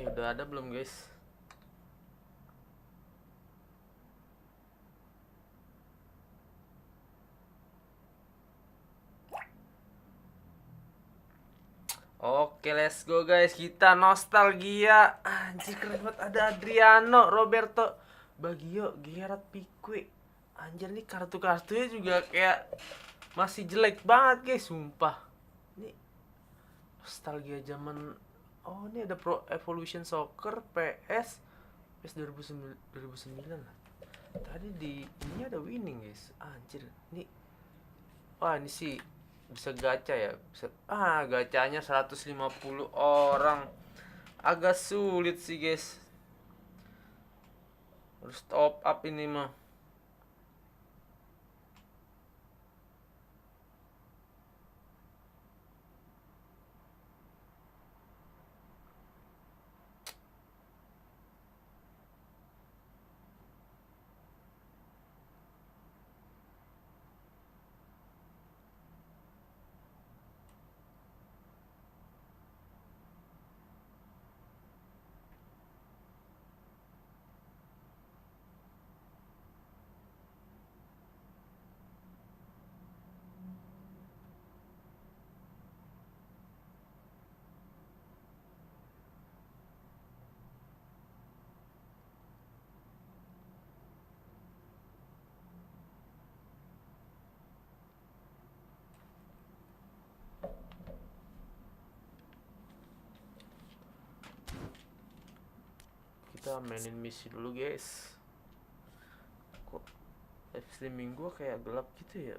udah ada belum guys? Oke, let's go guys. Kita nostalgia. Anjir, keren banget. Ada Adriano, Roberto Baggio, Gerard Pique. Anjir, nih kartu-kartunya juga kayak masih jelek banget guys, sumpah. Ini nostalgia zaman. Oh, ini ada Pro Evolution Soccer PS 2009 lah. Tadi di ini ada Winning guys. Anjir, ini wah, ini sih bisa gacha ya. Bisa, gacanya 150 orang. Agak sulit sih guys. Harus top up ini mah. Kita mainin misi dulu guys. Kok live streaming gua kayak gelap gitu ya?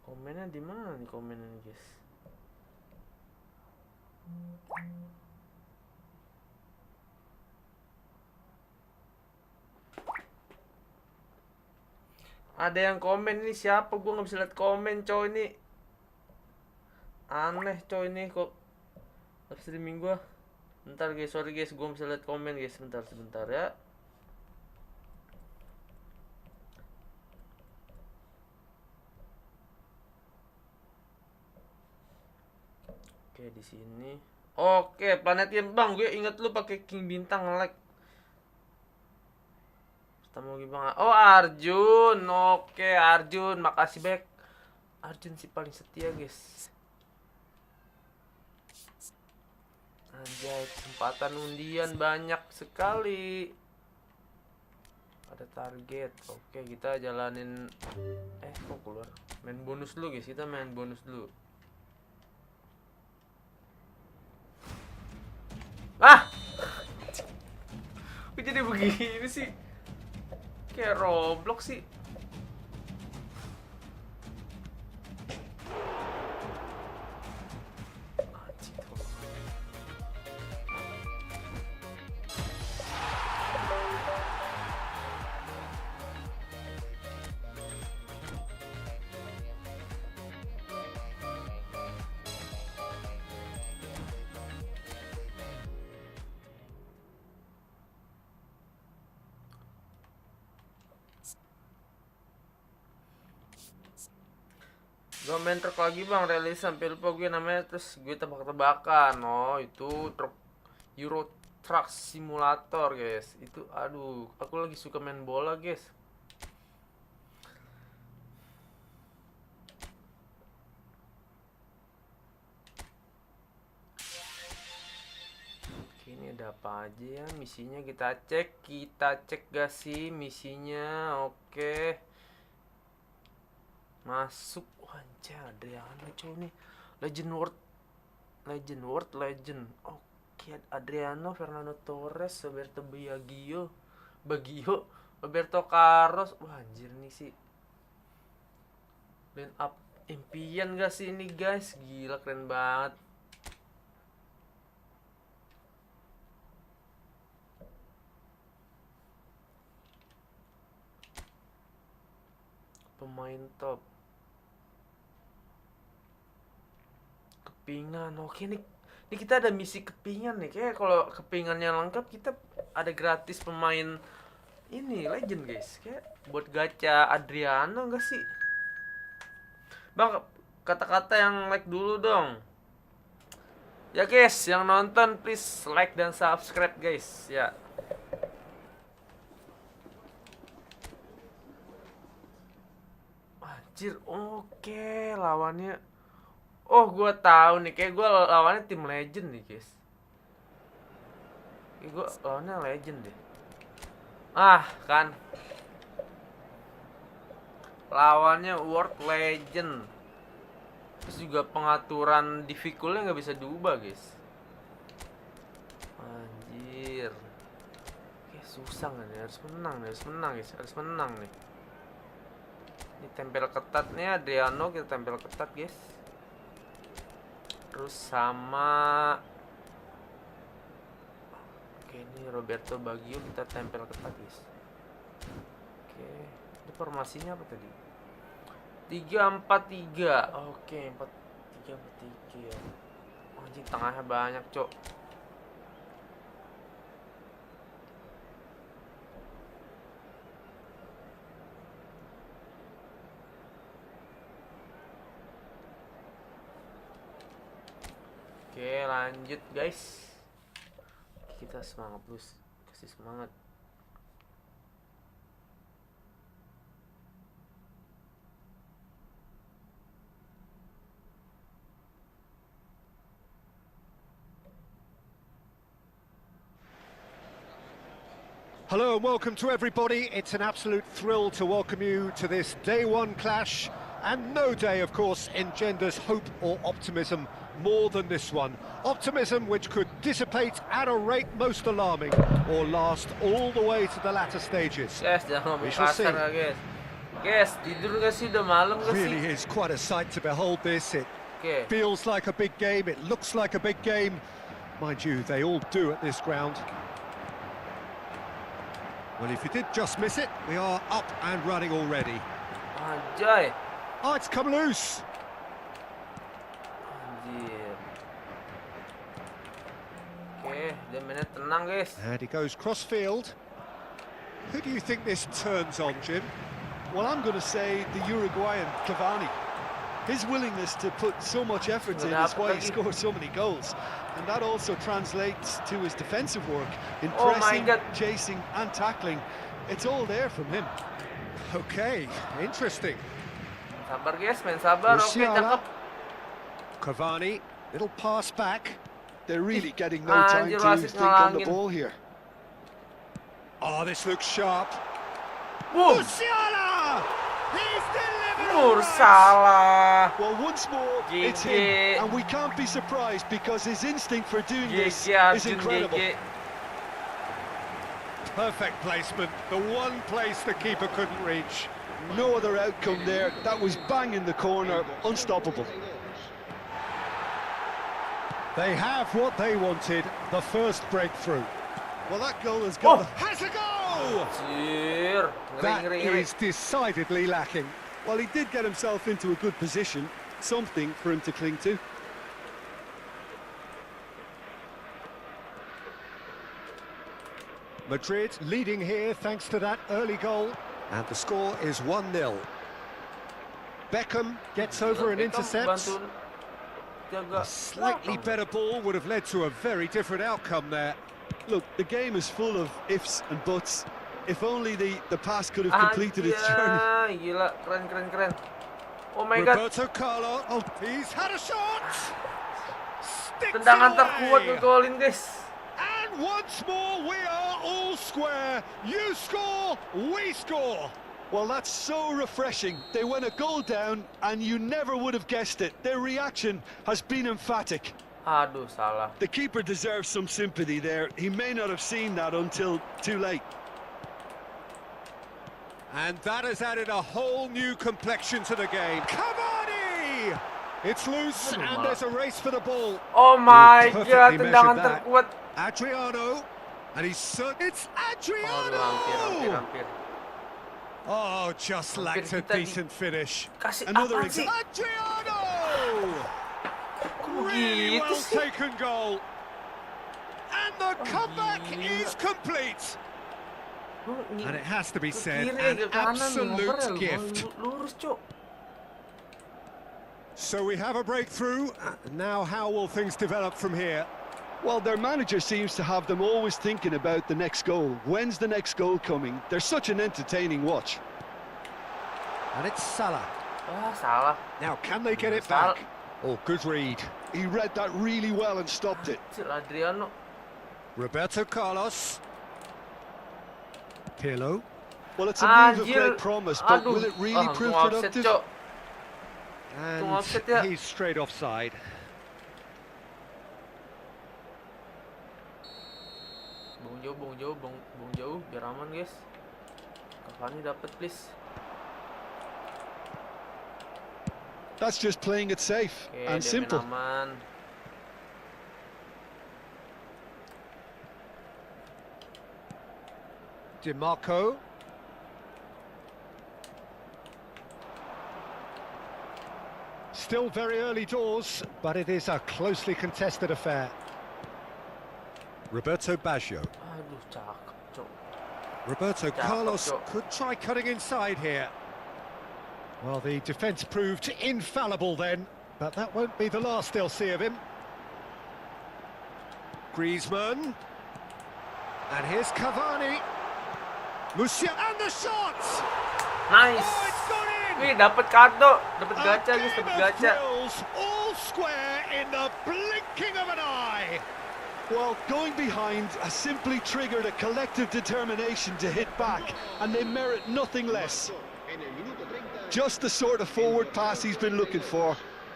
Komennya di mana nih komennya nih guys? Ada yang komen ini siapa? Gua nggak bisa lihat komen coy ini. Aneh coy ini kok live streaming gua. Bentar guys, sorry guys, gua nggak bisa lihat komen guys. Sebentar ya. Oke, di sini. Oke, planetnya Bang, gue inget lu pakai King Bintang like. Ketemu gimana? Oh, Arjun. Oke, Arjun, makasih back. Arjun sih paling setia, guys. Anjay, kesempatan undian banyak sekali. Ada target. Oke, kita jalanin. Kok keluar? Main bonus dulu, guys. Kita main bonus dulu. Kok jadi begini sih? Kayak Roblox sih. Gue main truk lagi bang, rilis sampai lupa gue namanya, terus gue tebak-tebakan. Oh itu truk Euro Truck Simulator guys. Itu aduh, aku lagi suka main bola guys. Oke, ini ada apa aja ya misinya, kita cek gak sih misinya. Oke, masuk. Anjay, Adriano cow nih. Legend. Oke, Adriano, Fernando Torres, Roberto Baggio, Roberto Carlos. Wah, anjir nih sih. Line up impian gak sih ini guys? Gila, keren banget. Pemain top. Kepingan. Oke nih. Ini kita ada misi kepingan nih. Kayak kalau kepingannya lengkap kita ada gratis pemain ini legend guys, kayak buat gacha Adriano enggak sih? Bang, kata-kata yang like dulu dong. Ya guys, yang nonton please like dan subscribe guys ya. Anjir, oke, lawannya. Oh, gua tahu nih, kayak gua lawannya tim legend nih guys. Kayak gua lawannya legend deh. Ah, kan. Lawannya World Legend. Terus juga pengaturan difficultnya nggak bisa diubah guys. Anjir. Kayak susah kan ya, harus menang guys, harus menang nih. Ini tempel ketat nih Adriano, kita tempel ketat guys. Terus sama oke, ini Roberto Baggio kita tempel ketat guys. Oke, ini formasinya apa tadi? 3-4-3. Oke, 4-3-4-3 ya. Anjing, tengahnya banyak, cok. Oke, lanjut guys. Kita semangat terus, kasih semangat. Hello and welcome to everybody. It's an absolute thrill to welcome you to this day one clash, and no day, of course, engenders hope or optimism more than this one. Optimism which could dissipate at a rate most alarming or last all the way to the latter stages. Guys, jangan ngomong kasar ya guys. Guys, tidur gak sih? Udah malam gak sih? Really is quite a sight to behold this. It feels like a big game, it looks like a big game. Mind you, they all do at this ground. Well, if you did just miss it, we are up and running already. Anjay. Oh, it's come loose. Anjir. Oke, dia mainnya tenang guys. And he goes cross-field. Who do you think this turns on, Jim? Well, I'm going to say the Uruguayan Cavani. His willingness to put so much effort in is why he scores so many goals. And that also translates to his defensive work in pressing, chasing and tackling. It's all there from him. Okay, interesting. Sabar guys, main sabar. Oke, cakep. Cavani, little pass back. They're really getting no time to think on the ball here. Oh, this looks sharp. Boom! Musiala! He's delivered! Salah. Well, once more, it's him, and we can't be surprised because his instinct for doing this is incredible. Perfect placement, the one place the keeper couldn't reach. No other outcome there. That was bang in the corner, unstoppable. They have what they wanted, the first breakthrough. Well, that goal has got... Has a goal! That is decidedly lacking. Well, he did get himself into a good position, something for him to cling to. Madrid leading here thanks to that early goal, and the score is 1-0. Beckham gets over and intercepts. A slightly better ball would have led to a very different outcome there. Look, the game is full of ifs and buts. If only the pass could have completed its journey. Gila, keren. Oh my god. Roberto Carlos, oh, he's had a shot. Tendangan terkuat ngegolin guys. And once more we are all square. You score, we score. Well, that's so refreshing. They went a goal down and you never would have guessed it. Their reaction has been emphatic. Aduh, salah. The keeper deserves some sympathy there. He may not have seen that until too late. And that has added a whole new complexion to the game. Cavani! It's loose and there's a race for the ball. Oh my god, tendangan terkuat. Adriano, and it's Adriano! Hampir. Oh, just lacked a decent finish. Another Adriano! Really well taken goal. And the comeback is complete. And it has to be Ke said, kiri, an ke kanan, absolute ngoper ya, gift. lurus, Cuk. So we have a breakthrough. Now how will things develop from here? Well, their manager seems to have them always thinking about the next goal. When's the next goal coming? They're such an entertaining watch. And it's Salah. Ah, salah. Now, can they get it Salah. back? Oh, good read. He read that really well and stopped it. Cil, Adriano. Roberto Carlos. Pirlo. Well, it's a move of Anjir. great promise, but Aduh. will it really Ah, prove tunggu offset, productive? Cuk. And offset ya. he's straight offside. Bung jauh, biar aman, guys. Cavani dapat, please. That's just playing it safe Oke, and dia simple. main aman. DiMarco. Still very early doors, but it is a closely contested affair. Roberto Baggio. Aduh, cakep, Cuk. Roberto Cakep, Carlos Cuk. could try cutting inside here. Well, the defence proved infallible then, but that won't be the last they'll see of him. Griezmann. And here's Cavani. Musiala, and the shot! Nice. Oh, it's gone in! Wih, dapat kado, dapat A gacha, guys, game dapat of gacha. thrills, all square in the blinking of an eye. Well, going behind has simply triggered a collective determination to hit back, and they merit nothing less. Just the sort of forward pass he's been looking for.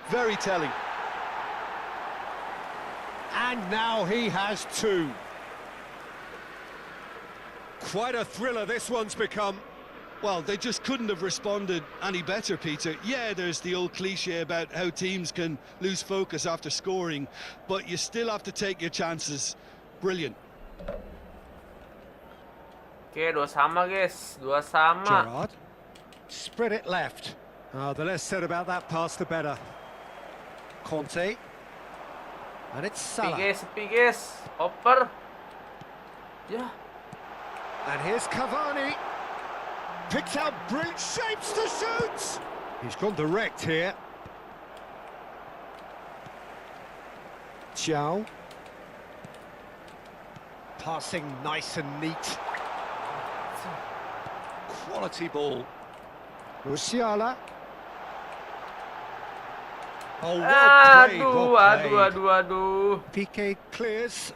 Very telling. And now he has two. Quite a thriller this one's become. Well, they just couldn't have responded any better, Peter. Yeah, there's the old cliche about how teams can lose focus after scoring, but you still have to take your chances. Brilliant. Oke, dua sama, guys. Dua sama. Gerrard. Spread it left. The less said about that pass, the better. Conte. And it's Salah. Sepi, guys. Oper. Ya. And here's Cavani. Picks out brilliant shapes to shoot. He's gone direct here. Chow. Passing nice and neat. Quality ball. Musiala. Oh, well played, well played. Aduh. Piqué clears.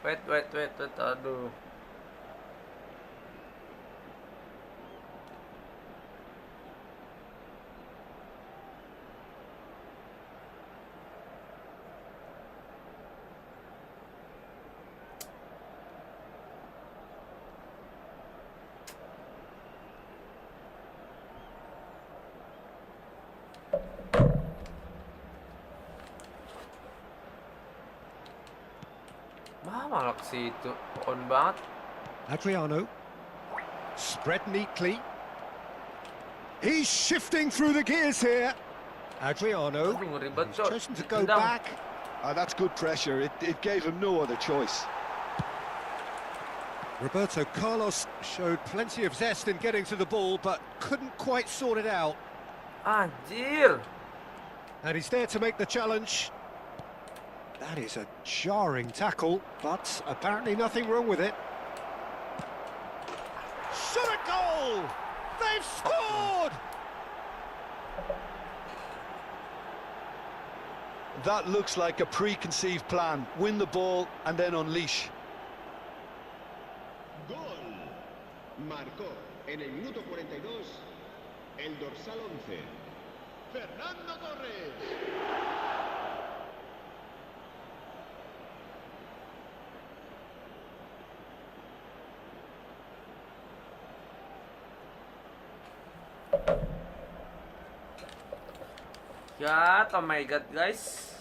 Wait, aduh. Malah ke situ. On banget. Adriano. Spread neatly. He's shifting through the gears here. Adriano. Aduh, ngeri banget, He's Cok. chosen to go Tendang. back. That's good pressure. It gave him no other choice. Roberto Carlos showed plenty of zest in getting to the ball, but couldn't quite sort it out. Anjir. And he's there to make the challenge. That is a jarring tackle, but apparently nothing wrong with it. Shot a goal! They've scored! That looks like a preconceived plan. Win the ball and then unleash. Gol. Marcó en el minuto 42 el dorsal 11. Fernando Torres. Ya, oh my god, guys.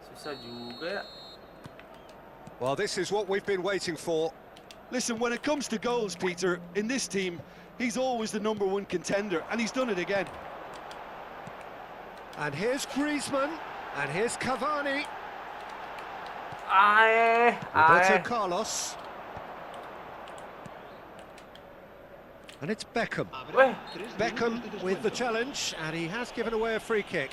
Susah juga ya. Well, this is what we've been waiting for. Listen, when it comes to goals, Peter, in this team, he's always the #1 contender, and he's done it again. And here's Griezmann, and here's Cavani. Ae. Roberto Carlos. And it's Beckham. Weh, Beckham with the challenge, and he has given away a free kick.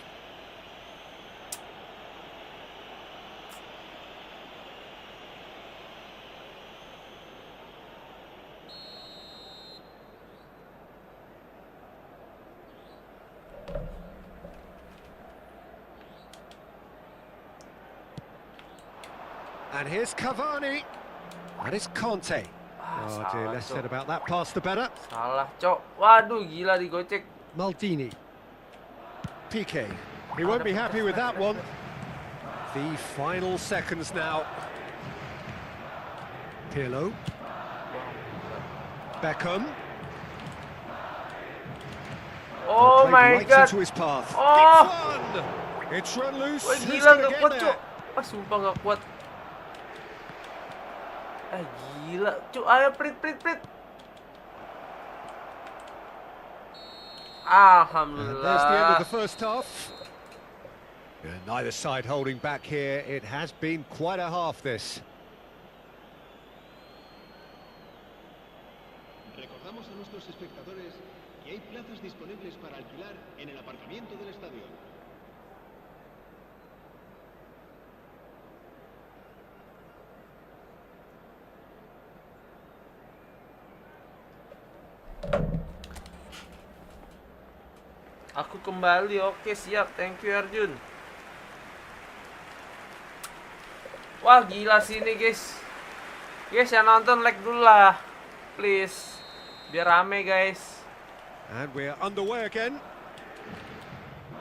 And here's Cavani. And it's Conte. Oh dear, less said about that pass the better. salah, Cok. Waduh, gila digocek. Maldini. Piqué. He won't be happy with that one. The final seconds now. Pirlo. Beckham. Oh Played my right god. into his path. Oh. It's one. It's run loose. Wah, Who's gila gonna gak get kuat, there? Cok. Sumpah gak kuat. Gila. Cok, ayo prit. And there's the end of Alhamdulillah. the first half. And neither side holding back here. It has been quite a half, this. Recordamos a nuestros espectadores que hay plazas disponibles para alquilar en el aparcamiento del estadio. Aku kembali, oke siap, thank you Arjun. Wah gila sini guys. Guys yang nonton like dulu lah, please, biar rame guys. And we're underway again.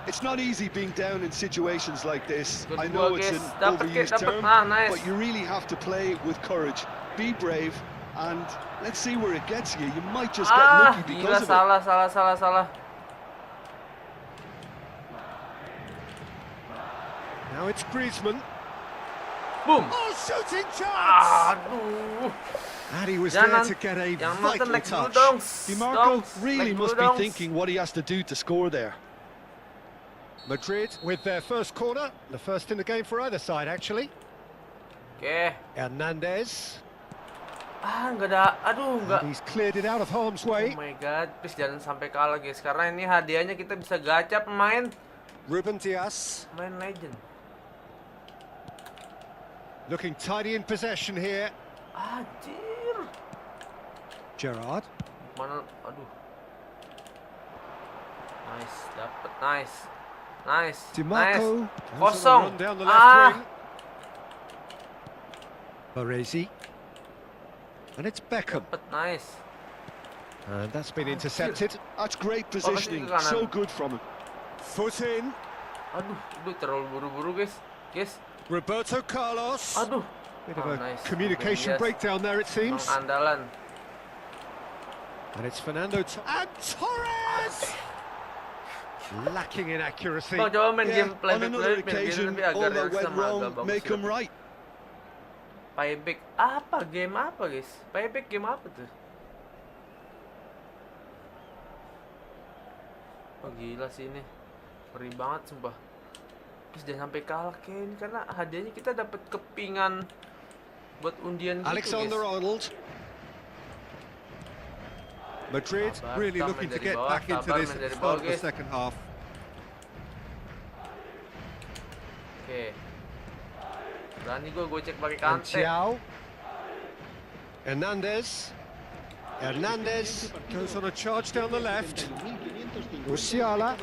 It's not easy being down in situations like this. Good I know work, it's an guys. Dapat, overused dapat. term, Ah, nice. but you really have to play with courage. Be brave, and let's see where it gets you. You might just get lucky Gila, because of it. salah. Now it's Griezmann. Boom. Oh, shooting chance! Aduh. And he was Jangan- there to get a Yang nonton vital like dulu touch. dong. DiMarco really Like must dulu be dong. thinking what he has to do to score there. Madrid with their first corner, the first in the game for either side, actually. Oke. Hernandez. Nggak ada. Aduh, nggak. And he's cleared it out of harm's Oh way. my god, please jangan sampai kalah guys. Karena ini hadiahnya kita bisa gacha pemain Ruben Dias legend. looking tidy in possession here. Anjir. Gerrard. Mana? Aduh. Nice, dapat, nice. Nice. DiMarco. Kosong. Run down the left wing. Baresi. And it's Beckham. Dapat, nice. And that's been intercepted. That's great kasih positioning. ke kanan. So good from him. Foot in. Aduh, terlalu buru-buru guys. Guys, Roberto Carlos. aduh. Bit of a Nice. communication Yes. breakdown there, it Emang seems. andalan. And it's Fernando and Torres! Lacking in accuracy. Bang, coba main Yeah, game on playback another main game occasion, tapi all agak that realistis went sama agak wrong, bagus. make him gitu. right. Playback apa? Game apa guys? Playback game apa tuh? Oh gila sih ini. Ngeri banget sumpah. Terus jangan sampai kalah kayak ini karena hadiahnya kita dapat kepingan buat undian gitu Alexander guys. Arnold. Madrid Sabar, really kita looking main to dari get bawah, back into sabar, this main at dari the bawah, start of the guys. second half. Oke. Berani gue cek pakai And Kante. Thiaw. Hernandez. Hernandez goes on a charge down the left. Musiala.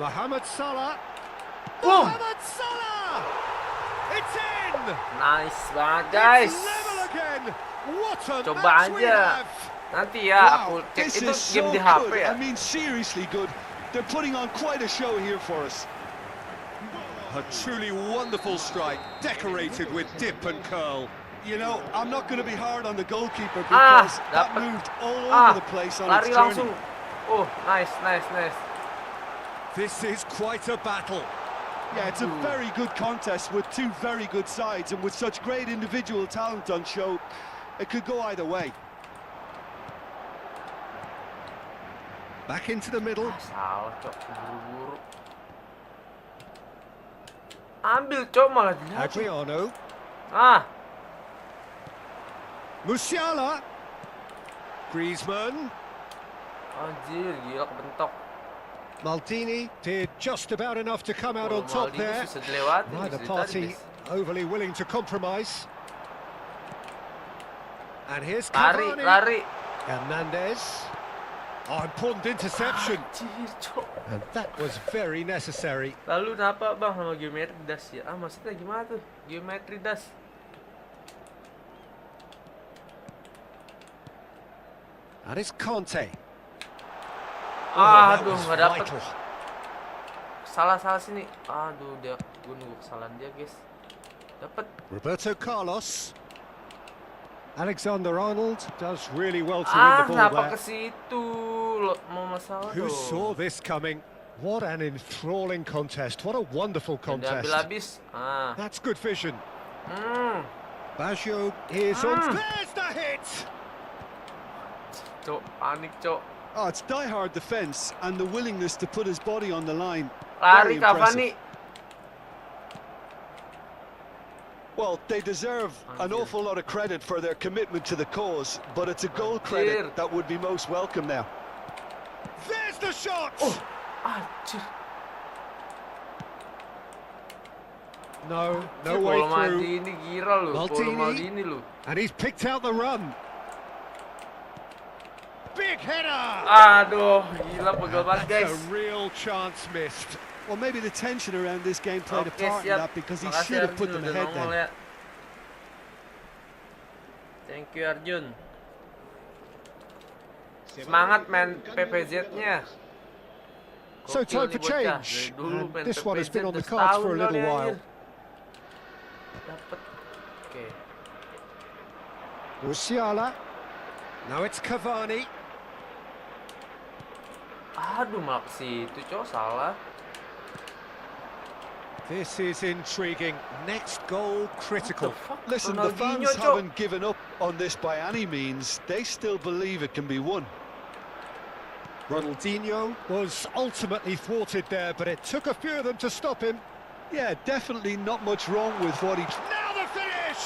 Mohamed Salah. Boom! Mohamed Salah! It's in! Nice banget guys. It's level again! What a Coba match we aja. have! Nanti ya aku Wow, cek this itu is so game di HP good. ya. I mean, seriously good. They're putting on quite a show here for us. A truly wonderful strike, decorated with dip and curl. You know, I'm not going to be hard on the goalkeeper because that dapat. moved all over the place on its Lari journey. langsung. Oh, nice. This is quite a battle. Yeah, it's a very good contest with two very good sides, and with such great individual talent on show, it could go either way. Back into the middle. Salah, Cok. Buru-buru. Ambil, Cok, malah dia. Adriano. Ah, Musiala. Griezmann. Anjir, gila kebentok. Maldini did just about enough to come out Oh, on top Maldini there. bisa dilewatin, Neither bisa party ditarik, overly willing to compromise. And here's Lari, Cavani. lari. Hernandez. Oh, important interception. Anjir, cok. And that was very necessary. Lalu kenapa bang sama geometri das ya? Ah, maksudnya gimana tuh? Geometri das. And it's Conte. Ah, that aduh, was nggak dapet. vital. Salah sini. Aduh, gue nunggu kesalahan dia, guys. Dapat. Roberto Carlos. Alexander-Arnold does really well to win the ball Kenapa there. ke situ? Mau masalah Who dong. saw this coming? What an enthralling contest. What a wonderful Udah contest. ambil habis. That's good vision. Hmm. Baggio is on. There's the hit! Cok, panik, cok. Oh, it's die-hard defence and the willingness to put his body on the line. Lari Very impressive. Cavani. Well, they deserve an Anjir. awful lot of credit for their commitment to the cause, but it's a goal Anjir. credit that would be most welcome now. There's the shot! Anjir. No Cik, way Polo through. Maldini gila lu. Polo Maldini. Maldini lu. And he's picked out the run. Big header! Aduh, gila pegel banget, That's guys. a real chance missed. Well, maybe the tension around this game played a Oke, part in siap. that because he Makasih, should have put Arjun, them udah ahead nongol then. ya. Thank you, Arjun. Semangat main PPZ-nya. So Gokil time nih for bocah. change. Dari dulu And main this one has PPZ been on the udah cards setahun for a little kali, while. anjir. Dapet. Oke. Musiala. Now it's Cavani. Aduh, malah ke situ, cowok salah. This is intriguing. Next goal critical. Listen, the Ronaldinho, fans Cok. haven't given up on this by any means. They still believe it can be won. Ronaldinho was ultimately thwarted there, but it took a few of them to stop him. Yeah, definitely not much wrong with what he... Now the finish!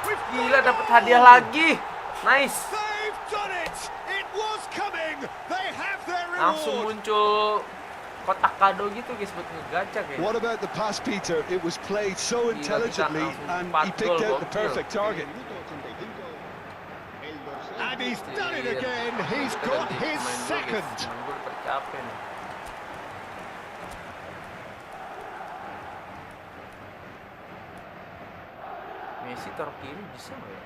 We've Gila, got dapat a hadiah goal! lagi. Nice. They've done it! It was coming! They have their Langsung reward! muncul kotak kado gitu, guys, buat ngegacha kayak. What about the pass, Peter? It was played so Gila, intelligently kita and langsung he 4 picked gol, out the gokil. perfect target. And he's done it again! He's Kita got ganti his pemain dulu, guys. second! Pemain gue udah tercapek nih. Messi taruh kiri bisa nggak ya?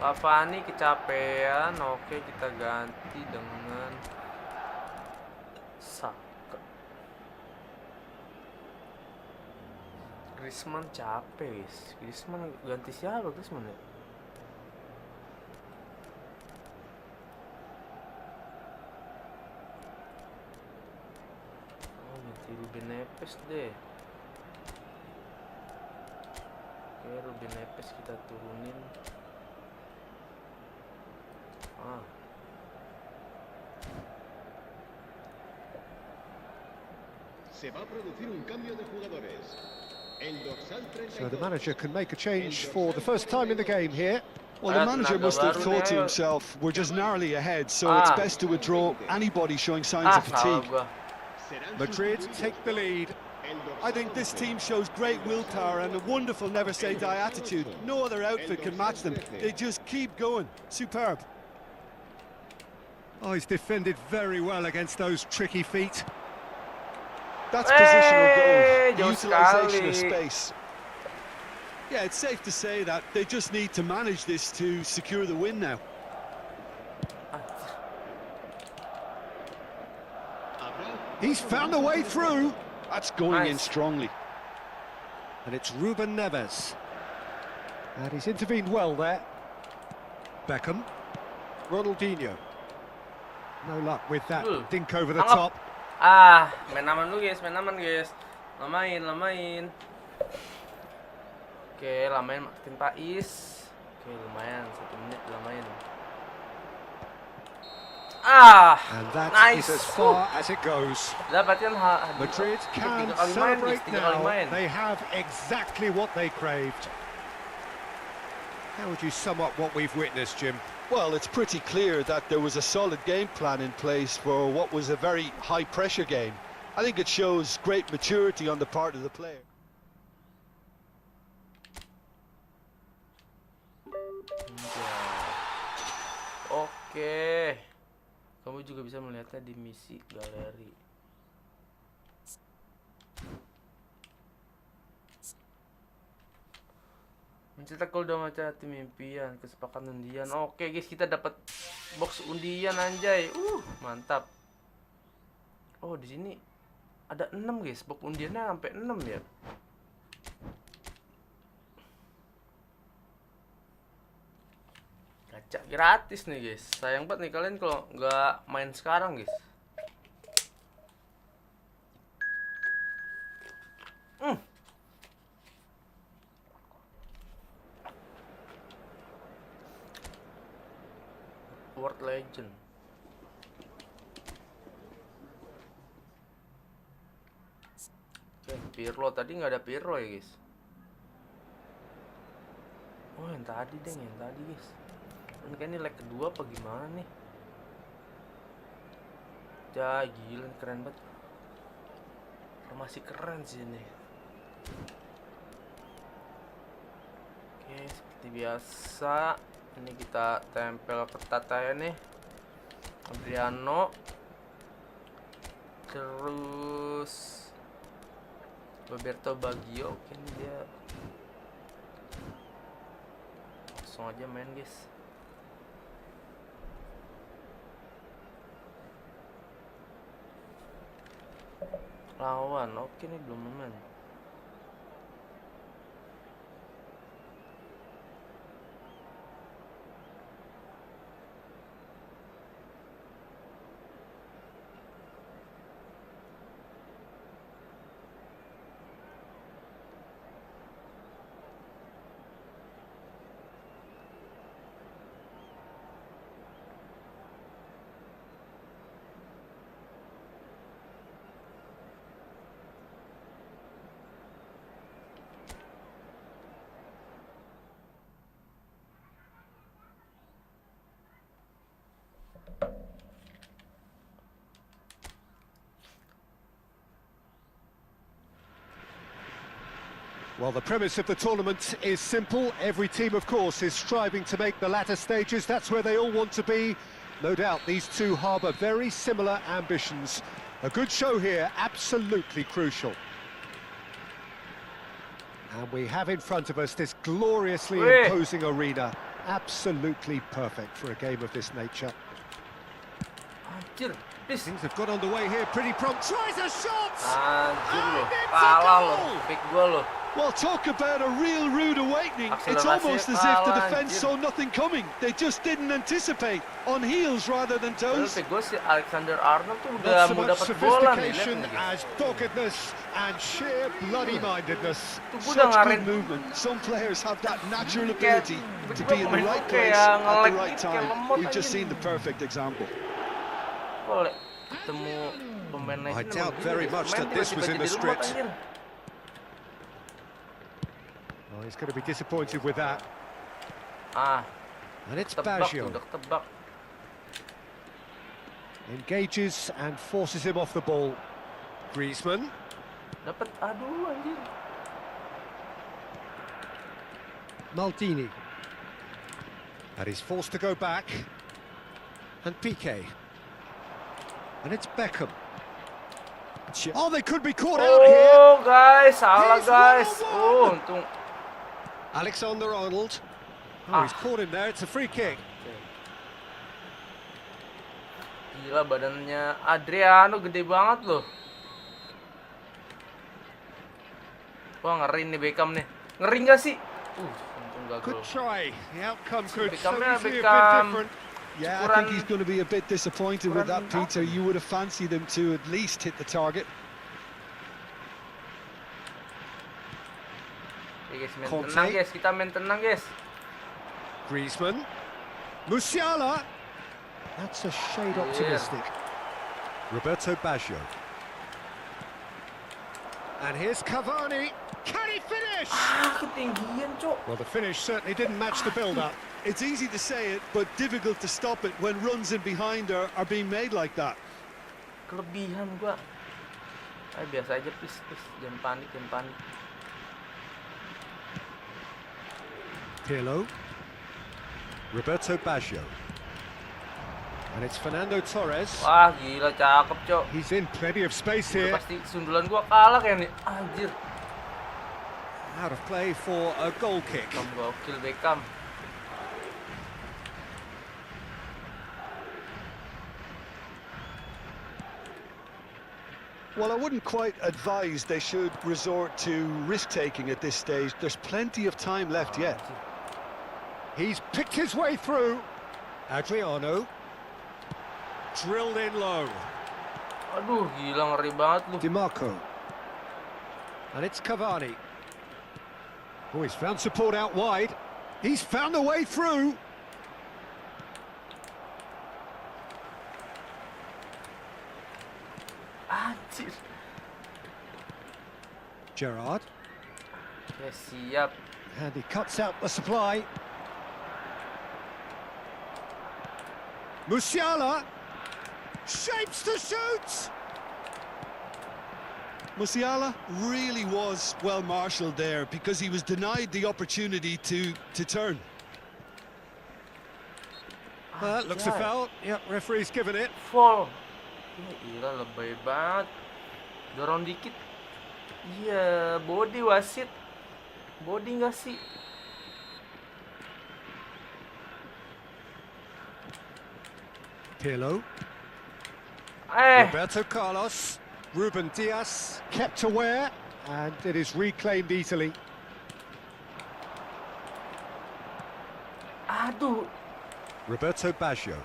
Cavani kecapean. Oke, kita ganti dengan Saka. Griezmann capek, guys. Griezmann ganti siapa Griezmann ya? Oh, ganti Ruben Neves deh. Oke, Ruben Neves kita turunin. Se va a producir un cambio de jugadores. El dorsal So the 32. manager can make a change for the first time in the game here. Well, the manager must have thought to himself, we're just narrowly ahead, so it's best to withdraw anybody showing signs of salah fatigue. gua. Serán Madrid sustituidos. take the lead. El dorsal I think this team shows great willpower and a wonderful never-say-die attitude. No other outfit can match them. They just keep going. Superb. Oh, he's defended very well against those tricky feet. That's positional Hey, goal. jauh Utilisation of sekali. space. Yeah, it's safe to say that they just need to manage this to secure the win now. He's found a way through. That's going in Nice. strongly. And it's Ruben Neves. And he's intervened well there. Beckham. Ronaldinho. No luck with that dink over the Tangkap. top. Main aman dulu guys, main aman guys. Lamain. Oke, lamain makin Pais. Oke, lumayan 1 menit lamain. And that nice. is as far as it goes. Dapatkan Madrid can 3 kali main, guys, celebrate 3 kali now. main. They have exactly what they craved. How would you sum up what we've witnessed, Jim? Well, it's pretty clear that there was a solid game plan in place for what was a very high-pressure game. I think it shows great maturity on the part of the player. Oke. Kamu juga bisa melihatnya di misi galeri. Mencetak gol dalam acara tim impian, kesepakatan undian. Oke guys, kita dapat box undian anjay. Mantap. Oh, di sini ada 6 guys. Box undiannya sampai 6 ya. Gacha gratis nih guys. Sayang banget nih kalian kalau nggak main sekarang guys. World Legend. Oke, Pirlo tadi nggak ada Pirlo ya guys. Oh, yang tadi deh, yang tadi guys. Ini kan ini leg kedua apa gimana nih? Ya gila, keren banget. Masih keren sih ini. Oke, seperti biasa. Ini kita tempel ketat aja nih. Adriano. Terus Roberto Baggio. Oke, ini dia langsung aja main guys. Lawan, oke nih belum main. Well, the premise of the tournament is simple. Every team, of course, is striving to make the latter stages. That's where they all want to be. No doubt these two harbour very similar ambitions. A good show here, absolutely crucial. And we have in front of us this gloriously imposing arena. Absolutely perfect for a game of this nature. Things have got on the way here pretty prompt. Tries a shot! Big goal. Well, talk about a real rude awakening. It's almost as if the defense saw nothing coming. They just didn't anticipate. On heels rather than toes. Alexander Arnold tuh Not udah so mau much dapat bola nih. sophistication as doggedness and sheer bloody-mindedness. Such good movement. Some players have that natural ability to be in the right place at the right time. We've just seen the perfect example. I doubt very much that this was in the script. Oh, he's going to be disappointed with that. And it's Baggio. Engages and forces him off the ball. Griezmann. Maldini. And he's forced to go back. And Piqué. And it's Beckham. Oh, they could be caught out here. Oh, guys, salah guys. Oh, untung. Alexander-Arnold. Oh, he's caught him there. It's a free kick. Gila, badannya Adriano gede banget loh. Wah, ngeri nih Beckham nih. Ngeri nggak sih? Untung gagal. Good try. The outcome could Beckhamnya be a bit different. Yeah, I think he's going to be a bit disappointed with that, Peter. You would have fancied him to at least hit the target. Oke guys, main tenang guys, kita main tenang guys. Griezmann. Musiala. That's a shade optimistic. Roberto Baggio. And here's Cavani. Can he finish? Ketinggian, Cok. Well, the finish certainly didn't match the build-up. It's easy to say it, but difficult to stop it when runs in behind are being made like that. Kelebihan gua. Ayo biasa aja, please. Jangan panik. Pirlo. Roberto Baggio. And it's Fernando Torres. Wah, gila cakep, Cok. He's in plenty of space Udah here. pasti sundulan gua kalah kayak nih. Anjir. Out of play for a goal kick. Gokil Beckham. Well, I wouldn't quite advise they should resort to risk-taking at this stage. There's plenty of time left yet. He's picked his way through. Adriano. Drilled in low. Aduh, gila ngeri banget lu. DiMarco. And it's Cavani. Oh, he's found support out wide. He's found a way through. Anjir. Gerrard. Oke, siap. And he cuts out the supply. Musiala. Shapes to shoot. Musiala really was well marshalled there because he was denied the opportunity to turn. Looks a foul. Yep, referee's given it. Foul. Ya gila, lebay banget. Dorong dikit. Iya, body wasit. Body nggak sih? Pirlo. Roberto Carlos. Ruben Diaz kept aware, and it is reclaimed easily. Aduh. Roberto Baggio.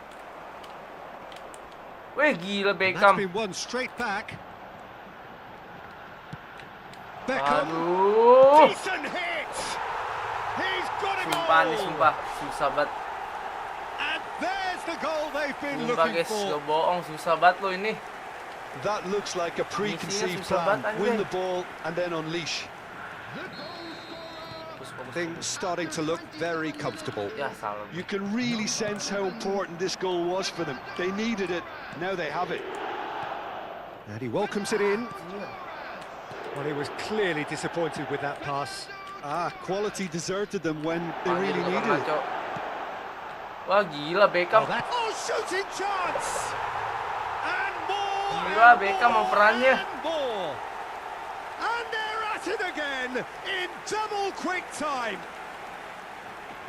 Weh, gila And that's Beckham. been won straight back. Beckham. Aduh. Decent hit. He's got a Sumpah nih, goal. sumpah. Susah banget. And there's the goal they've been Sumpah looking guys, for. gak bohong. Susah banget lo ini. That looks like a preconceived plan. Win the ball and then unleash. Things starting to look very comfortable. Ya, salah. You can really sense how important this goal was for them. They needed it, now they have it. And he welcomes it in. Well, he was clearly disappointed with that pass. Quality deserted them when they Anjir, really gak needed pernah, it. Cok. Wah, gila Beckham. Shooting chance! And more! Gila Beckham mau perannya. And more! And they're at it again in double quick time.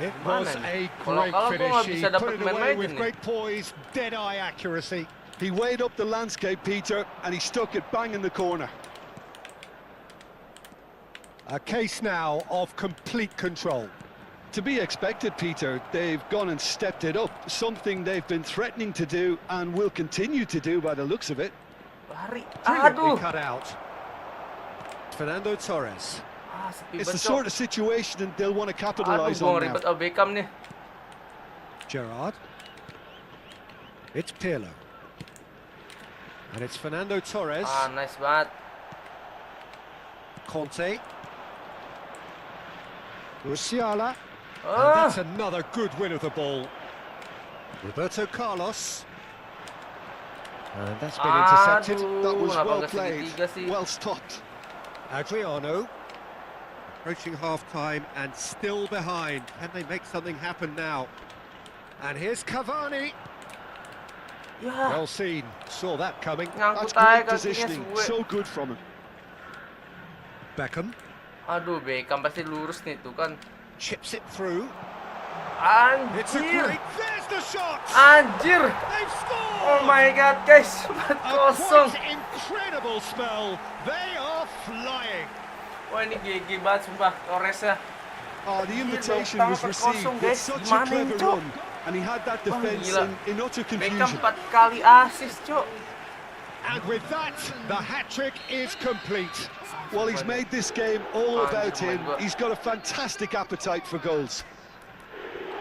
It was Gimana a nih? Kalau great gua finish. nggak He bisa put dapet it main away legend with nih. great poise, dead-eye accuracy. He weighed up the landscape, Peter, and he stuck it bang in the corner. A case now of complete control. To be expected, Peter. They've gone and stepped it up, something they've been threatening to do and will continue to do by the looks of it. Lari. Brilliantly Aduh. cut out. Fernando Torres. Sepi It's the banget, sort Cok. of situation that they'll want to Aduh, capitalise gua on ribet now. sama Beckham nih. Gerrard. It's Pirlo. And it's Fernando Torres. Nice banget. Conte. Musiala. And that's another good win of the ball. Roberto Carlos. And that's been intercepted. That was Kenapa well nggak played, segitiga sih? well stopped. Adriano. Approaching half-time and still behind. Can they make something happen now? And here's Cavani. Ya, Well seen. Saw that coming. ngangkut That's aja great kakinya positioning, suwe. so good from him. Beckham. Aduh, Beckham pasti lurus nih tuh kan. Chips it through. It's a Anjir. great... There's the shot! Anjir. They've scored! Oh my god, guys. A 4-0. quite incredible spell. They are flying. Wah, ini GG banget sumpah Torresnya. Oh, the invitation Gila, was received 4-0, with guys. such a Gimana ini, clever Cok? run, and he had that defence gila. in utter Beckham confusion. 4 kali assist, Cok. And with that, the hat-trick is complete. Well, he's made this game all Anjir, about him. gua. He's got a fantastic appetite for goals.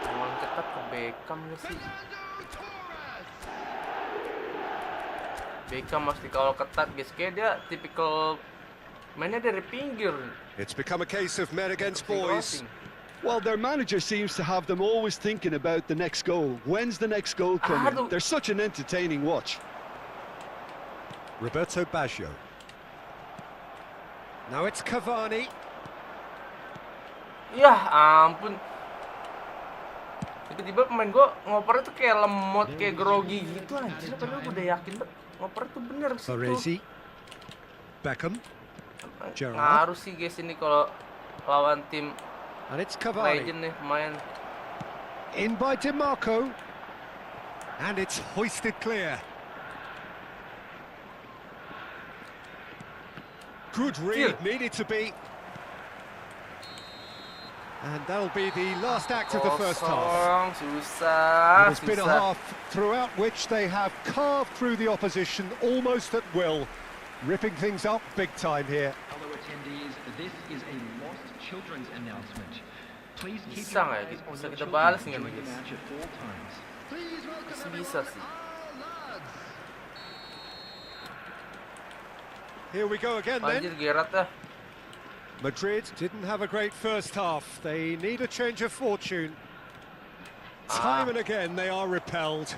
Emang ketat ke Beckham gak sih? Beckham mesti kalau ketat guys, kayak dia tipikal Mainnya dari pinggir. It's become a case of men against boys. Well, their manager seems to have them always thinking about the next goal. When's the next goal coming? Aduh. They're such an entertaining watch. Roberto Baggio. Now it's Cavani. Yah ampun. Tiba-tiba pemain gue ngoper tuh kayak lemot, kayak grogi gitu anjir. Padahal gue udah yakin banget ngoper tuh bener sih tuh. Baresi. Beckham. Gerrard. Ngaruh sih guys ini kalau lawan tim And it's Cavani. legend nih pemain. In by DiMarco. And it's hoisted clear. Good read, needed to be. And that'll be the last act of the first half. Susah, It's been a half throughout which they have carved through the opposition almost at will, ripping things up big time here. Hello attendees, this is a lost children's announcement. Please keep Bisa your nggak ya, eyes on bisa the kita children balas nggak during nih, the guys? match at all times. Bisa sih. Here we go again then. Anjir Gerrard dah. Madrid didn't have a great first half. They need a change of fortune. Time and again they are repelled.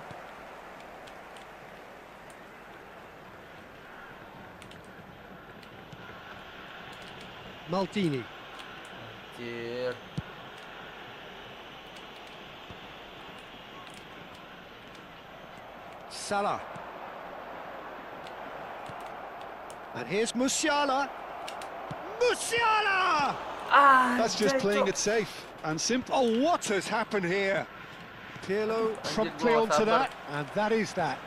Maldini. Anjir. Salah. And here's Musiala. Musiala! That's just playing it safe and simple. Oh, what has happened here? Pirlo promptly gol, onto sabar. that, and that is that.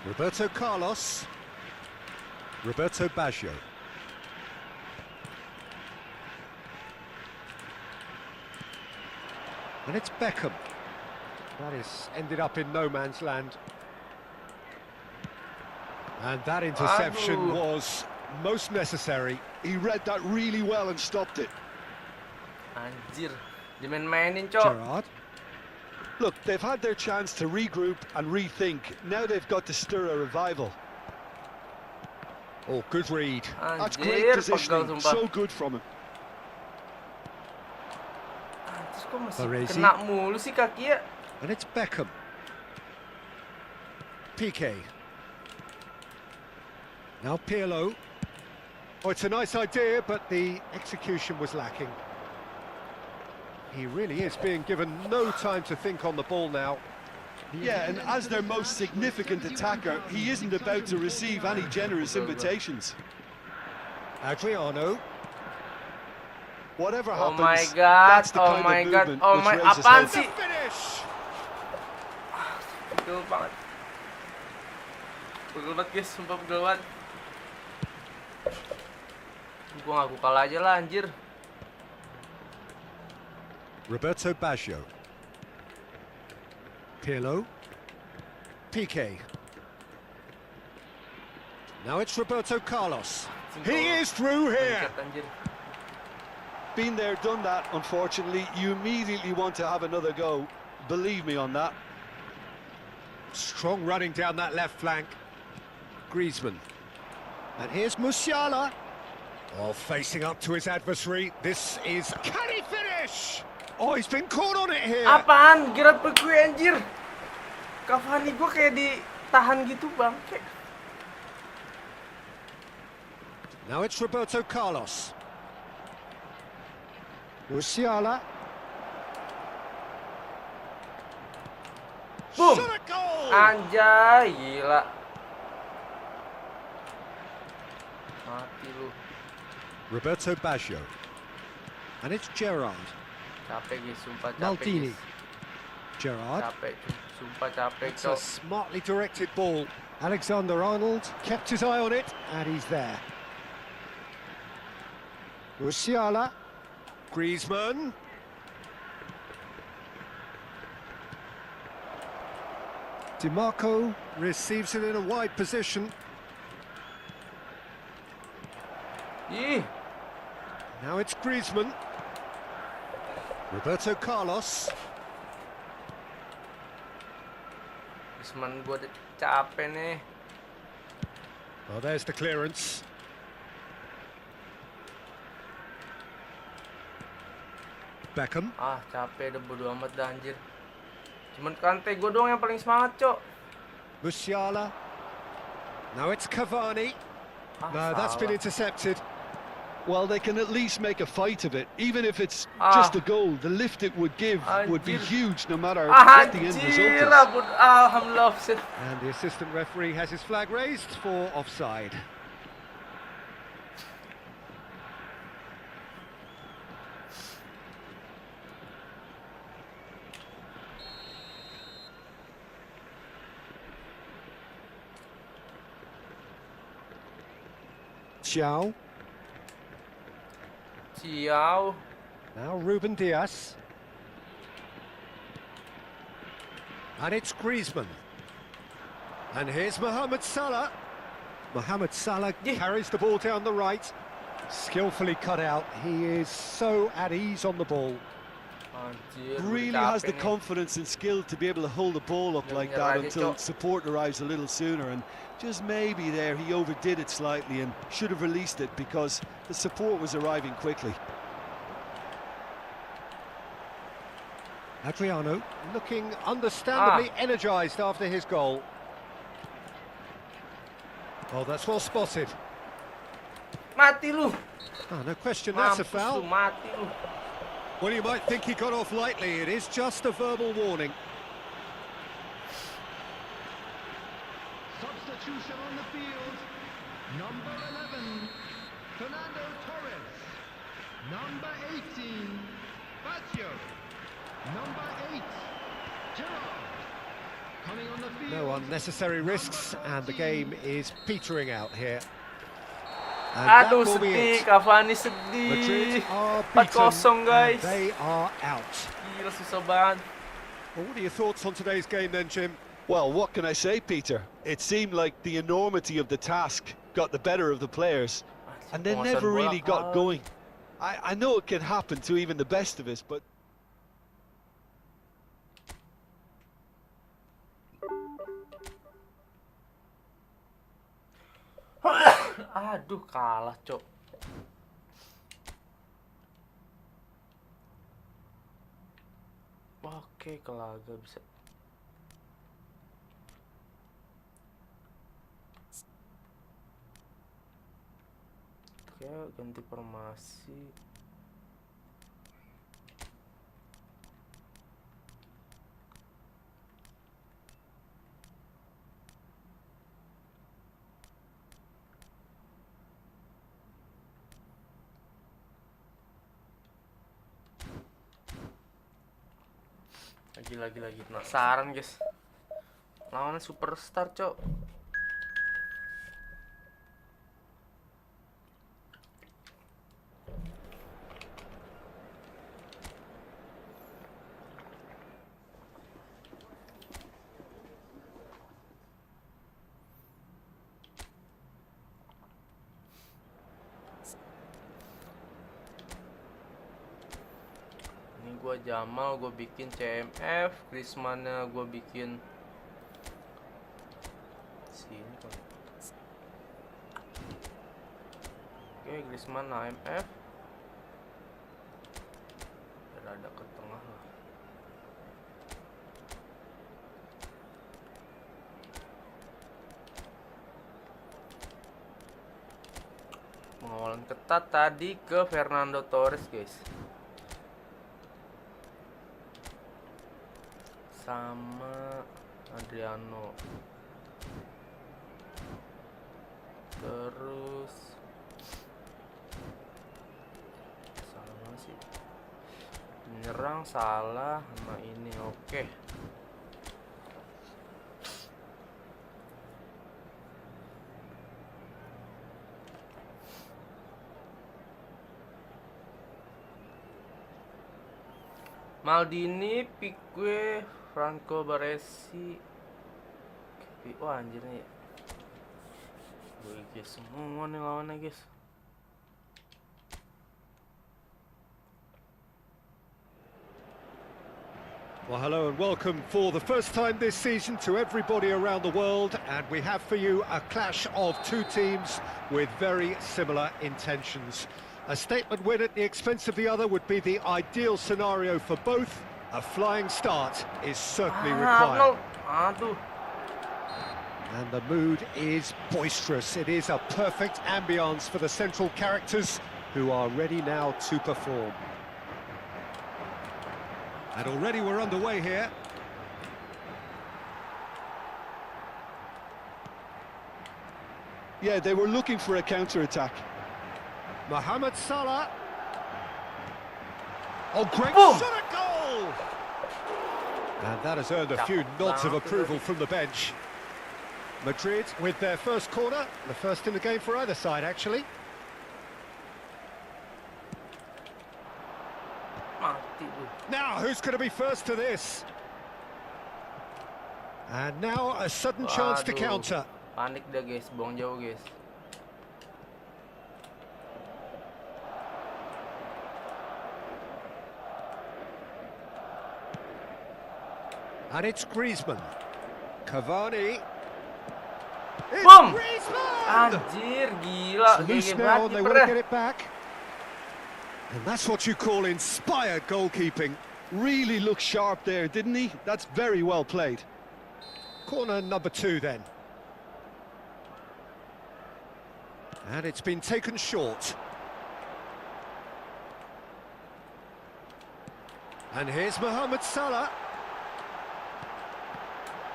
Roberto Carlos. Roberto Baggio. And it's Beckham. That is ended up in no man's land. And that interception Aduh. was most necessary. He read that really well and stopped it. Anjir. Dimain-mainin, cok. Gerrard. Look, they've had their chance to regroup and rethink. Now they've got to stir a revival. Oh, good read. That's great Anjir, pegal positioning. sumpah. So good from him. Anjir, kok masih Baresi. kena mulu sih kaki ya? And it's Beckham. Piqué. Now Pirlo. Oh, it's a nice idea, but the execution was lacking. He really is being given no time to think on the ball now. Yeah, and as their most significant attacker, he isn't about to receive any generous invitations. Adriano. Whatever Oh happens, my god, that's the oh kind my of god, movement oh which my, raises apaan hope. sih? Finish! Pegel banget. Pegel banget guys, sumpah pegel banget. Gua ngaku kalah aja lah anjir. Roberto Baggio. Pirlo. Piqué. Now it's Roberto Carlos. He is through here. Bangket, anjir. Been there, done that, unfortunately. You immediately want to have another go. Believe me on that. Strong running down that left flank. Griezmann. And here's Musiala. Oh, facing up to his adversary. This is... Can he finish? Oh, he's been caught on it here. Apaan? Gerrard gue anjir. Cavani gue kayak ditahan gitu bang. Kayak... Now it's Roberto Carlos. Musiala. Boom! Shot a goal! Anjay, gila. Mati lu. Roberto Baggio. And it's Gerrard. Capek guys, sumpah capek Maldini. guys. Gerrard. Capek, sumpah capek It's a cok. smartly directed ball. Alexander-Arnold kept his eye on it, and he's there. Musiala. Griezmann. DiMarco receives it in a wide position. Ih, Now it's Griezmann. Roberto Carlos. Griezmann gue udah capek nih. Well, there's the clearance. Beckham. Ah, capek deh, bodo amat dah anjir. Cuman Kante gue doang yang paling semangat, Cok. Musiala. Now it's Cavani. No, that's been intercepted. Well, they can at least make a fight of it, even if it's just a goal. The lift it would give would be huge, no matter what the end result is. Alhamdulillah offset. And the assistant referee has his flag raised for offside. Xiao. Ciao. Now Ruben Dias. And it's Griezmann. And here's Mohamed Salah. Mohamed Salah carries the ball down the right. Skillfully cut out. He is so at ease on the ball. Really has the confidence and skill to be able to hold the ball up like that until support arrives a little sooner, and just maybe there he overdid it slightly and should have released it because the support was arriving quickly. Adriano looking understandably energised after his goal. Oh, that's well spotted. Mati lu. Oh, no question, that's a foul. Mati lu. Well, you might think he got off lightly. It is just a verbal warning. Substitution on the field. Number 11, Fernando Torres. Number 18, Spatio. Number 8, Gerard. Coming on the field. No unnecessary risks, and the game is petering out here. Aduh, sedih, Cavani sedih. 4-0 guys. They are out. Gila, susah banget. Well, what are your thoughts on today's game then, Jim? Well, what can I say, Peter? It seemed like the enormity of the task got the better of the players, and they never really got going. I know it can happen to even the best of us, but... Aduh, kalah, Cok. Oke, kelaga bisa. Oke, ganti formasi. Lagi penasaran guys, lawannya superstar, Cok. Gua Jamal, gue bikin CMF, Griezmann-nya gue bikin sini kan. Oke, Griezmann AMF. Berada ke tengah lah. Pengawalan ketat tadi ke Fernando Torres, guys. Sama Adriano. Terus sama sih menyerang salah sama ini. Oke. Maldini, Pique, Franco Baresi. Wah, anjir nih. Gue semua nih lawannya, guys. Well, hello and welcome for the first time this season to everybody around the world, and we have for you a clash of two teams with very similar intentions. A statement win at the expense of the other would be the ideal scenario for both. A flying start is certainly required. Aduh. And the mood is boisterous. It is a perfect ambience for the central characters who are ready now to perform. And already we're underway here. Yeah, they were looking for a counter-attack. Mohamed Salah. Oh, great Boom. shot at goal! And that has earned a few nods of approval from the bench. Madrid with their first corner, the first in the game for either side, actually. Mati tuh. Now, who's going to be first to this? And now a sudden chance to Waduh. counter. Panik dah guys, buang jauh guys. And it's Griezmann. Cavani. It's Boom! Griezmann! Anjir, gila. It's loose GG now, banget and they want to get kipernya. it back. And that's what you call inspired goalkeeping. Really looked sharp there, didn't he? That's very well played. Corner number 2 then. And it's been taken short. And here's Mohamed Salah.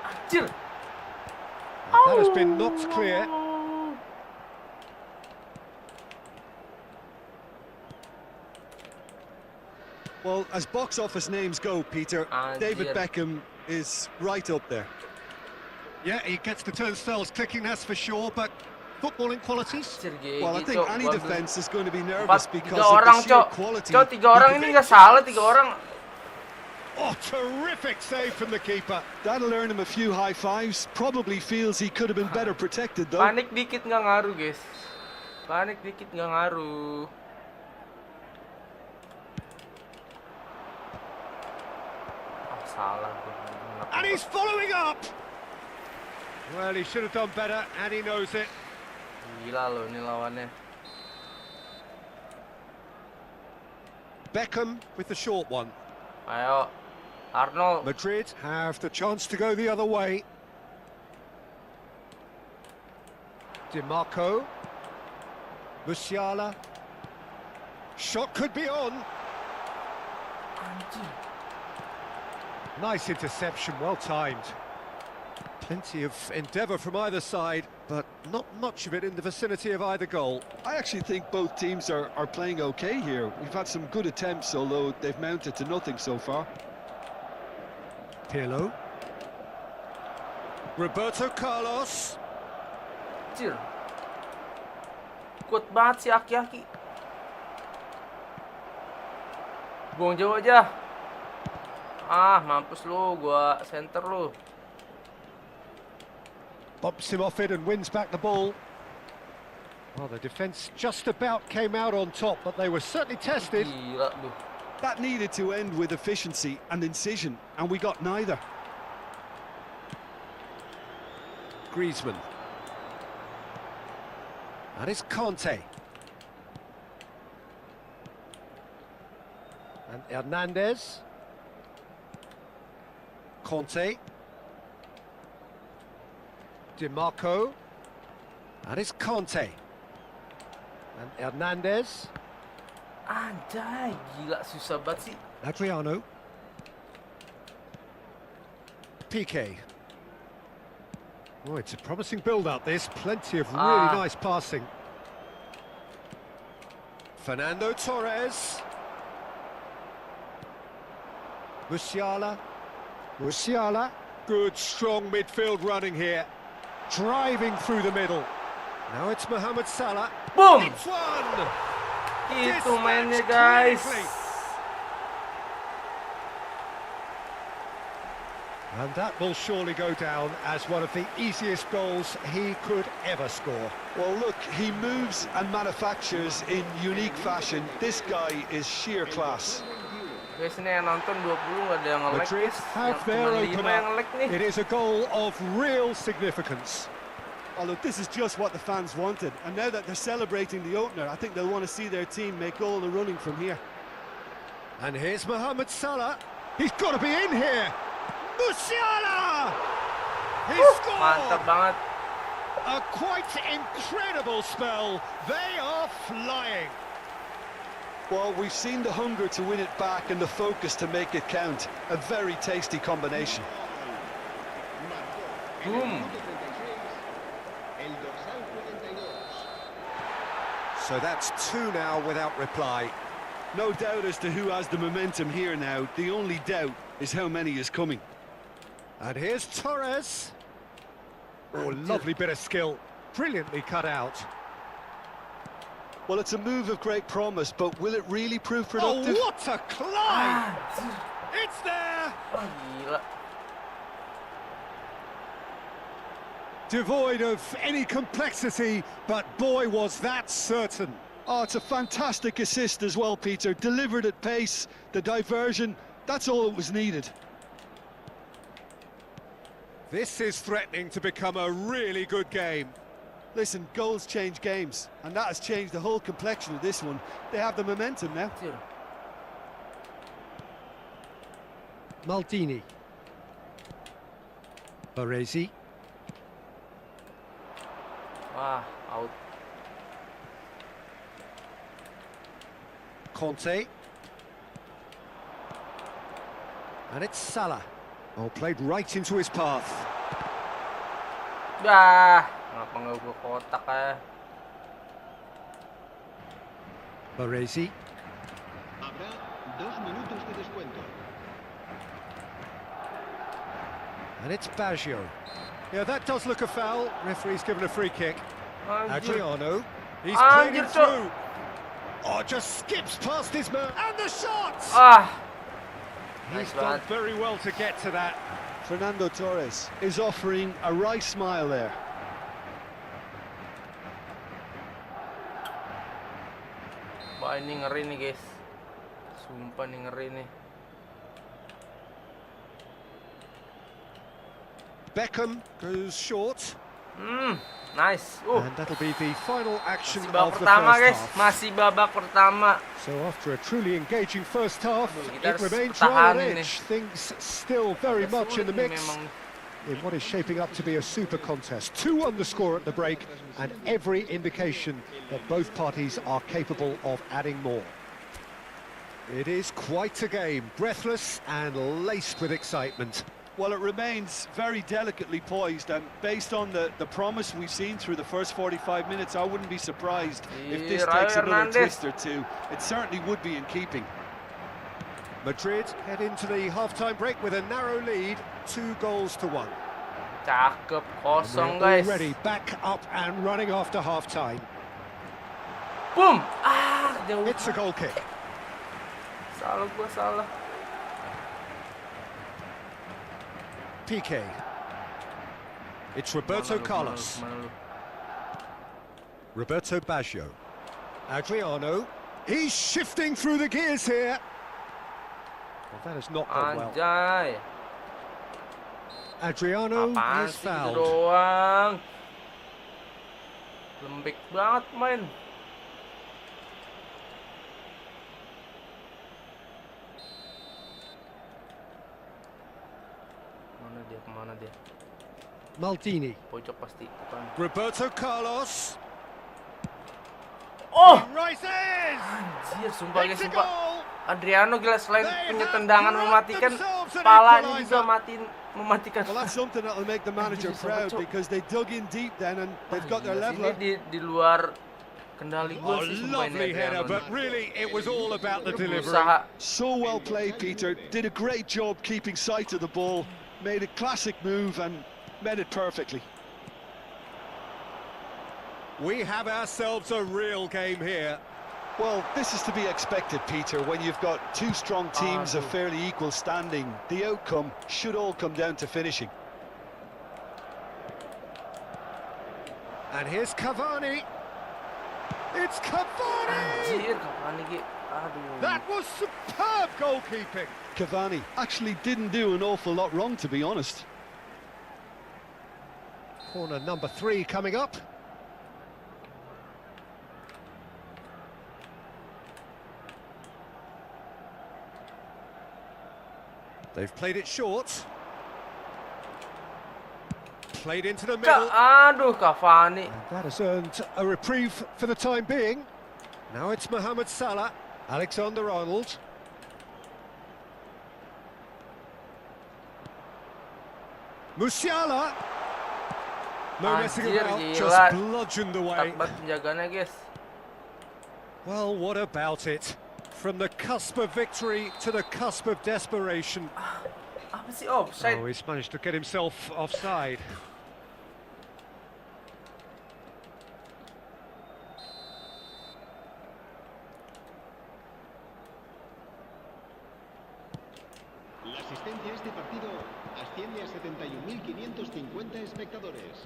Anjir. That has been knocked clear. Well, as box office names go, Peter, David Anjir. Beckham is right up there. Yeah, he gets the turnstiles clicking, that's for sure, but footballing qualities? Anjir, GG, Well, I think Cok. any Bagus. defense is going to be nervous because Tiga of orang, the sheer Cok. quality. Cok, 3 orang ini nggak salah, 3 orang. Oh, terrific save from the keeper. That'll earn him a few high fives. Probably feels he could have been better protected, though. Panik dikit nggak ngaruh guys. Panik dikit nggak ngaruh. Oh, salah tuh. And he's following up! Well, he should have done better, and he knows it. Gila loh ini lawannya. Beckham with the short one. Ayo, Arnold. Madrid have the chance to go the other way. Di Marco. Musiala. Shot could be on. Anjir. Nice interception, well timed. Plenty of endeavour from either side, but not much of it in the vicinity of either goal. I actually think both teams are playing okay here. We've had some good attempts, although they've mounted to nothing so far. Pirlo. Roberto Carlos. Anjir. Kuat banget si aki-aki. Buang jauh aja. Ah, mampus lu, gua center lu. Bumps him off it and wins back the ball. Well, the defence just about came out on top, but they were certainly tested. Gila lu. That needed to end with efficiency and incision, and we got neither. Griezmann. And it's Conte. And Hernandez. Conte. Di Marco. And it's Conte. And Hernandez. Anjay, gila susah banget sih. Adriano. Piqué. Oh, it's a promising build-up, this. Plenty of really nice passing. Fernando Torres. Musiala. Musiala. Good, strong midfield running here. Driving through the middle. Now it's Mohamed Salah. Boom! It's one! Itu mainnya guys. And that will surely go down as one of the easiest goals he could ever score. Well, look, he moves and manufactures in unique fashion. This guy is sheer class. Guys, ini yang nonton 20 nggak ada yang nge-lag Madrid guys. have Yang their cuma 5 yang opener. nge-lag nih. It is a goal of real significance. Oh, look, this is just what the fans wanted. And now that they're celebrating the opener, I think they'll want to see their team make all the running from here. And here's Mohamed Salah. He's got to be in here. Musiala! He Mantap scored! banget. A quite incredible spell. They are flying. Well, we've seen the hunger to win it back and the focus to make it count. A very tasty combination. Boom. So that's 2 now without reply. No doubt as to who has the momentum here now. The only doubt is how many is coming. And here's Torres. Oh, lovely bit of skill. Brilliantly cut out. Well, it's a move of great promise, but will it really prove productive? Oh, what a climb! It's there! Wah, gila. Devoid of any complexity, but boy, was that certain. Oh, it's a fantastic assist as well, Peter. Delivered at pace, the diversion, that's all that was needed. This is threatening to become a really good game. Listen, goals change games, and that has changed the whole complexion of this one. They have the momentum now. Maldini. Baresi. Wah, out. Conte. And it's Salah. Oh, played right into his path. Dah, ngapa nggak gua kotak ya? Baresi. Habrá 2 minutos de descuento. And it's Baggio. Yeah, that does look a foul. Referee's given a free kick. Anjir. Adriano. He's played it Anjir, Cok. through. Oh, just skips past his man. And the shot! Ah, He's nice done banget. very well to get to that. Fernando Torres is offering a wry smile there. Wah, ini ngeri nih guys. Sumpah nih ngeri nih. Beckham goes short. Nice. And that'll be the final action Masih babak of the pertama first guys, half. masih babak pertama. So after a truly engaging first half, Kita it harus remains pertahanin rather nih. edge. Things still very Agak much in the sulit nih mix memang. in what is shaping up to be a super contest. 2 on the score at the break, and every indication that both parties are capable of adding more. It is quite a game, breathless and laced with excitement. Well, it remains very delicately poised, and based on the promise we've seen through the first 45 minutes, I wouldn't be surprised if this Rayo takes another Hernandez. twist or two. It certainly would be in keeping. Madrid head into the half-time break with a narrow lead, 2-1. Cakep, kosong We're guys. already back up and running after half-time. Boom. Ah, jauh. It's a goal kick. Salah gua salah. PK. It's Roberto Mana lu, Carlos. mana lu. Roberto Baggio. Adriano. He's shifting through the gears here. Well, that has not gone well. Anjay. Adriano Apaan is sih gitu fouled. doang? Lembek banget main. Kemana dia? Maldini. Pojok pasti. Depan. Roberto Carlos. Oh! Rises! Anjir, sumpah guys, It's a sumpah. goal! Adriano gila, selain They punya have tendangan brought mematikan, themselves an palanya equalizer. juga mematikan. Well, that's something that'll make the manager proud, because they dug in deep then and they've got their leveler. Ini di luar kendali gue Oh, sih sumpah ini lovely header, Adriano. but really it was all about the delivery. Berusaha. So well played, Peter. Did a great job keeping sight of the ball. Made a classic move and met it perfectly. We have ourselves a real game here. Well, this is to be expected, Peter, when you've got 2 strong teams of Aduh. fairly equal standing. The outcome should all come down to finishing. And here's Cavani. It's Cavani! Anjir, kapan nih, Ki? Aduh. That was superb goalkeeping. Cavani actually didn't do an awful lot wrong, to be honest. Corner number 3 coming up. They've played it short. Played into the middle. Aduh, Cavani. And that has earned a reprieve for the time being. Now it's Mohamed Salah, Alexander-Arnold. Musiala. No messing Anjir, about, gila. just bludgeoned away. Ketat banget penjagaannya, guys. Well, what about it? From the cusp of victory to the cusp of desperation. Apa sih offside? Oh, he's managed to get himself offside. La asistencia a este partido asciende a 71.550 espectadores.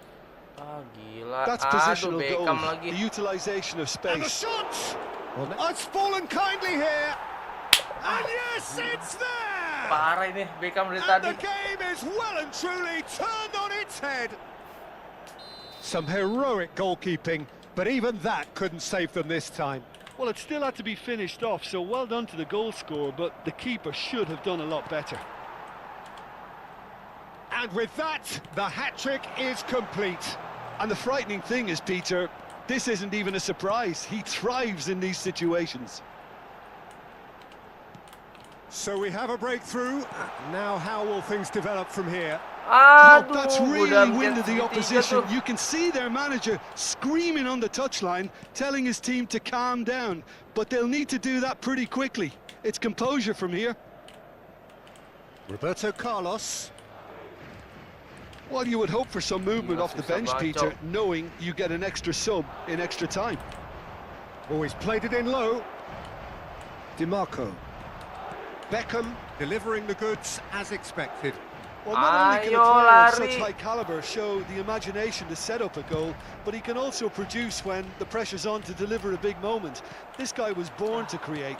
Ah, gila. That's Aduh, positional goal. Beckham lagi. The utilisation of And the space. shot! Oh, it's fallen kindly here. And yes, it's there! Parah ini Beckham dari And tadi. the game is well and truly turned on its head. Some heroic goalkeeping, but even that couldn't save them this time. Well, it still had to be finished off, so well done to the goal scorer, but the keeper should have done a lot better. And with that, the hat-trick is complete. And the frightening thing is, Peter, this isn't even a surprise. He thrives in these situations. So we have a breakthrough. Now how will things develop from here? Oh, Aduh, that's udah really bikin winded the segitiga opposition. tuh. You can see their manager screaming on the touchline, telling his team to calm down. But they'll need to do that pretty quickly. It's composure from here. Roberto Carlos. Well, you would hope for some movement Gila, off the susah bench, banget, Peter, Cok. knowing you get an extra sub in extra time. Always played it in low. DiMarco. Beckham delivering the goods as expected. Well, not only can a Ayo, player of such lari. high caliber show the imagination to set up a goal, but he can also produce when the pressure's on to deliver a big moment. This guy was born to create.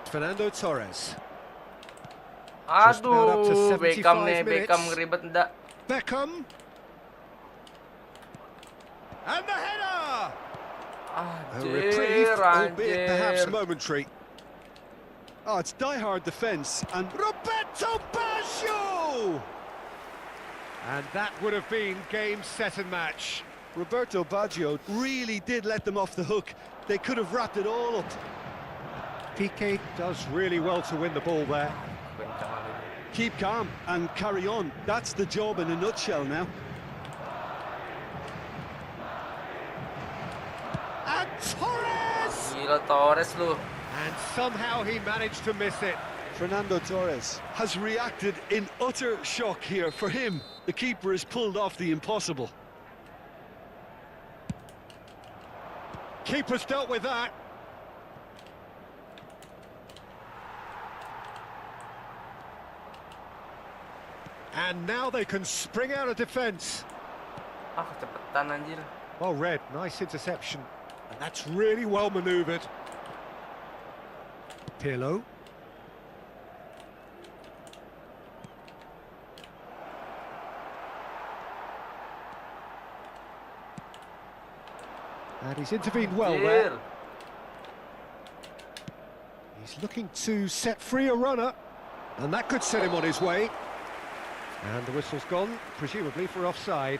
Fernando Torres. Just about up to Aduh, 75 Beckham nih, minutes. Beckham ngeribet enggak? Beckham. And the header! A reprieve, Anjir, albeit perhaps anjir. momentary. Oh, it's die-hard defence, and Roberto Baggio! And that would have been game, set and match. Roberto Baggio really did let them off the hook. They could have wrapped it all up. Piqué does really well to win the ball there. Keep calm and carry on. That's the job in a nutshell now. And Torres! Gila Torres lu. And somehow he managed to miss it. Fernando Torres has reacted in utter shock here. For him, the keeper has pulled off the impossible. Keeper's dealt with that. And now they can spring out of defence. Ah, kecepatan anjir. Well read, nice interception. And that's really well manoeuvred. Pirlo. And he's intervened well there. Anjir. He's looking to set free a runner. And that could set him on his way. And the whistle's gone, presumably for offside.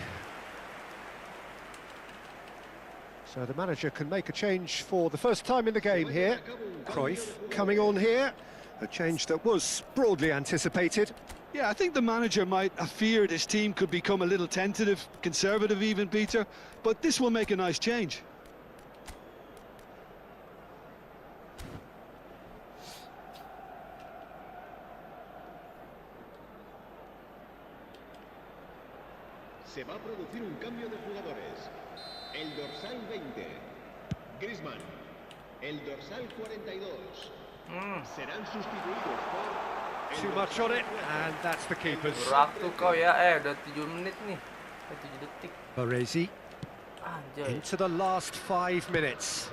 So the manager can make a change for the first time in the game here. Cruyff coming on here. A change that was broadly anticipated. Yeah, I think the manager might have feared his team could become a little tentative, conservative even, Peter, but this will make a nice change. Se va a producir un cambio de jugadores. El dorsal 20, Griezmann. El dorsal 42. Serán sustituidos por... el Too much dorsal on it, 4. and that's the keeper's. Waktu kau ya, udah 7 menit nih. 7 detik. Baresi Anjay. into the last 5 minutes.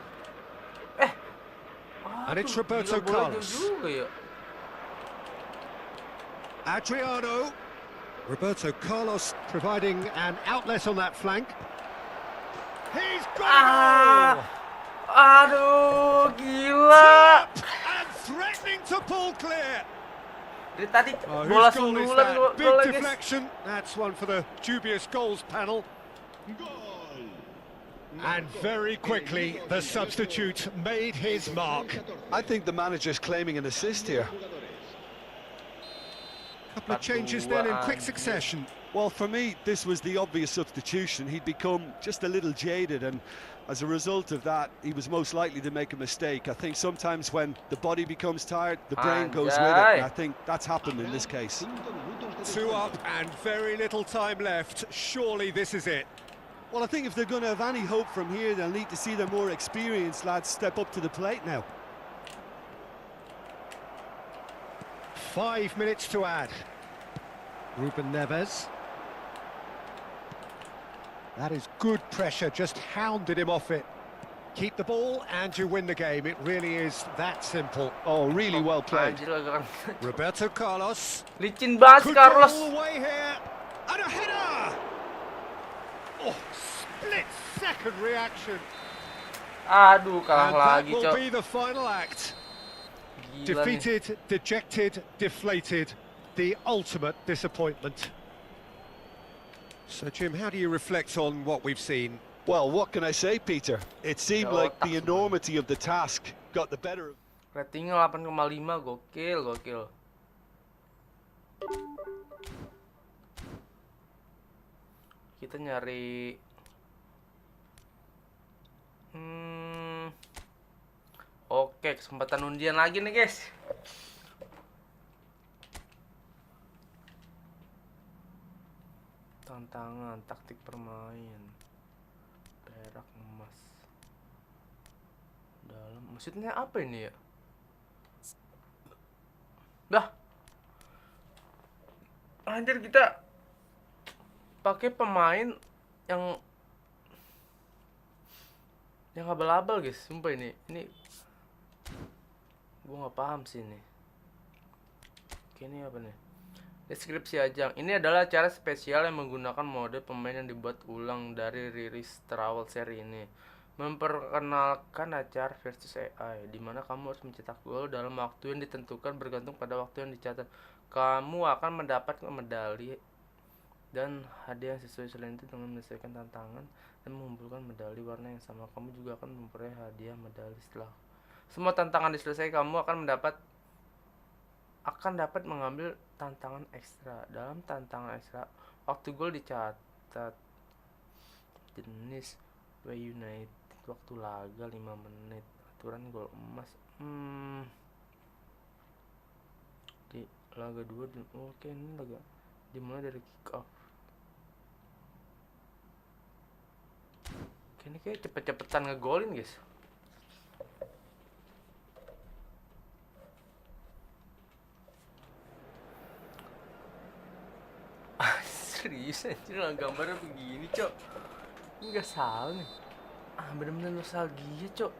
And it's Aduh, Roberto gila, bola Carlos. jauh juga ya. Adriano. Roberto Carlos providing an outlet on that flank. He's got it! Aduh, gila. And threatening to pull clear. Dari tadi Oh, bola whose goal is sundulan that? gol Big guys. deflection. That's one for the dubious goals panel. Gol. And very quickly, the substitute made his mark. I think the manager's claiming an assist here. Couple of changes then in quick succession. Well, for me, this was the obvious substitution. He'd become just a little jaded, and as a result of that, he was most likely to make a mistake. I think sometimes when the body becomes tired, the brain goes with it, and I think that's happened in this case. 2 up and very little time left. Surely this is it. Well, I think if they're going to have any hope from here, they'll need to see their more experienced lads step up to the plate now. 5 minutes to add. Ruben Neves. That is good pressure, just hounded him off it. Keep the ball and you win the game. It really is that simple. Oh, really well played. Anjir, agak Roberto Carlos. licin banget Could go all Carlos. the way here. And a header! Oh, split-second reaction. Aduh, kalah And that lagi, will Cok. be the final act. Gila nih. Defeated, dejected, deflated. The ultimate disappointment. So, Jim, how do you reflect on what we've seen? Well, what can I say, Peter? It seemed like the enormity of the task got the better of... Ratingnya 8,5, gokil. Kita nyari Oke, kesempatan undian lagi nih, guys. Tantangan, taktik bermain. Perak emas. Dalam, maksudnya apa ini ya? Dah. Anjir, kita pakai pemain yang abal-abal, guys. Sumpah ini gua nggak paham sih ini. Oke, ini apa nih? Deskripsi ajang. Ini adalah acara spesial yang menggunakan mode pemain yang dibuat ulang dari rilis terawal seri ini. Memperkenalkan acara versus AI, di mana kamu harus mencetak gol dalam waktu yang ditentukan bergantung pada waktu yang dicatat. Kamu akan mendapat medali dan hadiah yang sesuai. Selain itu, dengan menyelesaikan tantangan dan mengumpulkan medali warna yang sama, kamu juga akan memperoleh hadiah medali. Setelah semua tantangan diselesaikan, kamu akan dapat mengambil tantangan ekstra. Dalam tantangan ekstra, waktu gol dicatat. Jenis United, waktu laga 5 menit. Aturan gol emas. Di laga 2 oke, ini laga dimulai dari kick off. Oke, ini kayak cepet-cepetan ngegolin, guys. Serius anjir, gambarnya begini, Cok. Ini gak salah nih. Bener-bener nostalgia, Cok.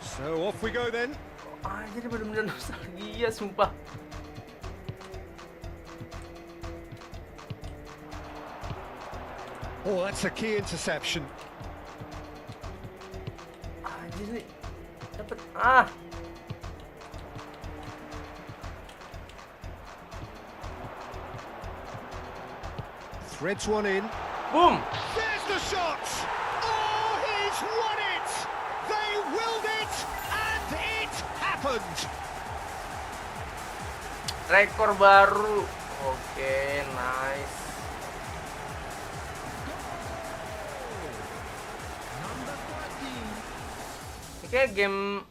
So off we go then. Anjir, bener-bener nostalgia, sumpah. Oh, that's a key interception. Anjir nih. Dapet. Threads one in. Boom. There's the shot! Oh, he's won it! They willed it, and it happened! Rekor baru. Oke, nice. Ini kayak game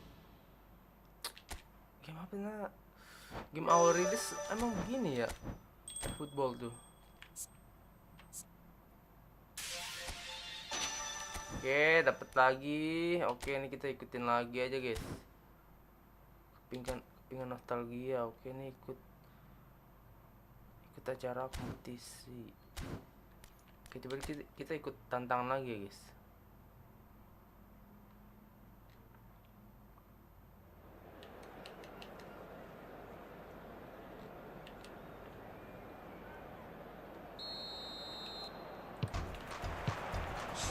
apa nih? Game awal rilis emang begini ya, football tuh. Oke, dapat lagi. Oke, ini kita ikutin lagi aja, guys. Kepingan nostalgia. Oke, ini ikut acara kompetisi. Oke, coba kita ikut tantangan lagi ya, guys.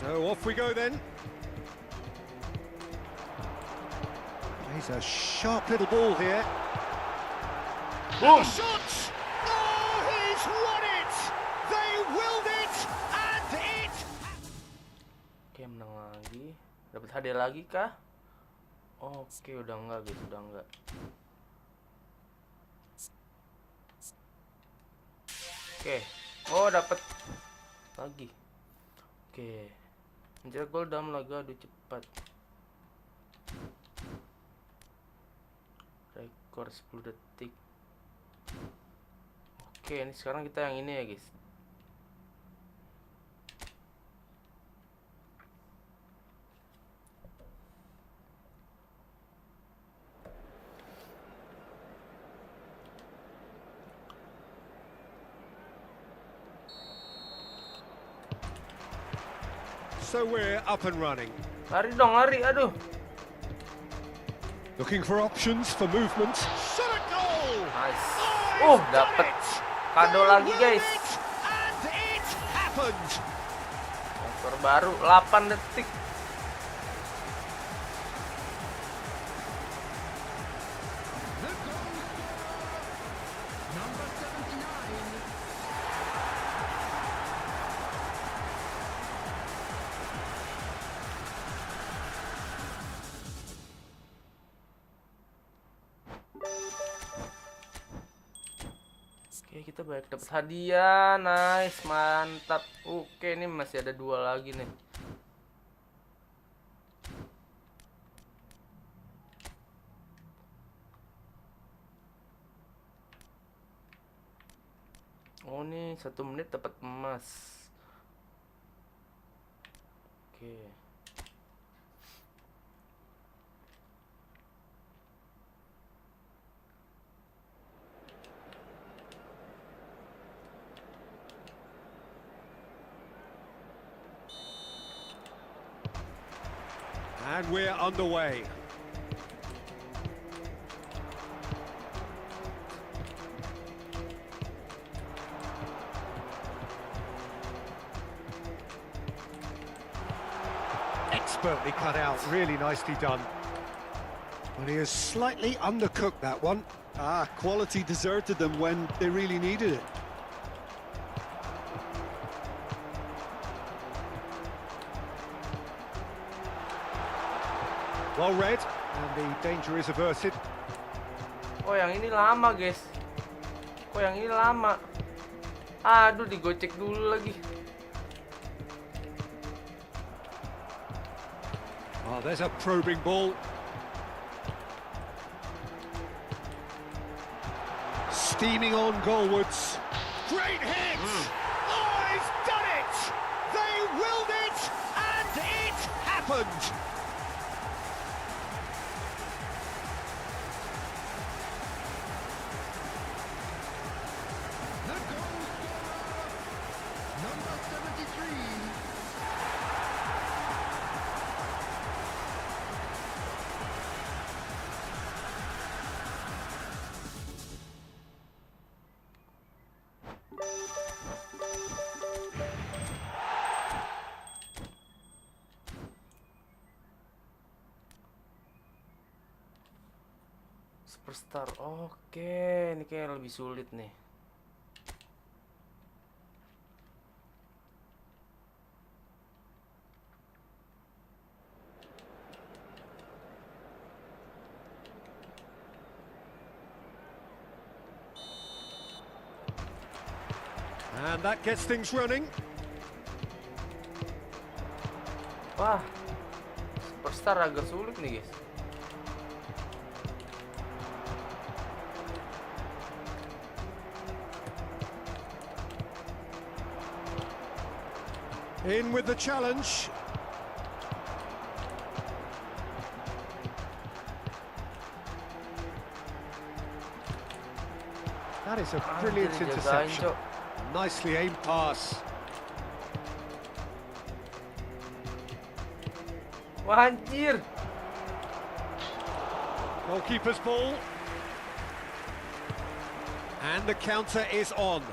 So off we go then. He's a sharp little ball here. Boom. Shot! Oh, he's won it! They willed it, and it... Oke, menang lagi. Dapat hadiah lagi kah? Oke, udah enggak guys, udah enggak. Oke. Oh, dapat lagi. Oke. Mencetak gol dalam laga adu cepat. Rekor 10 detik. Oke, ini sekarang kita yang ini ya, guys. So we're up and running. Lari dong, lari. Aduh. Looking for options for movement. Shot a goal! Nice. Oh, Dapat it! kado They lagi, willed guys. it, and it happened. Rekor baru 8 detik. Number 79. Oke, kita banyak dapat hadiah. Nice, mantap. Oke, ini masih ada 2 lagi nih. Oh, nih 1 menit dapat emas. Oke. And we're underway. Expertly cut out, really nicely done. Well, he has slightly undercooked that one. Quality deserted them when they really needed it. Well read, and the danger is averted. Oh, yang ini lama, guys. Kok yang ini lama? Aduh, digocek dulu lagi. Oh, there's a probing ball. Steaming on goalwards. Great hit! Oh, he's done it! They willed it, and it happened! The goal scorer, number 73. Superstar. Oke, ini kayak lebih sulit nih. And that gets things running. Wah, superstar agak sulit nih, guys. In with the challenge. That is a brilliant Anjir, dijagain, interception. Cok. Nicely aimed pass. Wah, anjir. Goalkeeper's ball. And the counter is on.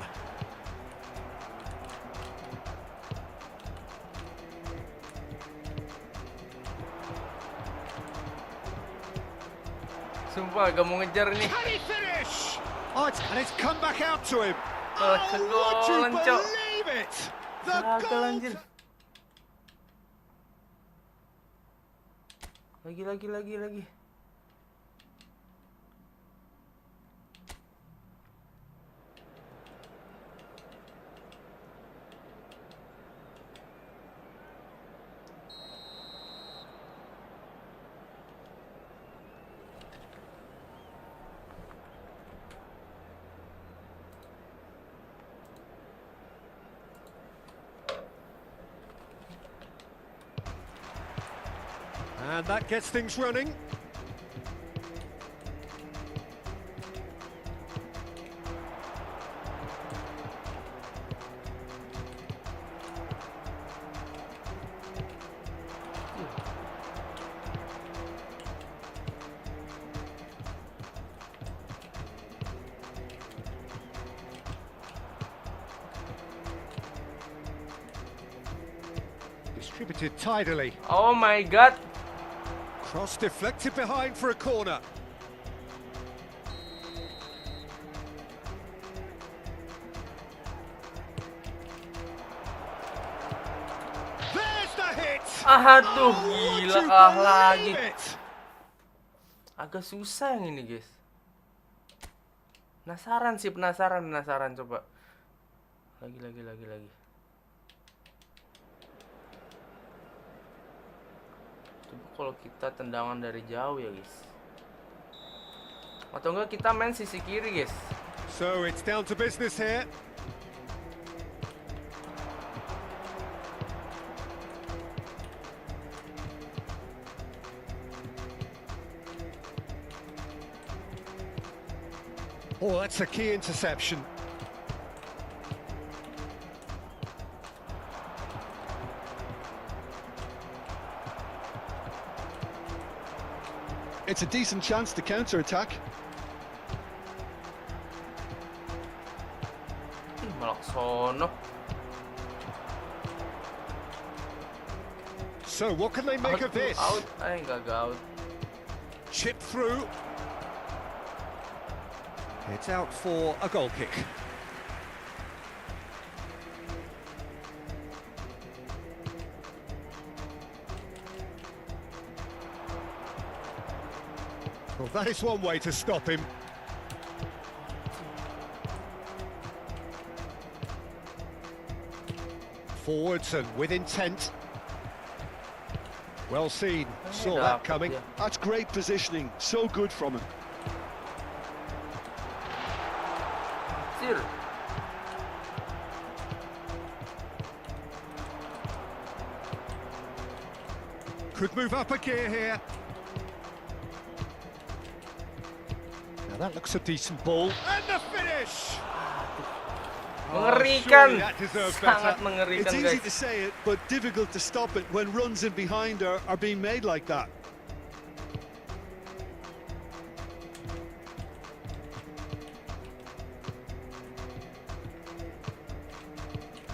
Sumpah agak mau ngejar nih. Can he finish? Oh, and it's come back out to him. Oh, would you kegolan, Cok. believe it? The Gagal goal. anjir. Lagi. And that gets things running. Distributed tidily. Oh my god. Cross deflected behind for a corner. There's the hit. Aduh, Would gila you kalah lagi. believe it? Agak susah yang ini, guys. Penasaran coba. Lagi. Coba kalau kita tendangan dari jauh ya, guys. Atau enggak kita main sisi kiri, guys. So it's down to business here. Oh, that's a key interception. It's a decent chance to counter-attack. Malah sono. So what can they make of this? Out. Enggak out. Chip through. It's out for a goal kick. Well, that is one way to stop him. Forwards and with intent. Well seen, saw that coming. That's great positioning, so good from him. Could move up a gear here. Now that looks a decent ball. And the finish! Mengerikan. Surely that deserved Sangat better. mengerikan, It's easy guys. to say it, but difficult to stop it when runs in behind are being made like that.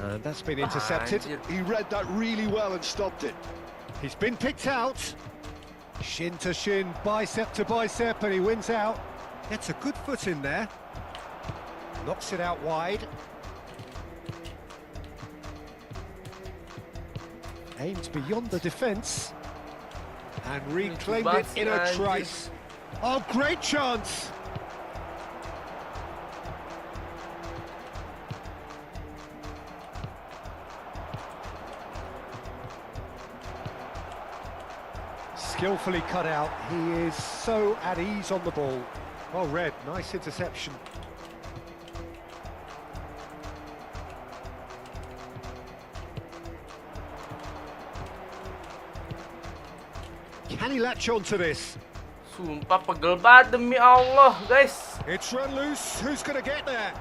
And that's been intercepted. Anjir. He read that really well and stopped it. He's been picked out. Shin to shin, bicep to bicep, and he wins out. Gets a good foot in there. Knocks it out wide. Aimed beyond the defence. And reclaimed it in a trice. Oh, great chance! Skillfully cut out. He is so at ease on the ball. Well read, nice interception. Can he latch on to this? Sumpah pegel banget demi Allah, guys. It's run loose. Who's going to get there?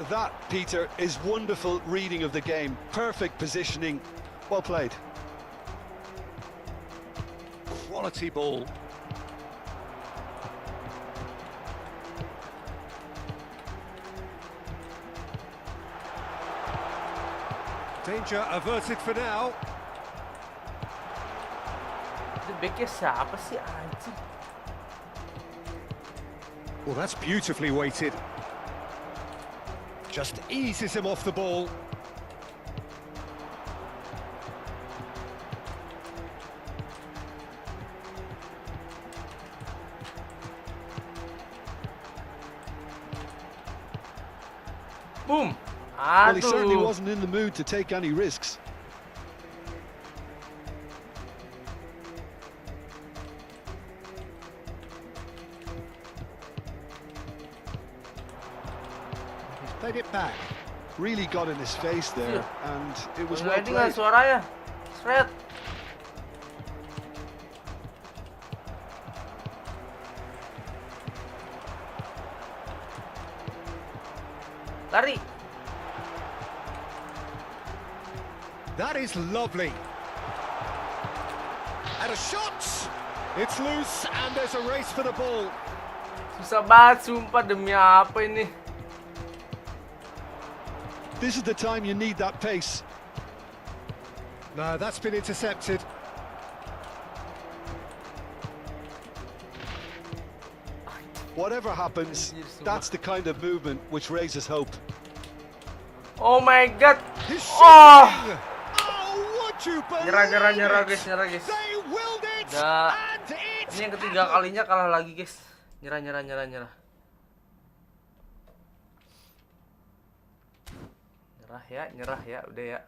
That, Peter, is wonderful reading of the game. Perfect positioning. Well played. Quality ball. Danger averted for now. Itu backnya siapa sih, anjir? Well, that's beautifully weighted. Just eases him off the ball. Boom. Well, he certainly Aduh. wasn't in the mood to take any risks. He's played it back. Really got in his face there, and it was well Ready nggak played. suaranya? Shred. Lari. That is lovely. And a shot! It's loose and there's a race for the ball. Susah banget sumpah, demi apa ini? This is the time you need that pace. No, that's been intercepted. Whatever happens, that's the kind of movement which raises hope. Oh my god. He's Oh. shooting! Oh, would you believe Nyerah it? guys, nyerah guys. They willed it, Udah. and it Ini yang ketiga kalinya kalah lagi guys. Nyerah. Nyerah ya, udah ya.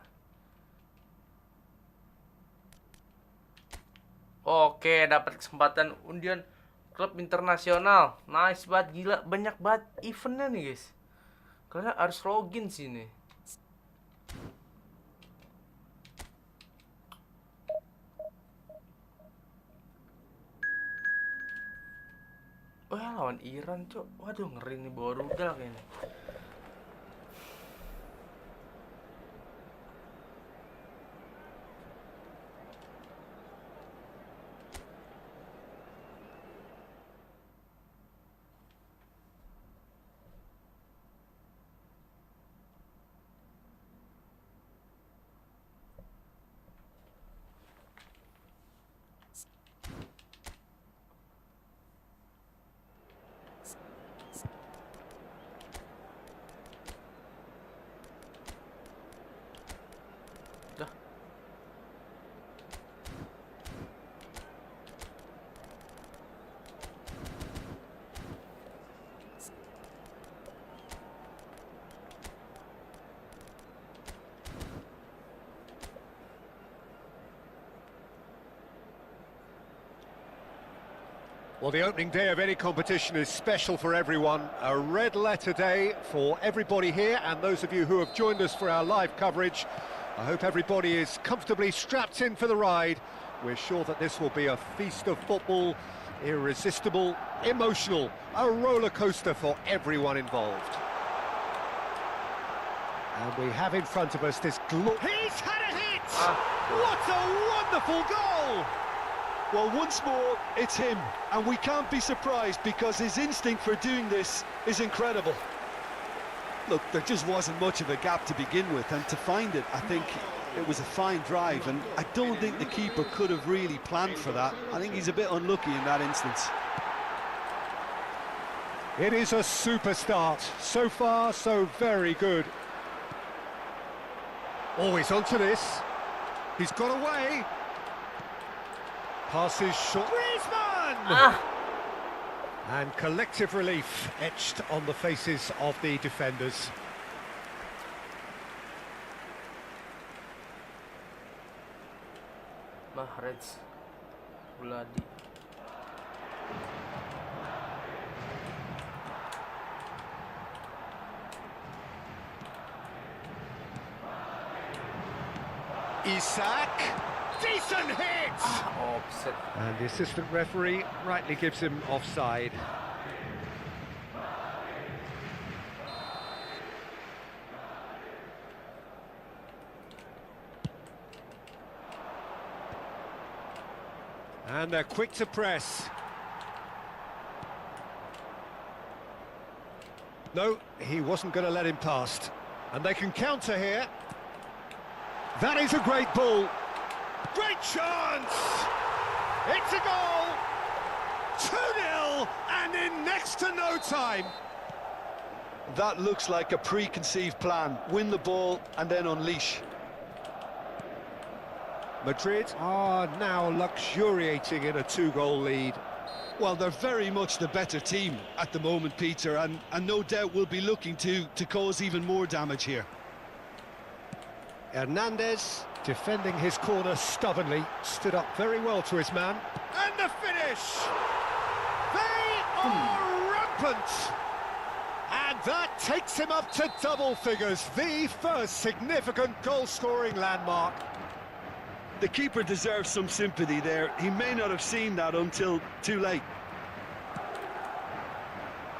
Oke, dapat kesempatan undian klub internasional. Nice banget, gila, banyak banget eventnya nih guys. Karena harus login sini. Wah, lawan Iran, cok. Waduh, ngeri nih, bawa rudal kayaknya. Well, the opening day of any competition is special for everyone. A red letter day for everybody here and those of you who have joined us for our live coverage. I hope everybody is comfortably strapped in for the ride. We're sure that this will be a feast of football, irresistible, emotional, a roller coaster for everyone involved. And we have in front of us this He's had a hit! What a wonderful goal! Well, once more, it's him, and we can't be surprised because his instinct for doing this is incredible. Look, there just wasn't much of a gap to begin with, and to find it, I think it was a fine drive, and I don't think the keeper could have really planned for that. I think he's a bit unlucky in that instance. It is a super start. So far, so very good. Always onto this. He's got away. Passes short. Griezmann! And collective relief etched on the faces of the defenders. Mahrez, Uladi. Isak. Decent hit! Offset. And the assistant referee rightly gives him offside. And they're quick to press. No, he wasn't going to let him past. And they can counter here. That is a great ball. Great chance! It's a goal! 2-0, and in next to no time. That looks like a preconceived plan. Win the ball and then unleash. Madrid are now luxuriating in a 2-goal lead. Well, they're very much the better team at the moment, Peter, and no doubt will be looking to cause even more damage here. Hernandez, defending his corner stubbornly, stood up very well to his man. And the finish! They are rampant! And that takes him up to double figures, the first significant goal-scoring landmark. The keeper deserves some sympathy there. He may not have seen that until too late.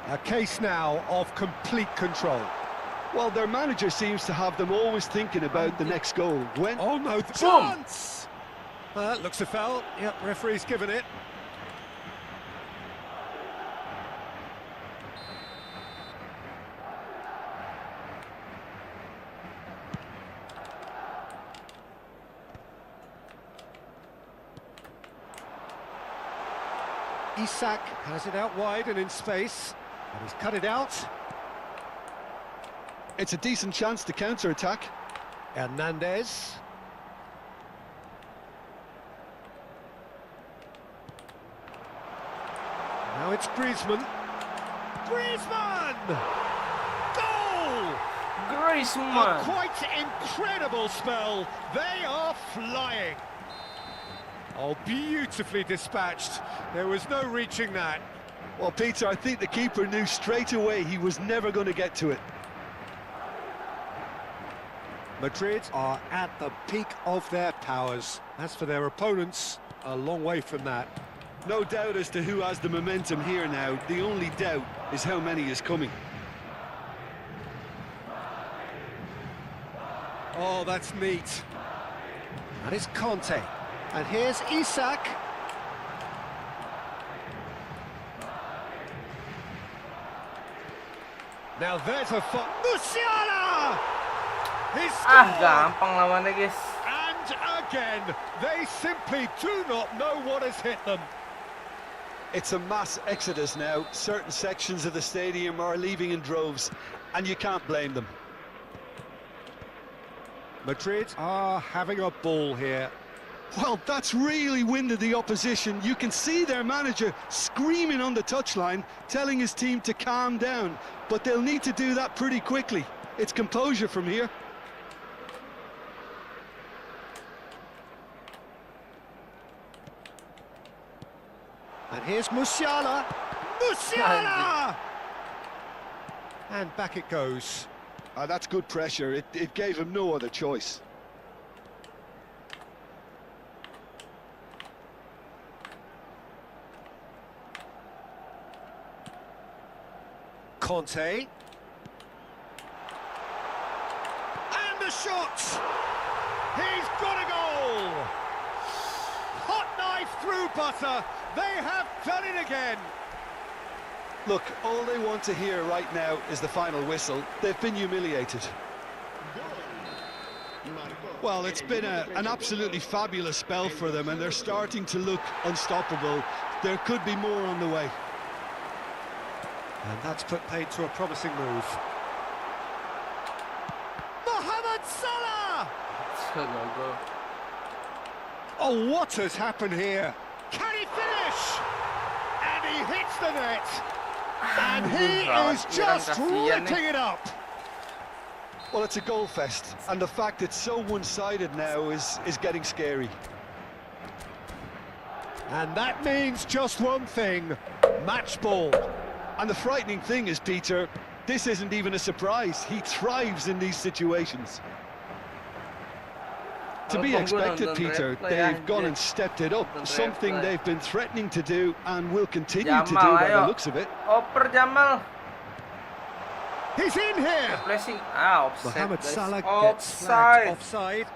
A case now of complete control. Well, their manager seems to have them always thinking about the next goal. When... Oh no, the chance! Looks a foul. Yep, referee's given it. Isak has it out wide and in space, and he's cut it out. It's a decent chance to counter-attack. Hernandez. Now it's Griezmann. Griezmann! Goal! Griezmann. A quite incredible spell. They are flying. Oh, beautifully dispatched. There was no reaching that. Well, Peter, I think the keeper knew straight away he was never going to get to it. Madrid are at the peak of their powers. As for their opponents, a long way from that. No doubt as to who has the momentum here now. The only doubt is how many is coming. Oh, that's neat. That is Conte. And here's Isak. Now there's a Musiala! He's scored! Gampang lawannya, guys. And again, they simply do not know what has hit them. It's a mass exodus now. Certain sections of the stadium are leaving in droves, and you can't blame them. Madrid are having a ball here. Well, that's really winded the opposition. You can see their manager screaming on the touchline, telling his team to calm down. But they'll need to do that pretty quickly. It's composure from here. And here's Musiala. Musiala! And back it goes. That's good pressure. It gave him no other choice. Conte. And the shot! He's got a goal! Hot knife through butter. They have done it again. Look, all they want to hear right now is the final whistle. They've been humiliated. Well, it's been an absolutely fabulous spell for them, and they're starting to look unstoppable. There could be more on the way. And that's put paid to a promising move. Mohamed Salah! Oh, what has happened here? Can he finish? And he hits the net. And he is just ripping it up. Well, it's a goal fest, and the fact it's so one-sided now is getting scary. And that means just one thing, match ball. And the frightening thing is, Peter, this isn't even a surprise. He thrives in these situations. To be expected, Peter, they've gone and stepped it up. Something they've been threatening to do and will continue to do by the looks of it. Oper Jamal. He's in here. Placing. Offside. Mohamed Salah gets Offside. flagged offside.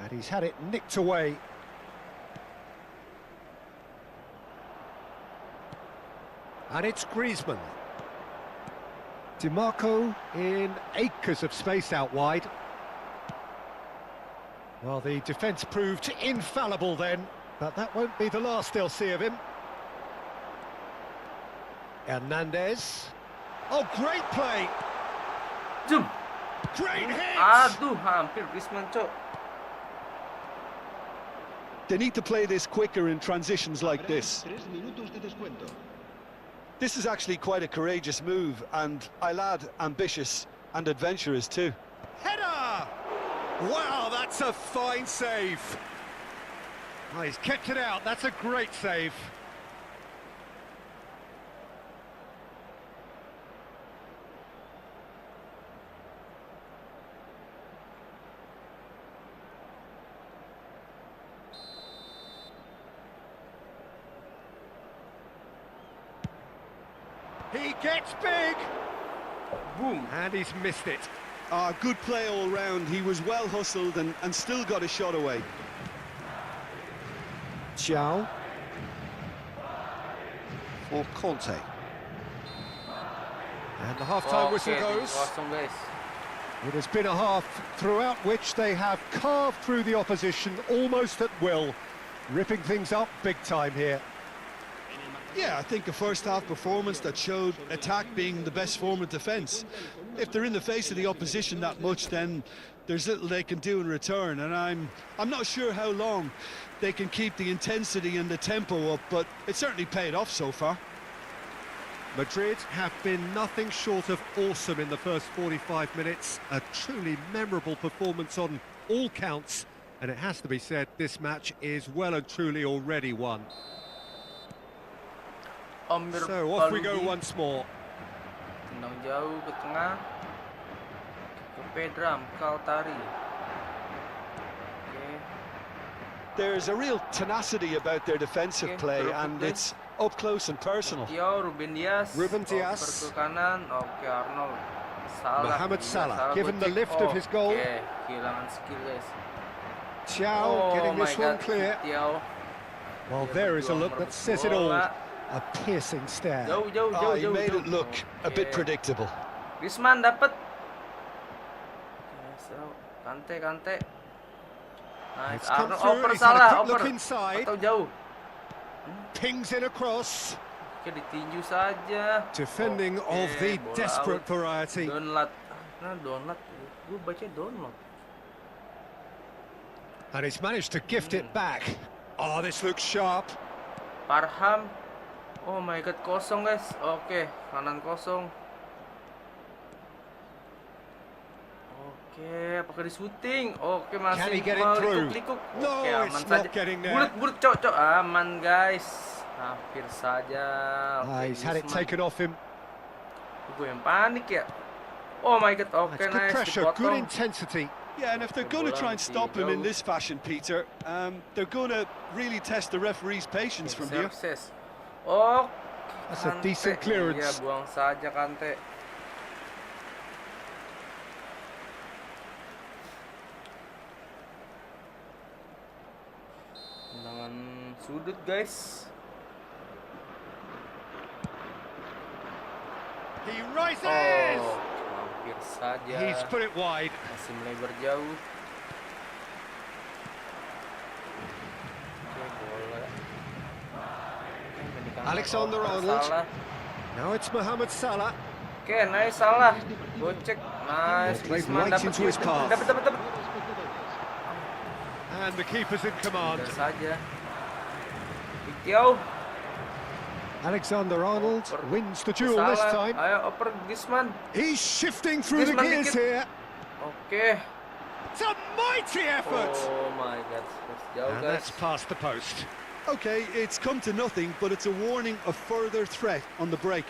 And he's had it nicked away. And it's Griezmann. DiMarco in acres of space out wide. Well, the defence proved infallible then, but that won't be the last they'll see of him. Hernandez. Oh, great play! Zoom. Great hit! Aduh, hampir Griezmann, cok. They need to play this quicker in transitions like this. 3 minutos de descuento. This is actually quite a courageous move, and I'll add ambitious and adventurous too. Header! Wow, that's a fine save. Oh, he's kept it out. That's a great save. He gets big. Boom. And he's missed it. Good play all round. He was well hustled and still got a shot away. Ciao. For Conte. And the half-time whistle goes. Kosong, guys. It has been a half throughout which they have carved through the opposition almost at will, ripping things up big time here. Yeah, I think a first-half performance that showed attack being the best form of defence. If they're in the face of the opposition that much, then there's little they can do in return, and I'm not sure how long they can keep the intensity and the tempo up, but it certainly paid off so far. Madrid have been nothing short of awesome in the first 45 minutes. A truly memorable performance on all counts, and it has to be said, this match is well and truly already won. So off we go once more. Tendang jauh ke tengah. Ke Pedram, Kaltari. Okay. There's a real tenacity about their defensive play, and it's up close and personal. Ruben Dias. Ruben Dias. Oper ke kanan. Oke, Arnold. Salah. Mohamed Salah, given the gocek. lift of his goal. Oke, kehilangan skill, guys. Ciao getting this one clear. Tiao. Well, there is a look that says it all. A piercing stare. Jauh. He made it look a bit predictable. Griezmann dapat. Kante. Nice. It's come Arnold through, oper he's had a Salah, quick oper. look inside. Atau jauh. Pings in across. Oke, ditinju saja. Defending Oke, of the bola desperate out. variety. Donlat. Donlat. Gue baca Donlat. And he's managed to gift it back. Oh, this looks sharp. Parham. Oh my god, kosong, guys. Oke, kanan kosong. Oke, apakah di syuting? Oke, masih Can he get it through? likuk. No, Oke, aman it's saja. not getting there. Bulut, cok. Aman, guys. Hampir saja. Oke, He's had it Griezmann. taken off him. Gue yang panik ya. Oh my god, oke, That's good nice. pressure, good Dipotong. intensity. Yeah, and if they're going to try and stop him in this fashion, Peter, they're going to really test the referee's patience from here. Sukses. Oh, That's a Kante. decent clearance. Iya, buang saja Kante. Tendangan sudut, guys. He rises! Oh, hampir saja. He's put it wide. Masih melebar jauh. Oke, bola. Alexander Arnold. Salah. Now it's Mohamed Salah. Oke, nice, Salah. Gocek. Nice. Played Griezmann right dapat into his path. Dapat. And the keeper's in command. Udah saja. Tiao. Alexander Arnold wins the duel this Salah. time. Ayo, oper Griezmann. He's shifting through the Griezmann gears dikit. here. Oke. It's a mighty effort. Oh my god. Jauh, And guys. that's past the post. Okay, it's come to nothing, but it's a warning of further threat on the break.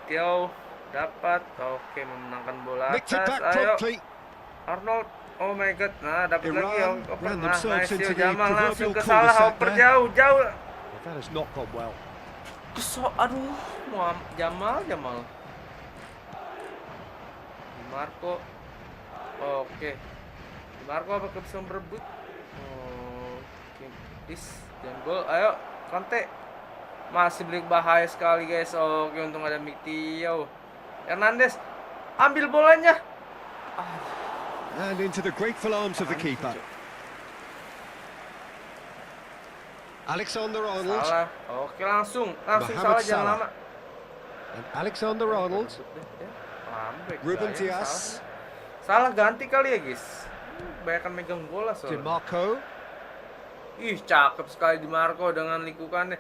Tiao dapat. Oke, memenangkan bola Nicked it atas. back Ayo. promptly. Arnold. Oh my god. Nah, dapat lagi. Iran Oper. ran Nah, themselves nice. into Yo, the Jamal langsung proverbial ke Salah. cul-de-sac Oper there. jauh. Well, that has not gone well. Aduh. Jamal. Di Marco. Oke. Marco apakah bisa berebut? Oke, please jangan gol. Ayo, Conte. Masih bahaya sekali guys. Oke, untung ada Miktio. Hernandez ambil bolanya. And into the grateful arms of the keeper. Alexander-Arnold. Salah. Oke, langsung Mohamed salah, jangan Salah. lama. And Alexander-Arnold. Lambat, Ruben gaya, Dias. Salah ganti kali ya guys. Banyakan megang bola soalnya. DiMarco. Ih, cakep sekali DiMarco dengan lingkukannya.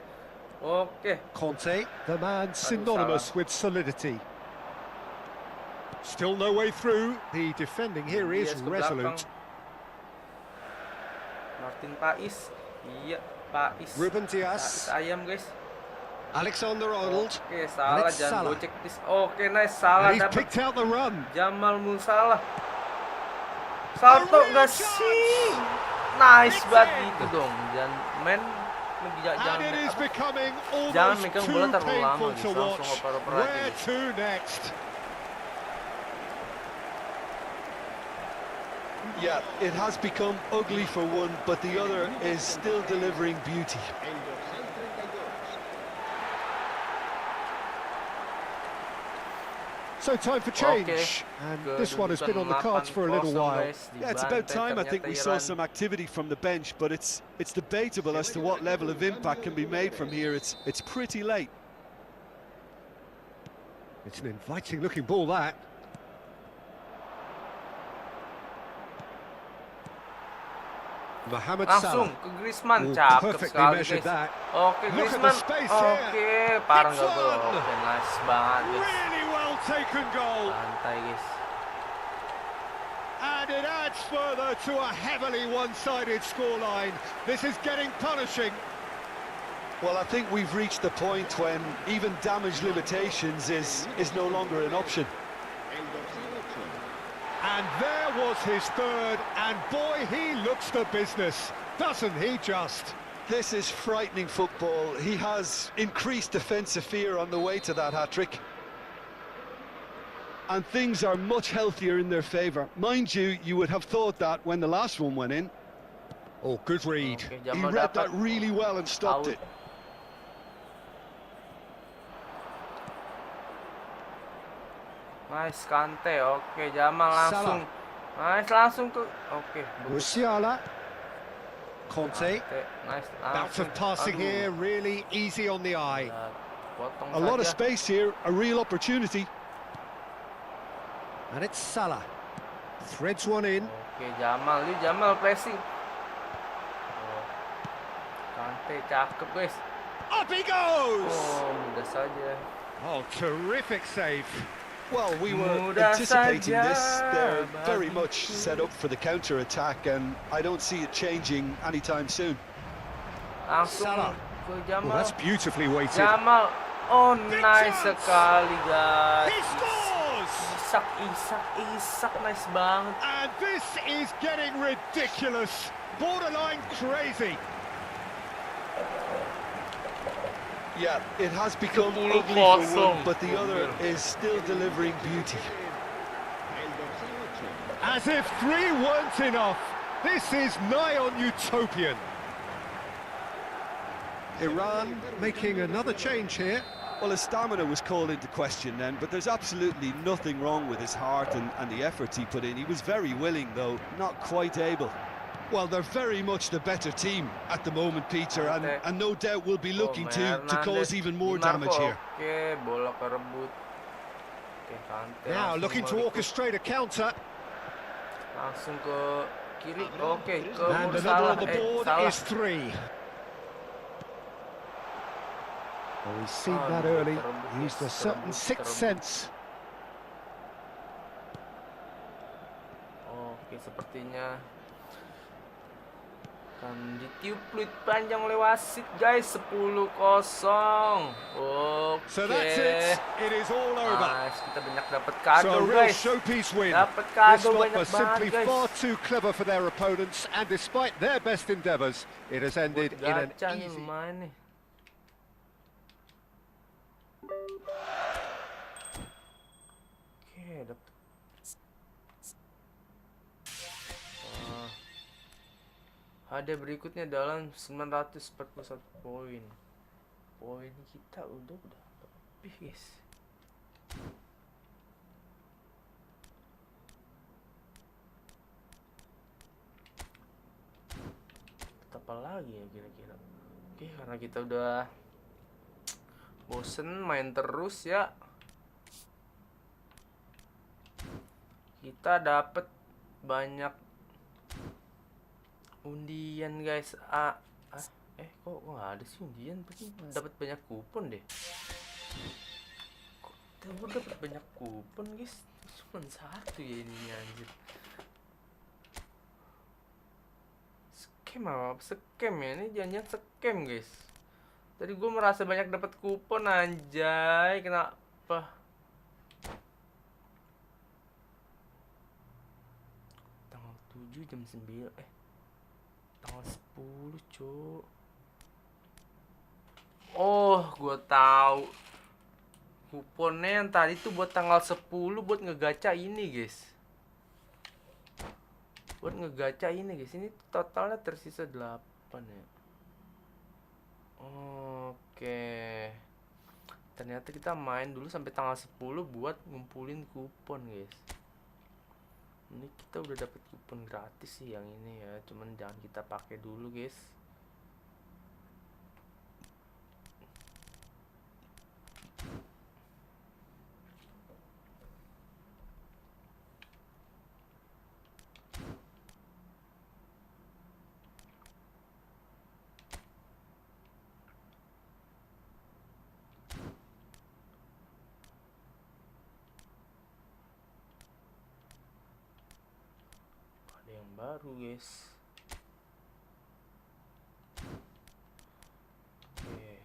Oke. Conte, the man synonymous with solidity. Still no way through. The defending here is Dias ke resolute. belakang. Martin Pais. Iya, Pais. Ruben Pais Dias. ayam guys. Alexander-Arnold. Oke, salah, Alex jangan Salah. gocek please. Oke, nice, salah And he's dapat. picked out the run. Jamal Musiala. Salto real nggak chance. sih? Nice It's banget in. itu dong. Jangan main And it is becoming jangan almost megang too bola terlalu lama painful guys. to Langsung watch. oper-oper aja Where guys. to next? Yeah, it has become ugly for one, but the other is still delivering beauty. El dorsal 32. So time for change. Oke. And this one has been on the cards for a little while. Yeah, it's about time I think we saw some activity from the bench, but it's debatable as to what level of impact can be made from here. It's pretty late. It's an inviting looking ball, that. Mohamed Langsung Salah. ke Griezmann, Oh, cakep perfectly sekali measured guys. that. Oke, Look at the Griezmann. space Oke, here. parah It's nggak gol. on. Oke, nice banget guys. Really well taken goal. Santai guys. And it adds further to a heavily one-sided scoreline. This is getting punishing. Well, I think we've reached the point when even damage limitations is no longer an option. El dorsal 8. And there was his third, and boy, he looks the business, doesn't he just? This is frightening football. He has increased defensive fear on the way to that hat-trick. And things are much healthier in their favour. Mind you, you would have thought that when the last one went in. Oh, good read. Oke, He Jamal read dapat. that really well and stopped Out. it. Nice, Kante. Oke, Jamal langsung. Nice, langsung ke. Oke, Musiala. Conte. Nice, Bouts langsung. of passing Aduh. here, really easy on the eye. Ya, potong A lot of saja. space here, a real opportunity. And it's Salah. Threads one in. Oke, Jamal. Ini Jamal pressing. Oh. Kante, cakep guys. Up he goes! Oh, mudah saja. Oh, terrific save. Well, we were Mudah anticipating saja this. They're very bagiku. much set up for the counter-attack, and I don't see it changing anytime soon. Langsung Salah. ke Oh, Jamal. that's beautifully weighted. Jamal. Oh, nice chance. sekali guys. He scores! Isak, nice banget. And this is getting ridiculous. Borderline crazy. Yeah, it has become 10 ugly for kosong. one, but the other is still delivering beauty. El dorsal 8. As if three weren't enough. This is nigh on utopian. Iran making another change here. Well, his stamina was called into question then, but there's absolutely nothing wrong with his heart and the efforts he put in. He was very willing, though, not quite able. Well, they're very much the better team at the moment, Peter, and no doubt will be looking to cause even more damage here. Oke, bola kerebut. Oke, Kante. Now langsung looking to balik. orchestrate a counter. Langsung ke kiri. Oke, ke And another Salah. on the board Salah. is 3. Well, we've seen Oh, that no, early. terebut, Used a yes, certain terebut, sixth terebut. sense. Oke, sepertinya akan ditiup peluit panjang oleh wasit guys. 10-0. Oke. So that's it. It is all over. Nice, kita banyak dapat So kado a real guys. showpiece win. Dapat This kado lot banyak were simply banget far guys. too clever for their opponents, and despite their best endeavours, it has ended in an Gacha nih easy... lumayan nih. Oke, dapat. Ada berikutnya dalam 941 poin. Poin kita udah lebih, guys. Apa lagi ya kira-kira? Oke, karena kita udah bosen main terus ya. Kita dapat banyak undian, guys. Kok nggak ada sih undian? Berarti dapat banyak kupon deh. Kok dapat banyak kupon, guys? Cuma satu ya ini, anjir. Scam apa? Scam ya? Ini jangan scam, guys. Tadi gue merasa banyak dapat kupon, anjay. Kenapa? Tanggal 7 jam 9. Tanggal 10, cok. Oh, gue tahu. Kuponnya yang tadi tuh buat tanggal 10 buat ngegacha ini, guys. Buat ngegacha ini, guys. Ini totalnya tersisa 8 ya. Oke. Ternyata kita main dulu sampai tanggal 10 buat ngumpulin kupon, guys. Ini kita udah dapet kupon gratis sih yang ini ya. Cuman jangan kita pakai dulu, guys. Yang baru, guys. Oke.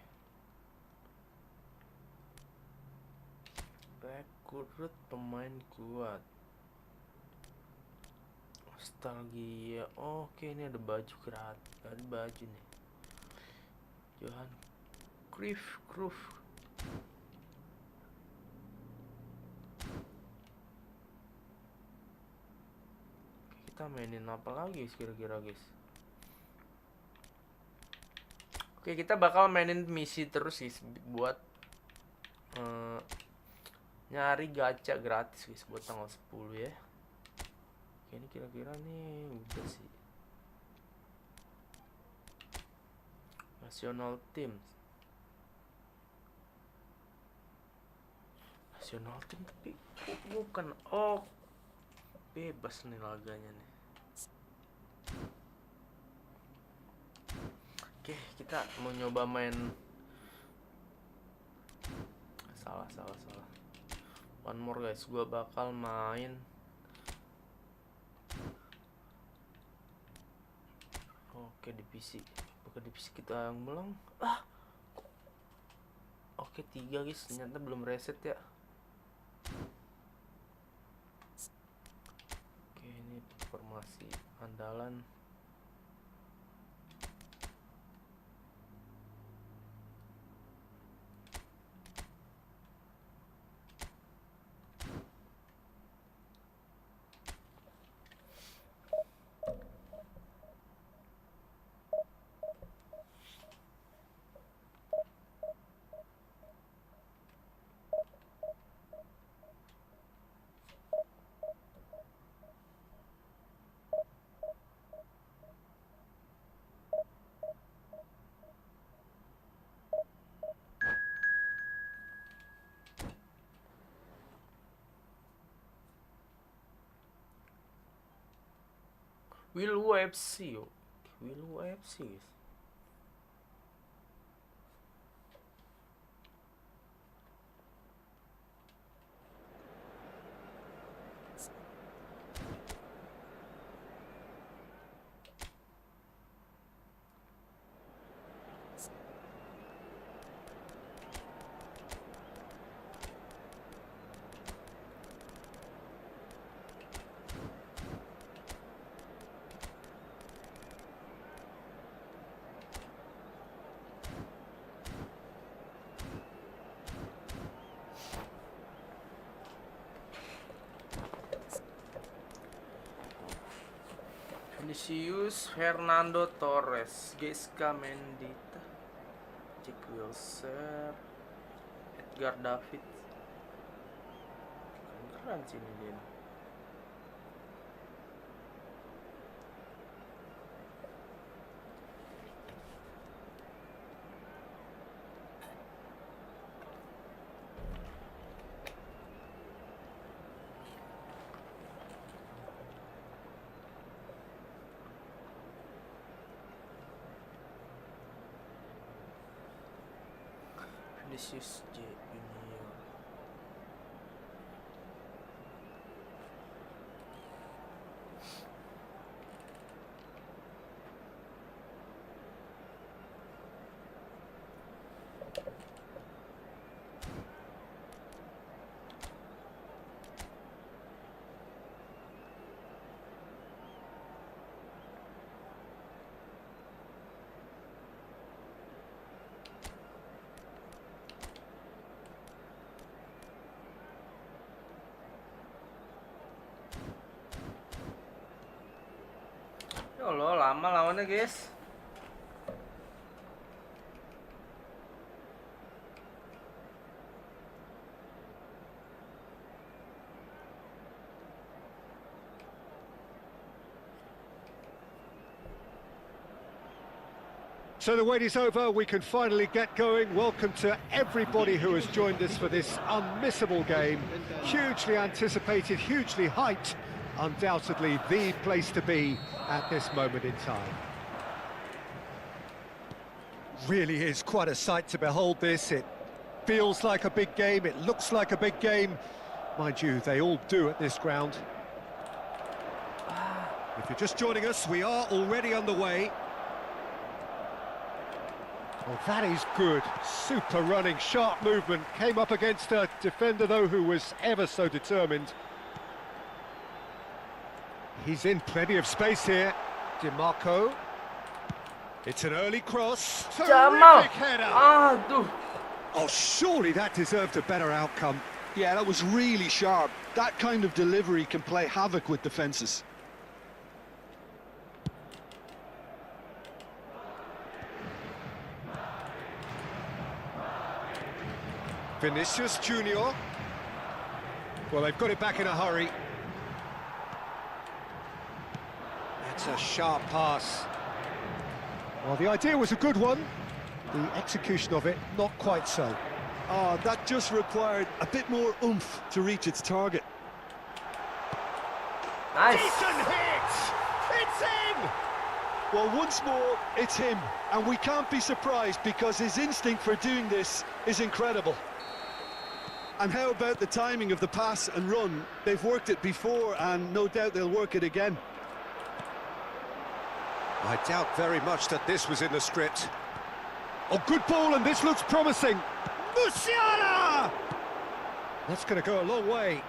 Rekrut pemain kuat. Nostalgia. Oke, ini ada baju gratis. Ada baju nih. Johan Cruyff. Kita mainin apa lagi kira-kira, guys? Oke, kita bakal mainin misi terus, guys, buat nyari gacha gratis, guys, buat tanggal 10 ya. Oke, ini kira-kira nih udah sih. National team tapi bukan. Oh, bebas nih laganya nih. Oke, kita mau nyoba main. Salah. One more, guys. Gua bakal main. Oke, di PC. Bukan di PC kita yang belang. Oke, 3, guys. Ternyata belum reset ya. Oke, ini informasi andalan. WIFI, WIFI, guys. Vinicius, Fernando Torres, Geska Mendita, Jack Wilshere, Edgar David. Keren sih ini dia. Vinicius Junior. Ya Allah, lama lawannya guys. So the wait is over, we can finally get going. Welcome to everybody who has joined us for this unmissable game. Hugely anticipated, hugely hyped. Undoubtedly the place to be at this moment in time. Really is quite a sight to behold this. It feels like a big game, it looks like a big game. Mind you, they all do at this ground. If you're just joining us, we are already underway. Well, that is good. Super running, sharp movement. Came up against a defender, though, who was ever so determined. He's in plenty of space here. DiMarco. It's an early cross. Jamal. Terrific header. Aduh. Oh, surely that deserved a better outcome. Yeah, that was really sharp. That kind of delivery can play havoc with defences. Vinicius Junior. Well, they've got it back in a hurry. That's a sharp pass. Well, the idea was a good one. The execution of it, not quite so. Oh, that just required a bit more oomph to reach its target. Nice. Decent hit! It's in! Well, once more, it's him. And we can't be surprised because his instinct for doing this is incredible. And how about the timing of the pass and run? They've worked it before and no doubt they'll work it again. I doubt very much that this was in the script. Oh, good ball, and this looks promising. Musiala! That's going to go a long way.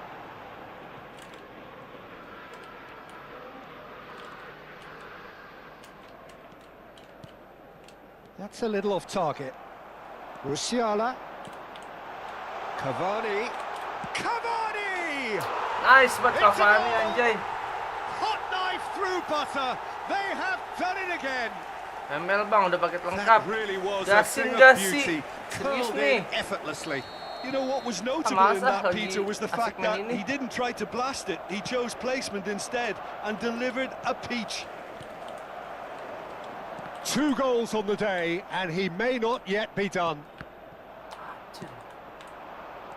That's a little off target. Musiala. Cavani. Cavani! Nice buat It's a Cavani goal! anjay. Hot knife through butter. They have done it again. ML bang udah paket lengkap. That really was a Gasin, thing of gasi. beauty. Serius Curled nih. in effortlessly. You know what was notable in Masa that, lagi Peter, was the asik fact that main ini. he didn't try to blast it. He chose placement instead and delivered a peach. 2 goals on the day, and he may not yet be done.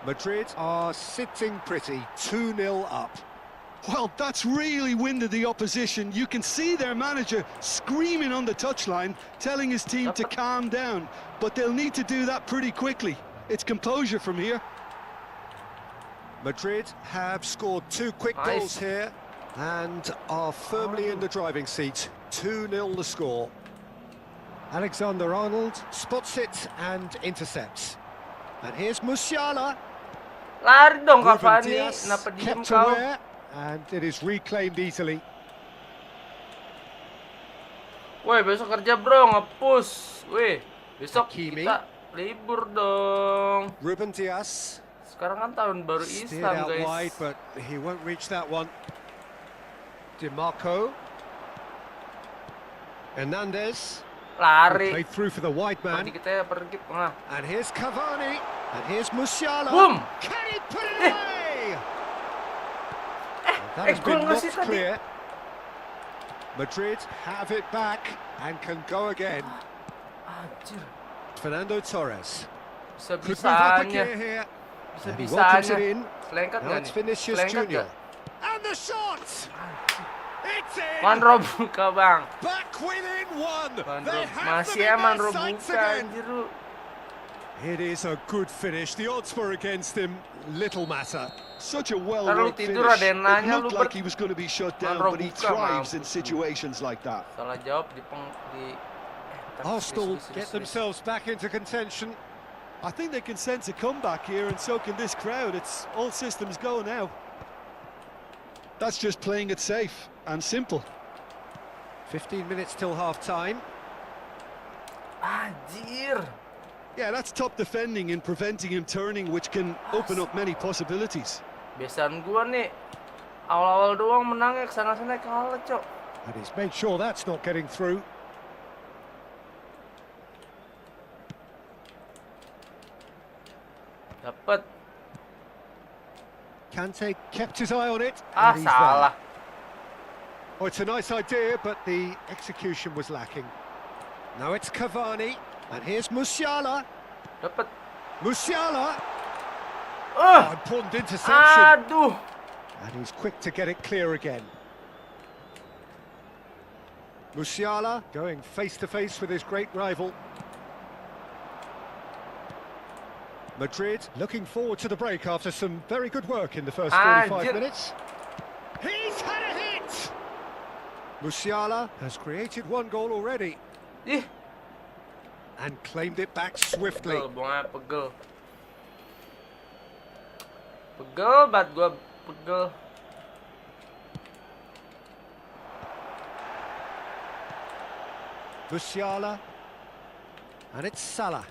Madrid are sitting pretty, 2-0 up. Well, that's really winded the opposition. You can see their manager screaming on the touchline, telling his team to calm down. But they'll need to do that pretty quickly. It's composure from here. Madrid have scored 2 quick goals here and are firmly in the driving seat. 2-0 the score. Alexander-Arnold spots it and intercepts. And here's Musiala. Lari dong Ruben Cavani, Dias kenapa diem kept kau? aware, and it is reclaimed easily. Woi, besok kerja bro, nge-push. Woi, besok Hakimi. kita libur dong. Ruben Dias Sekarang kan tahun baru steered Islam, out guys. wide, but he won't reach that one. DiMarco. Hernandez. Lari. Played through for the wide man. Dikit aja, dikit. Nah. And here's Cavani. And here's Musiala. Boom! Can he put it away? That has gol been nggak sih knocked tadi? clear. Madrid have it back and can go again. Anjir. Fernando Torres. Could move up a Bisa-bisanya. gear here. And he welcomes it Bisa-bisanya. in. Selengkat Now nggak it's nih? Vinicius Selengkat Junior. nggak? And the shot! It's in! Manro buka, Bang. Back within one! Manro. They have Masih them ya in Manro their sights buka, again! anjir lu. It is a good finish. The odds were against him. Little matter. Such a Ntar lu well-worked tidur finish. ada yang It nanya, looked lu like he was going to be shut down, Manro but he buka, thrives mampus in lu. situations like that. Salah jawab di Arsenal get themselves back into contention. I think they can sense a comeback here, and so can this crowd. It's all systems go now. That's just playing it safe and simple. 15 minutes till half-time. Anjir. Yeah, that's top defending and preventing him turning, which can open up many possibilities. Biasaan gua nih awal-awal doang menangnya, kesana-sana kalah, Cok. And he's made sure that's not getting through. Dapat. Kante kept his eye on it. Ah, and he's salah. there. Oh, it's a nice idea, but the execution was lacking. Now it's Cavani, and here's Musiala. Dapat. Musiala! Oh, important interception. Aduh. And he's quick to get it clear again. Musiala going face-to-face with his great rival. Madrid looking forward to the break after some very good work in the first 45 minutes. He's had a hit! Musiala has created one goal already Ih, and claimed it back swiftly. pegel, buangnya pegel. Pegel banget gua, pegel. Musiala, and it's Salah.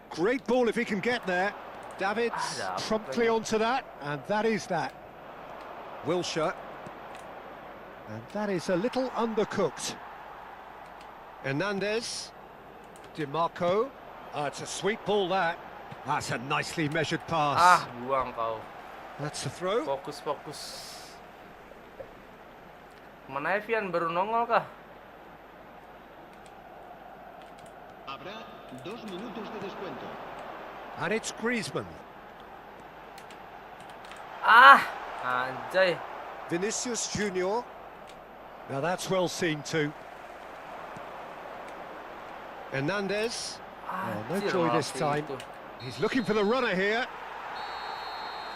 Great ball if he can get there. Davids promptly onto that, and that is that. Wilshere, and that is a little undercooked. Hernandez, DiMarco, it's a sweet ball that. That's a nicely measured pass. Ah, buang kau. That's a throw. Fokus, fokus. Mana Evian baru nongol kah? Habrá 2 minutos de descuento. And it's Griezmann. Ah, anjay. Vinicius Junior. Now that's well seen too. Hernandez. Oh, no Anjir, joy this maafin time. itu. He's looking for the runner here.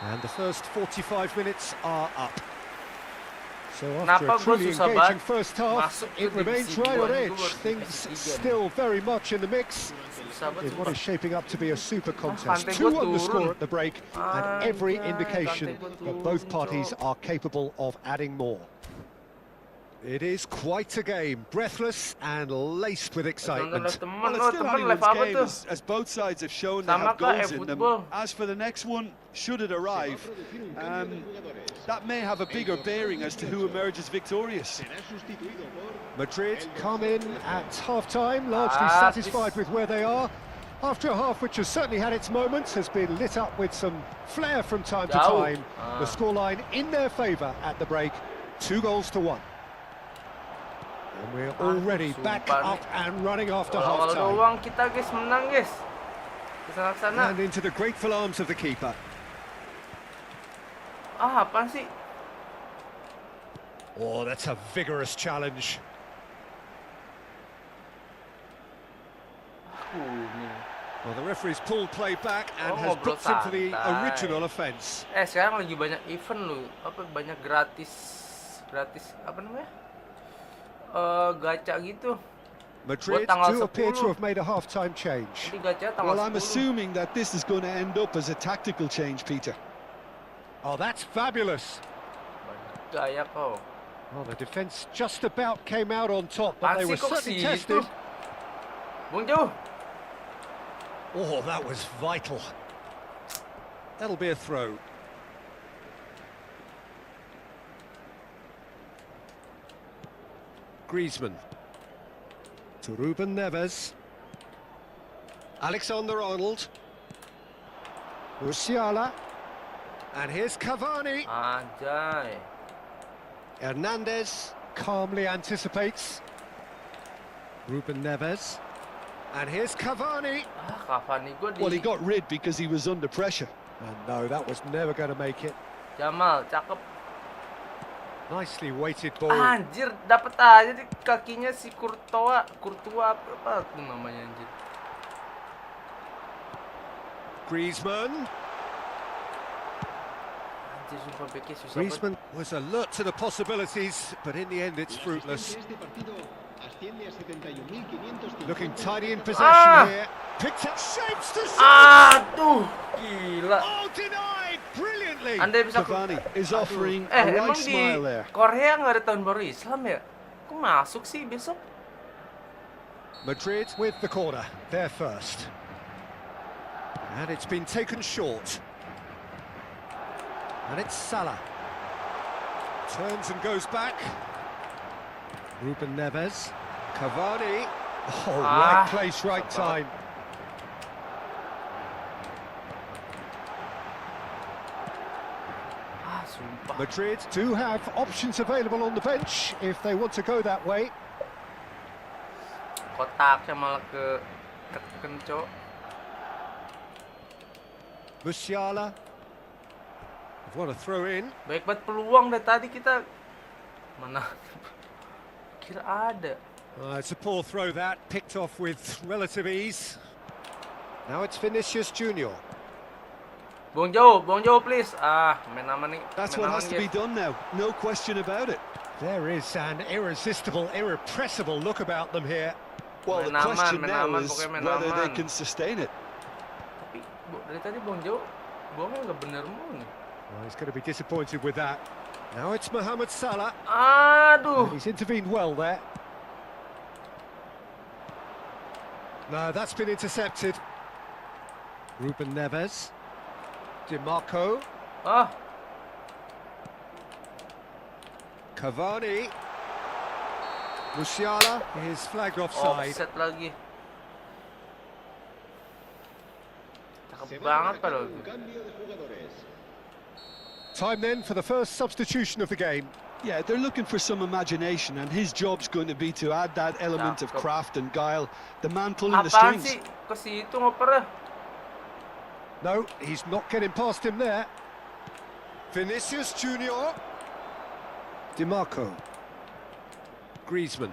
And the first 45 minutes are up. So after Kenapa a truly gua susah engaging banget first half, masuk ke it remains divisi right dua on ini, edge. gua baru Things divisi 3 nih. still very much in the mix. Susah banget In what is sumpah. shaping up to be a super contest. Kante 2 gua on the score turun. at the break, and every Anjay, indication Kante gua that both turun, parties Cok. are capable of adding more. It is quite a game, breathless and laced with excitement. Temen Well, lo, it's still temen anyone's live apa game, tuh? as both sides have shown they Sama have kah goals in them. eFootball? As for the next one, should it arrive, that may have a bigger bearing as to who emerges victorious. Será sustituido por Madrid come in at half-time, largely Ah, satisfied with where they are. After a half which has certainly had its moments, has been lit up with some flair from time to Jauh. time. The scoreline in their favour at the break, 2-2. And we're already back sumpah up and running after Awal half-time. doang kita guys menang guys. Kesana-sana. And into the grateful arms of the keeper. Ah, apaan sih? Oh, that's a vigorous challenge. Ini. Well, the referee's pulled play back and Oh, has ngobrol booked him for the santai. original offence. Sekarang lagi banyak event lu. Apa banyak gratis apa namanya? Gacha gitu. Madrid tanggal do appear 10. to have made a half-time change. Di gacha tanggal Well, I'm 10. assuming that this is going to end up as a tactical change, Peter. Oh, that's fabulous. Banyak gaya kau. Well, the defence just about came out on top, but they Apaan were sih kok certainly situ? tested. Buang jauh. Oh, that was vital. That'll be a throw. Griezmann. To Ruben Neves. Alexander-Arnold. Musiala. And here's Cavani. Anjay. Hernandez calmly anticipates. Ruben Neves. And here's Cavani. Cavani gue di... Well, he got rid because he was under pressure. And no, that was never going to make it. Jamal, cakep. Nicely weighted ball. Anjir, dapet aja di kakinya si Courtois apa tuh namanya anjir. Griezmann. Anjir, sumpah beki susah banget. Griezmann was alert to the possibilities, but in the end it's fruitless. Looking tidy in possession here. Picked up, shapes to shoot. Aduh, gila. Oh, denied brilliantly. Andai bisa Cavani is offering a emang right di smile there. Korea nggak ada tahun baru Islam ya? Kok masuk sih besok? Madrid with the corner, they're first. And it's been taken short. And it's Salah. Turns and goes back. Ruben Neves. Cavani. Oh, right place, right time. Sumpah. Madrid do have options available on the bench if they want to go that way. Kotaknya malah ke kencok. Musiala. What a throw in. Baik banget peluang dari tadi kita. Mana? Kira ada. It's a poor throw that, picked off with relative ease. Now it's Vinicius Junior. Buang jauh please. Main aman nih. That's main what aman, has to be guys. done now. No question about it. There is an irresistible, irrepressible look about them here. Well, the Main aman, question main now aman, is pokoknya main whether they aman. can sustain it. Tapi dari tadi buang jauh, buangnya nggak bener mulu nih. Well, he's going to be disappointed with that. Now it's Mohamed Salah. Aduh. He's intervened well there. No, that's been intercepted. Ruben Neves. DiMarco. Ah, Cavani. Musiala is flagged offside. offset lagi. Cakep banget padahal. Time then for the first substitution of the game. Yeah, they're looking for some imagination, and his job's going to be to add that element of craft and guile. The man pulling the Apaan strings. sih? Ke situ ngopernya. No, he's not getting past him there. Vinicius Junior. DiMarco. Griezmann.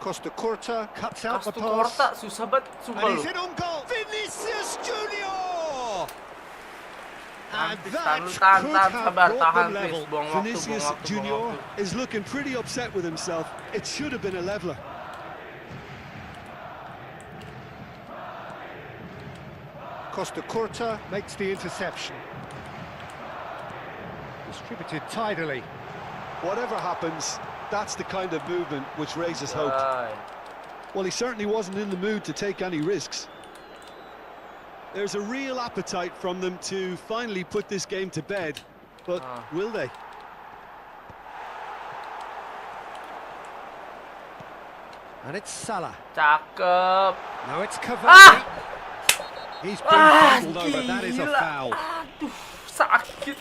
Costa Curta cuts out the Kastu pass. Korta susah banget, sumpah And lu. he's in on goal. Vinicius Junior. And Nanti that tahan, could tahan, have sabar, brought tahan them please. level. Buang waktu, buang Vinicius waktu, buang Junior waktu. is looking pretty upset with himself. It should have been a leveler. Costa Curta makes the interception. Distributed tidily. Whatever happens, that's the kind of movement which raises hope. Ay. Well, he certainly wasn't in the mood to take any risks. There's a real appetite from them to finally put this game to bed, but will they? And it's Salah. Cakep. Now it's Cavani. He's been fumbled over. That is a Gila. foul. Aduh, sakit.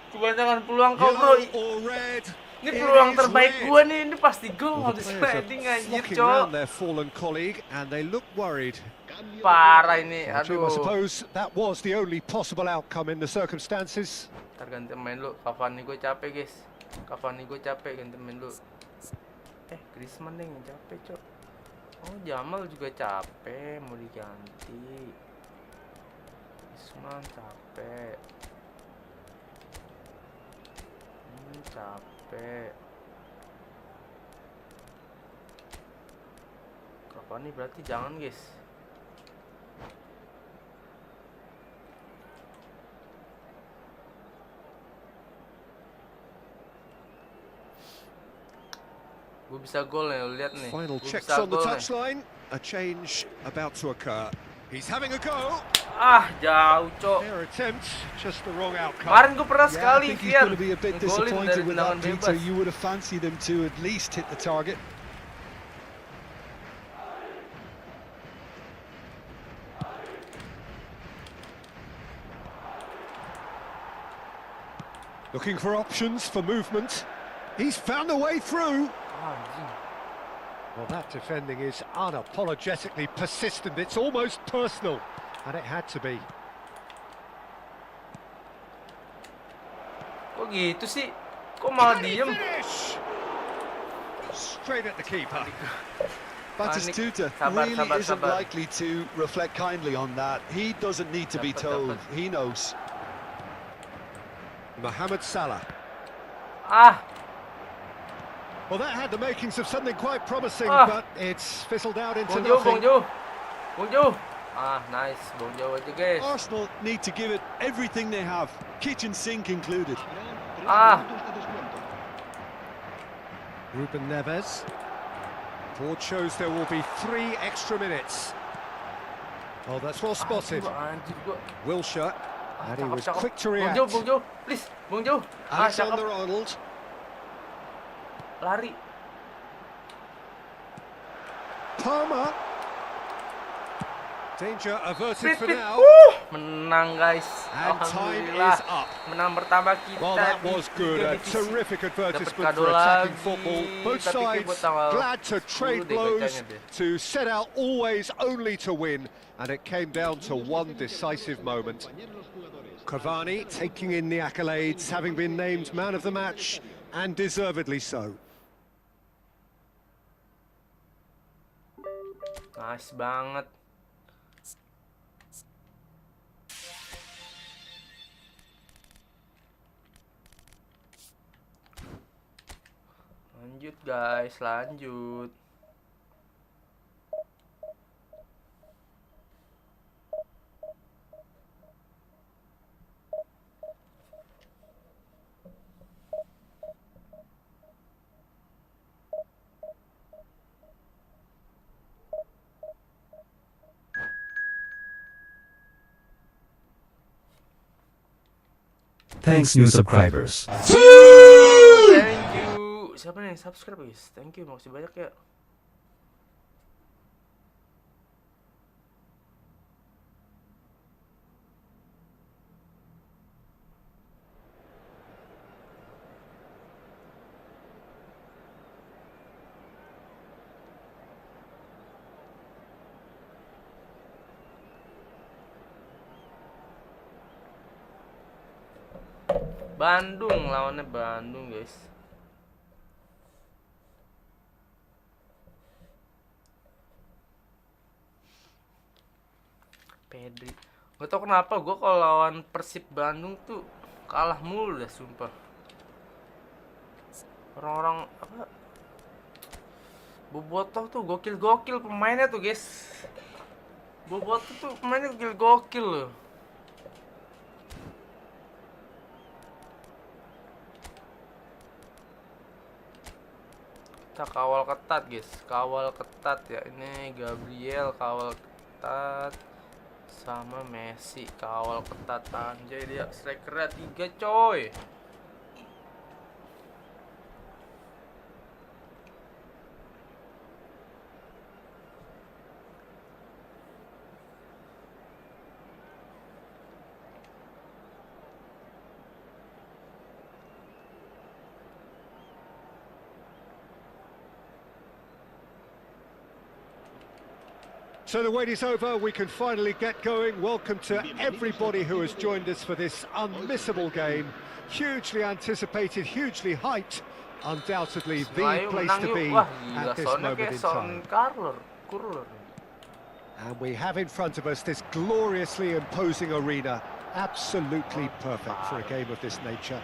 Kebanyakan peluang kau bro. Yellow or red. Ini It peluang is terbaik red. gua nih. Ini pasti gol. Well, Habis the players sliding are anjir, flocking cok. round their fallen colleague, and they look worried. Parah ini. Jim, I Aduh. suppose that was the only possible outcome in the circumstances. Ntar ganti main lu. Cavani gue capek guys. Cavani gue capek, ganti main lu. Griezmann nih yang capek, cok. Oh, Jamal juga capek, mau diganti. Griezmann capek. Capek. Cavani berarti jangan, guys. Gue bisa gol nih, lu lihat nih. Final Gua checks bisa on the gol nih. touchline. A change about to occur. He's having a go. Ah, jauh, Cok. Their attempt, just the wrong outcome. Kemarin gue pernah Yeah, I sekali, think he's Vian, going to be a bit ngegolin dari disappointed with tendangan that, Peter. bebas. You would have fancied him to at least hit the target. Looking for options for movement. He's found a way through. Anjing. Well, that defending is unapologetically persistent. It's almost personal, and it had to be. Kok gitu sih? Kok malah Can he diem? finish? Straight at the keeper. Batistuta Sabar, really sabar, isn't sabar. likely to reflect kindly on that. He doesn't need to be told. Dapat. He knows. Mohamed Salah. Ah, Well, that had the makings of something quite promising, Ah. but it's fizzled out into Bong Jo, Bong nothing. Jo. Bong Jo. Ah, nice. Bong Jo aja, guys. Arsenal need to give it everything they have, kitchen sink included. Ah. Minutos de descuento. Ruben Neves. Board shows there will be 3 extra minutes. Oh, that's well spotted. Anjir, gua. Wilshere. And he Cakep, was cakep. quick to Bong react. Jo, Bong Jo. Please, Bong Jo. Ah, cakep. Alexander-Arnold. Lari. Palmer. Danger averted for Pit. now. Menang, guys. And time Alhamdulillah. is up. Menang pertama kita. Well, that di was good. Liga A Divisi. terrific Dapat advertisement kado for attacking lagi, football. Both tapi sides buat tanggal glad to 10 trade deh blows, bacanya deh. to set out always only to win, and it came down to one decisive moment. Cavani taking in the accolades, having been named man of the match, and deservedly so. Nice banget. Lanjut guys, lanjut. Thanks new subscribers. Thank you. Siapa nih yang subscribe guys? Thank you, makasih banyak ya. Bandung, lawannya Bandung guys. Pedri. Gak tau kenapa gue kalau lawan Persib Bandung tuh kalah mulu dah sumpah. Orang-orang apa? Bobotoh tuh gokil-gokil pemainnya tuh guys. Bobotoh tuh pemainnya gokil-gokil loh. Kita kawal ketat guys, kawal ketat ya. Ini Gabriel kawal ketat, sama Messi kawal ketat. Anjay, dia strikernya 3 coy. So the wait is over, we can finally get going. Welcome to everybody who has joined us for this unmissable game. Hugely anticipated, hugely hyped. Undoubtedly the Ayo place menang to yuk. be Wah, at gila, this soalnya moment kayak in time. SOUNDCORE. And we have in front of us this gloriously imposing arena. Absolutely perfect for a game of this nature.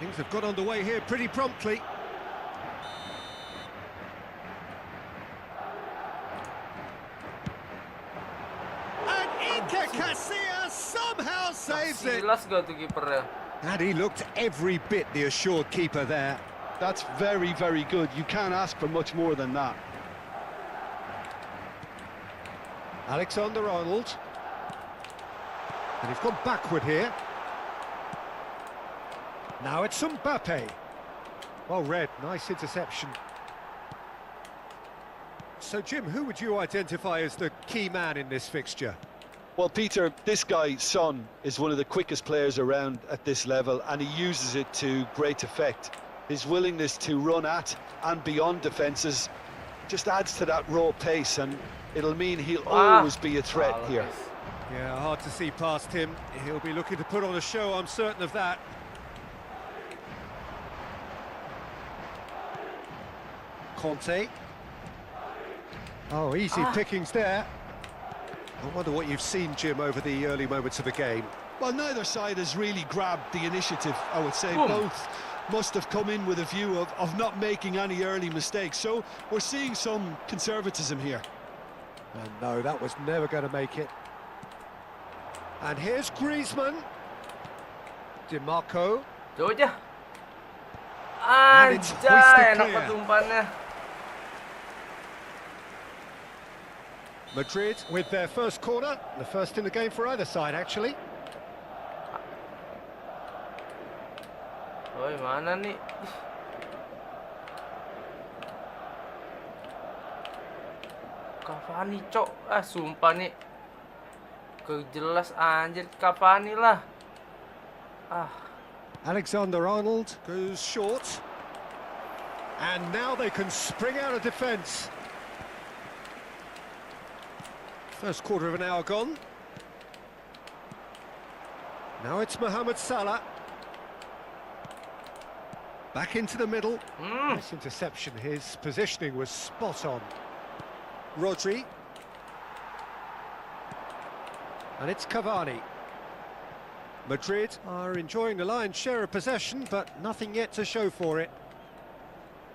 Things have got underway here pretty promptly. And Iker Casillas somehow saves it. Silas gak tuh kipernya? And he looked every bit the assured keeper there. That's very, very good. You can't ask for much more than that. Alexander-Arnold. And he's gone backward here. Now it's Sampai. Well read, nice interception. So Jim, who would you identify as the key man in this fixture? Well, Peter, this guy, Son, is one of the quickest players around at this level, and he uses it to great effect. His willingness to run at and beyond defences just adds to that raw pace, and it'll mean he'll always be a threat here. Yeah, hard to see past him. He'll be looking to put on a show, I'm certain of that. Conte. Oh, easy pickings there. I wonder what you've seen, Jim, over the early moments of the game. Well, neither side has really grabbed the initiative, I would say. Boom. Both must have come in with a view of not making any early mistakes. So we're seeing some conservatism here. And no, that was never going to make it. And here's Griezmann. DiMarco. Jauh aja. And it's Anjay, hoisted enak clear. banget umpannya. Madrid with their first corner, the first in the game for either side, actually. Woi, mana nih? Cavani, cok. Sumpah nih. Kejelas anjir Cavani lah. Alexander-Arnold goes short. And now they can spring out of defence. First quarter of an hour gone. Now it's Mohamed Salah. Back into the middle. Nice interception. His positioning was spot on. Rodri. And it's Cavani. Madrid are enjoying the lion's share of possession, but nothing yet to show for it.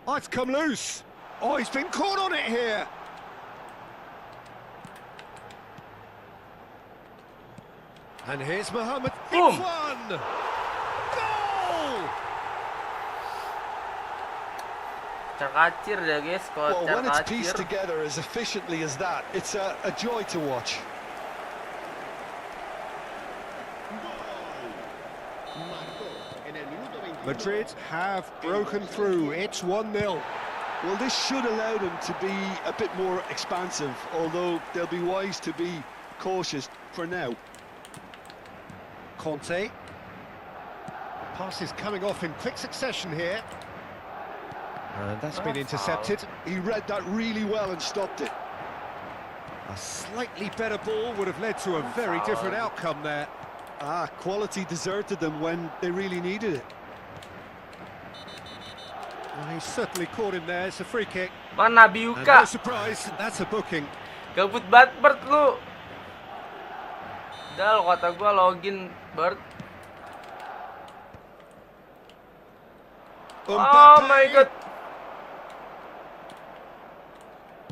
Oh, it's come loose. Oh, he's been caught on it here. And here's Mohamed. Boom. It's one. Goal! Terkacir ya guys, kalau Well, when it's pieced terkacir. together as efficiently as that, it's a joy to watch. Madrid have broken through. It's 1-0. Well, this should allow them to be a bit more expansive, although they'll be wise to be cautious for now. Conte. Pass is coming off in quick succession here. And that's been intercepted. He read that really well and stopped it. A slightly better ball would have led to a very different outcome there. Quality deserted them when they really needed it. Well, he's certainly caught him there. It's a free kick. Mana And no Biuka? surprise, that's a booking. Gabut banget Bert lu. Udah lo kata gua login Bert. Oh my god.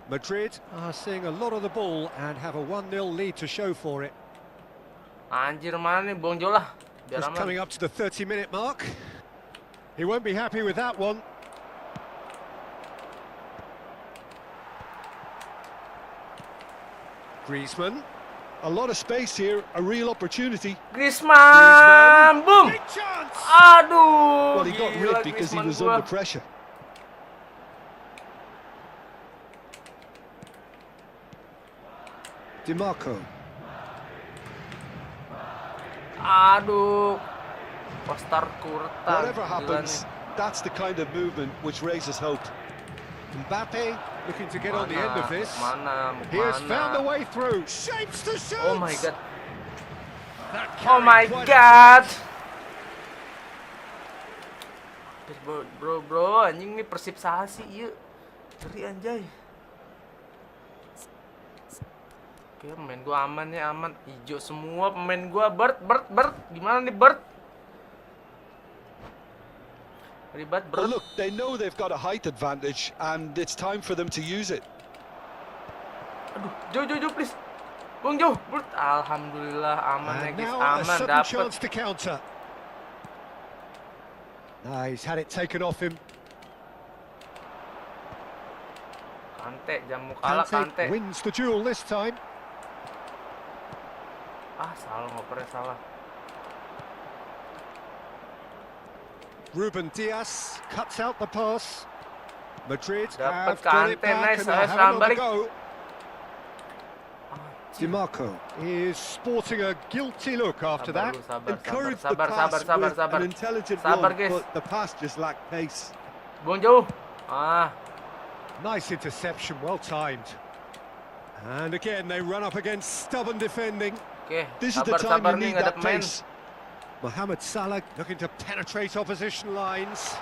Madrid are seeing a lot of the ball and have a 1-0 lead to show for it. Anjir mana nih, buang jauh lah. Biar Just aman. coming up to the 30-minute mark. He won't be happy with that one. Griezmann. A lot of space here, a real opportunity. Griezmann, boom. Big chance! Aduh. Well, he got gila ripped because he Griezmann was gua. under pressure. DiMarco. Aduh. Poster kurta. Whatever happens, that's the kind of movement which raises hope. Mbappe looking to get on the end of this. Mana? He has found a way through. Shapes the shoot. Oh my god. That Oh carried my quite a god. Bro, anjing nih Persib Sasi ieu. Ngeri anjay. Oke, pemain gua aman ya, aman. Hijau semua pemain gua. Bert. Gimana nih Bert? Ribet Well, Bert. look, they know they've got a height advantage, and it's time for them to use it. Aduh, jauh please. Bung jauh. Bert. Alhamdulillah aman ya And guys, now a aman sudden dapet. chance to counter. He's had it taken off him. Kante, jamu kalah Kante Kante. wins the duel this time. Ah, salah ngopernya salah. Ruben Dias cuts out the pass. Madrid Dapat have got it Kante, back nice. and they Ayo, have seram another balik. go. DiMarco is sporting a guilty look after that. Encouraged the pass with an intelligent Sabar, run, guys. but the pass just lacked pace. Buang jauh. Ah, Nice interception, well timed. And again, they run up against stubborn defending. oke. This is the time Sabar you nih, need nggak ada that pemain. pace. Mohamed Salah looking to penetrate opposition lines.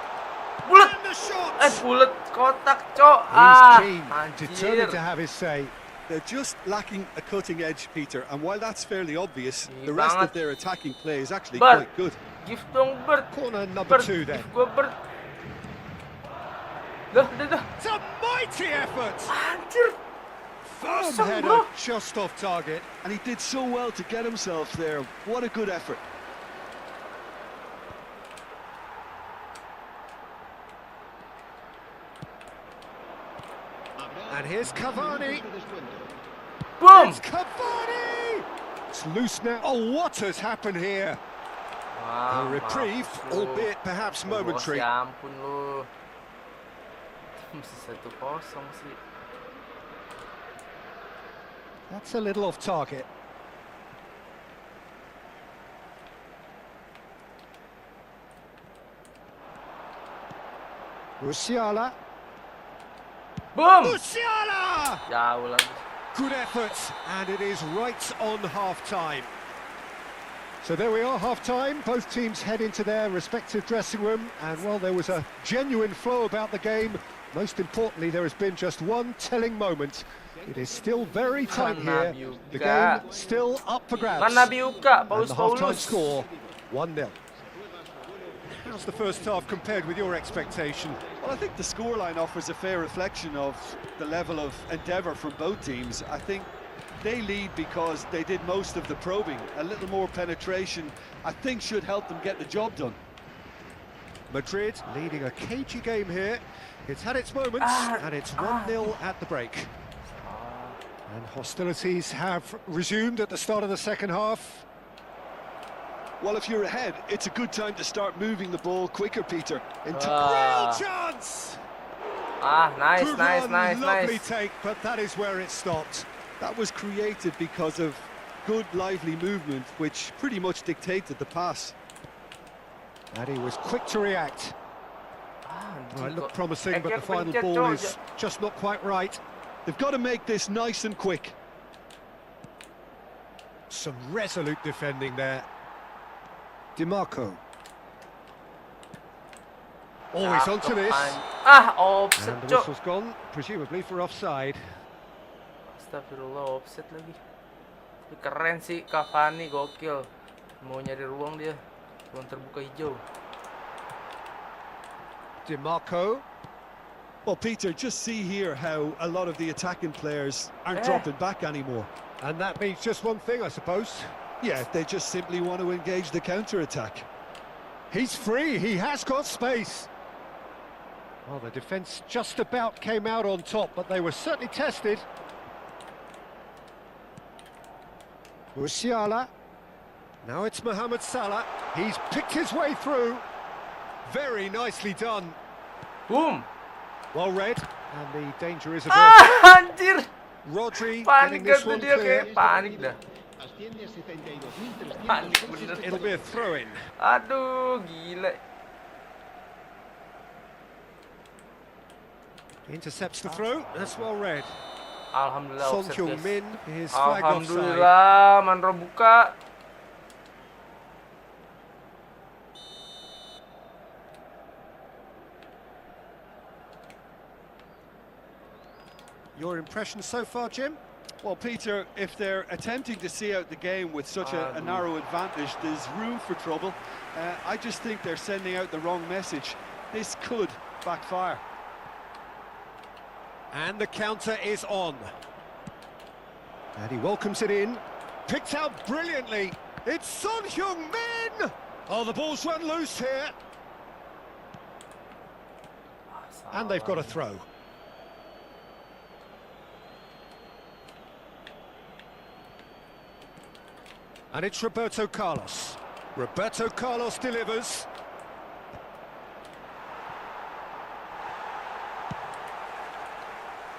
Bulet. And the shot! Bulet kotak, cok. He's Ah, keen, determined to have his say. They're just lacking a cutting edge, Peter, and while that's fairly obvious, Iya the rest of banget. their attacking play is actually Bert. quite good. Give dong, Bert. Corner number Bert, 2 then. give gua, Bert. Dah. It's a mighty effort! Anjir. Firm Kosong, header, bro. just off target. And he did so well to get himself there. What a good effort. And here's Cavani. Boom. It's Cavani! It's loose now. Oh, what has happened here? Ah, A reprieve, mampus lu. albeit perhaps Bos, momentary. ya ampun lu. Masih 1-0 sih. That's a little off target. Musiala. Boom. Musiala! Jauh lagi. Good effort, and it is right on half-time. So there we are, half-time. Both teams head into their respective dressing room, and while there was a genuine flow about the game, most importantly, there has been just one telling moment. It is still very tight here. The game still up for grabs. Mana Biuka, And Paus the half-time Paulus. score, 1-0. How's the first half compared with your expectation? Well, I think the scoreline offers a fair reflection of the level of endeavour from both teams. I think they lead because they did most of the probing. A little more penetration, I think, should help them get the job done. Madrid leading a cagey game here. It's had its moments, and it's 1-0 at the break. And hostilities have resumed at the start of the second half. Well, if you're ahead, it's a good time to start moving the ball quicker, Peter. Real chance! Ah, nice, Good nice, run, nice, lovely nice. take, but that is where it stopped. That was created because of good, lively movement, which pretty much dictated the pass. And he was quick to react. Well, it looked promising, but the final pencet, ball Cok. is just not quite right. They've got to make this nice and quick. Some resolute defending there. DiMarco. Oh, he's onto this. Ah, offset, And the cok. whistle's gone, presumably for offside. Astagfirullah, offset lagi. Tapi keren sih, Cavani gokil. Mau nyari ruang dia. Ruang terbuka hijau. DiMarco. Well, Peter, just see here how a lot of the attacking players aren't dropping back anymore. And that means just one thing, I suppose. Yeah, they just simply want to engage the counter-attack. He's free, he has got space. Well, the defence just about came out on top, but they were certainly tested. Musiala. Now it's Mohamed Salah. He's picked his way through. Very nicely done. Boom. Well read. And the danger is averted. Ah, anjir. Rodri Panik getting this gak tuh one dia, clear. kayak panik dah. Asciende a 72.300. Panik bener. It'll be a throw-in. Aduh, gila. Intercepts the throw. That's well read. Alhamdulillah Son offset, guys. Heung-min is flagged offside. Alhamdulillah, Manro buka. Your impression so far, Jim? Well, Peter, if they're attempting to see out the game with such a narrow advantage, there's room for trouble. I just think they're sending out the wrong message. This could backfire. And the counter is on. And he welcomes it in. Picked out brilliantly. It's Son Heung-min! Oh, the ball's run loose here. And they've got a throw. And it's Roberto Carlos. Roberto Carlos delivers.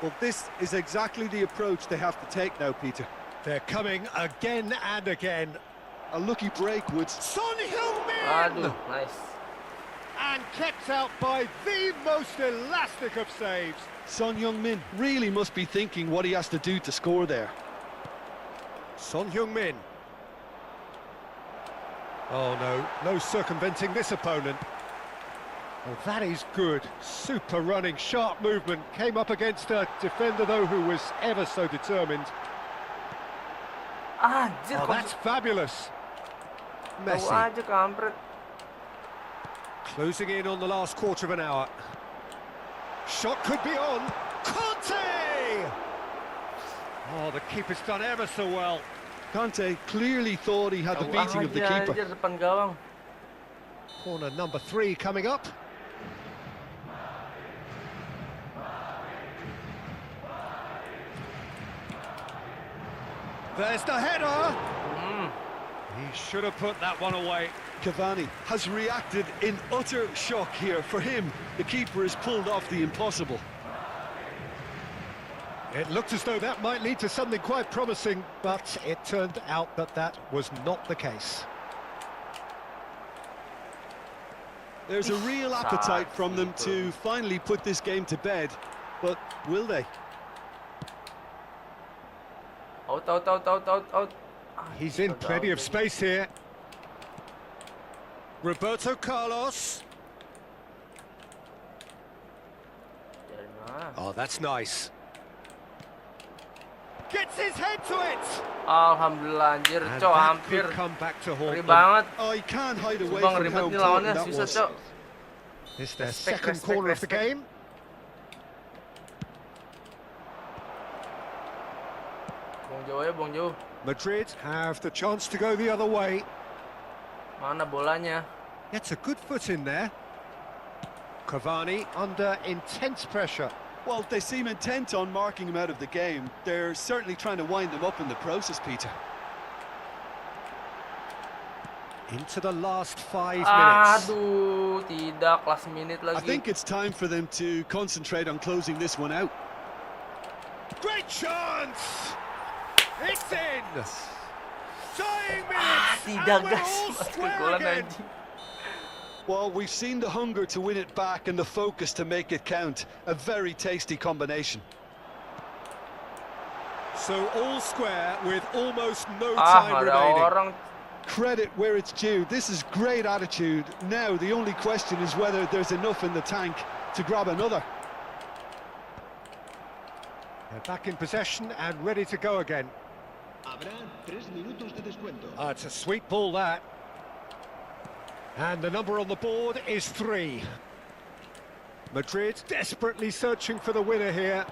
Well, this is exactly the approach they have to take now, Peter. They're coming again and again. A lucky break would... Son Heung-min! Aduh, nice. And kept out by the most elastic of saves. Son Heung-min really must be thinking what he has to do to score there. Son Heung-min. Oh no, no circumventing this opponent. Oh, that is good. Super running, sharp movement. Came up against a defender though who was ever so determined. Anjir, Oh, that's fabulous. Messi. tahu aja kampret. Closing in on the last quarter of an hour. Shot could be on. Conte! Oh, the keeper's done ever so well. Conte clearly thought he had the Tahu beating of the aja, keeper. anjir, depan gawang. Corner number 3 coming up. There's the header. He should have put that one away. Cavani has reacted in utter shock here. For him, the keeper has pulled off the impossible. It looked as though that might lead to something quite promising, but it turned out that that was not the case. There's a real appetite from them to finally put this game to bed, but will they? Out, out, out, out, out, out. He's in plenty of space here. Roberto Carlos. Oh, that's nice. Gets his head to it. Alhamdulillah, anjir, And cok, that hampir. could come back to haunt Ngeri them. banget. Oh, he can't hide away Bang from ribet how nih important lawannya, that susah, was. cok. It's their Respect, second respect, corner of the respect. game. Buang jauh ya, buang jauh. Madrid have the chance to go the other way. Mana bolanya? Gets a good foot in there. Cavani under intense pressure. Well, they seem intent on marking him out of the game. They're certainly trying to wind him up in the process, Peter. Into the last 5 minutes. Aduh, tidak, last minute I lagi. think it's time for them to concentrate on closing this one out. Great chance! It's in! Dying minutes! Tidak, and we're guys. all Masuk ke square golan again. anjing. Well, we've seen the hunger to win it back and the focus to make it count. A very tasty combination. So all square with almost no time Ada remaining. orang. Credit where it's due. This is great attitude. Now, the only question is whether there's enough in the tank to grab another. They're back in possession and ready to go again. Habrá 3 minutos de descuento. It's a sweet ball, that. And the number on the board is 3. Madrid desperately searching for the winner here.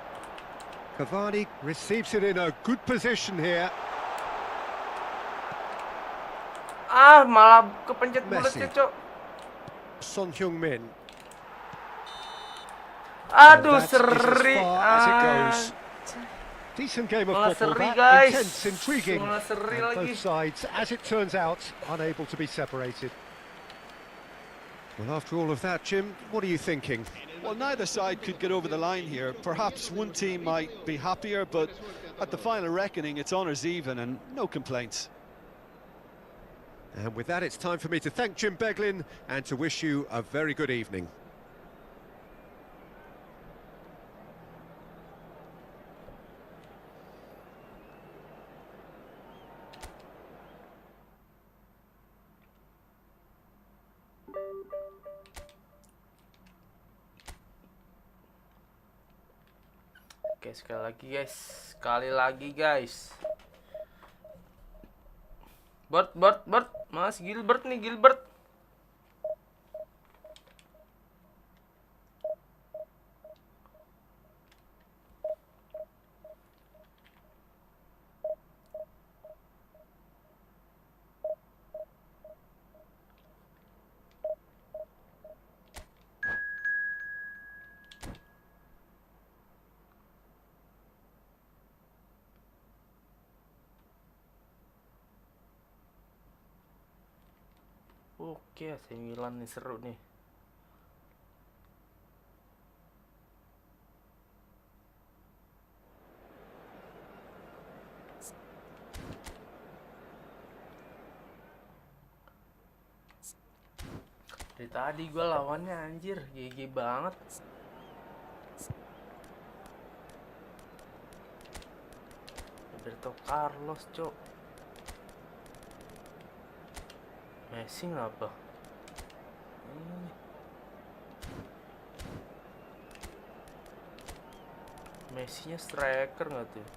Cavani receives it in a good position here. Malah kepencet bulatnya, Messi. cok. Son Heung-min. Aduh, That is as seri. far as it goes. Decent game of Malah football, seri, that. guys. Intense, intriguing. Malah seri And lagi. both sides, as it turns out, unable to be separated. Well, after all of that, Jim, what are you thinking? Well, neither side could get over the line here. Perhaps one team might be happier, but at the final reckoning, it's honours even and no complaints. And with that, it's time for me to thank Jim Beglin and to wish you a very good evening. Oke, sekali lagi guys. Sekali lagi guys. Bert. Mas Gilbert nih, Gilbert. Oke, AC Milan nih seru nih. Dari tadi gue lawannya anjir, GG banget. Roberto Carlos, cok. Messi ngapa? Messi-nya striker nggak tuh?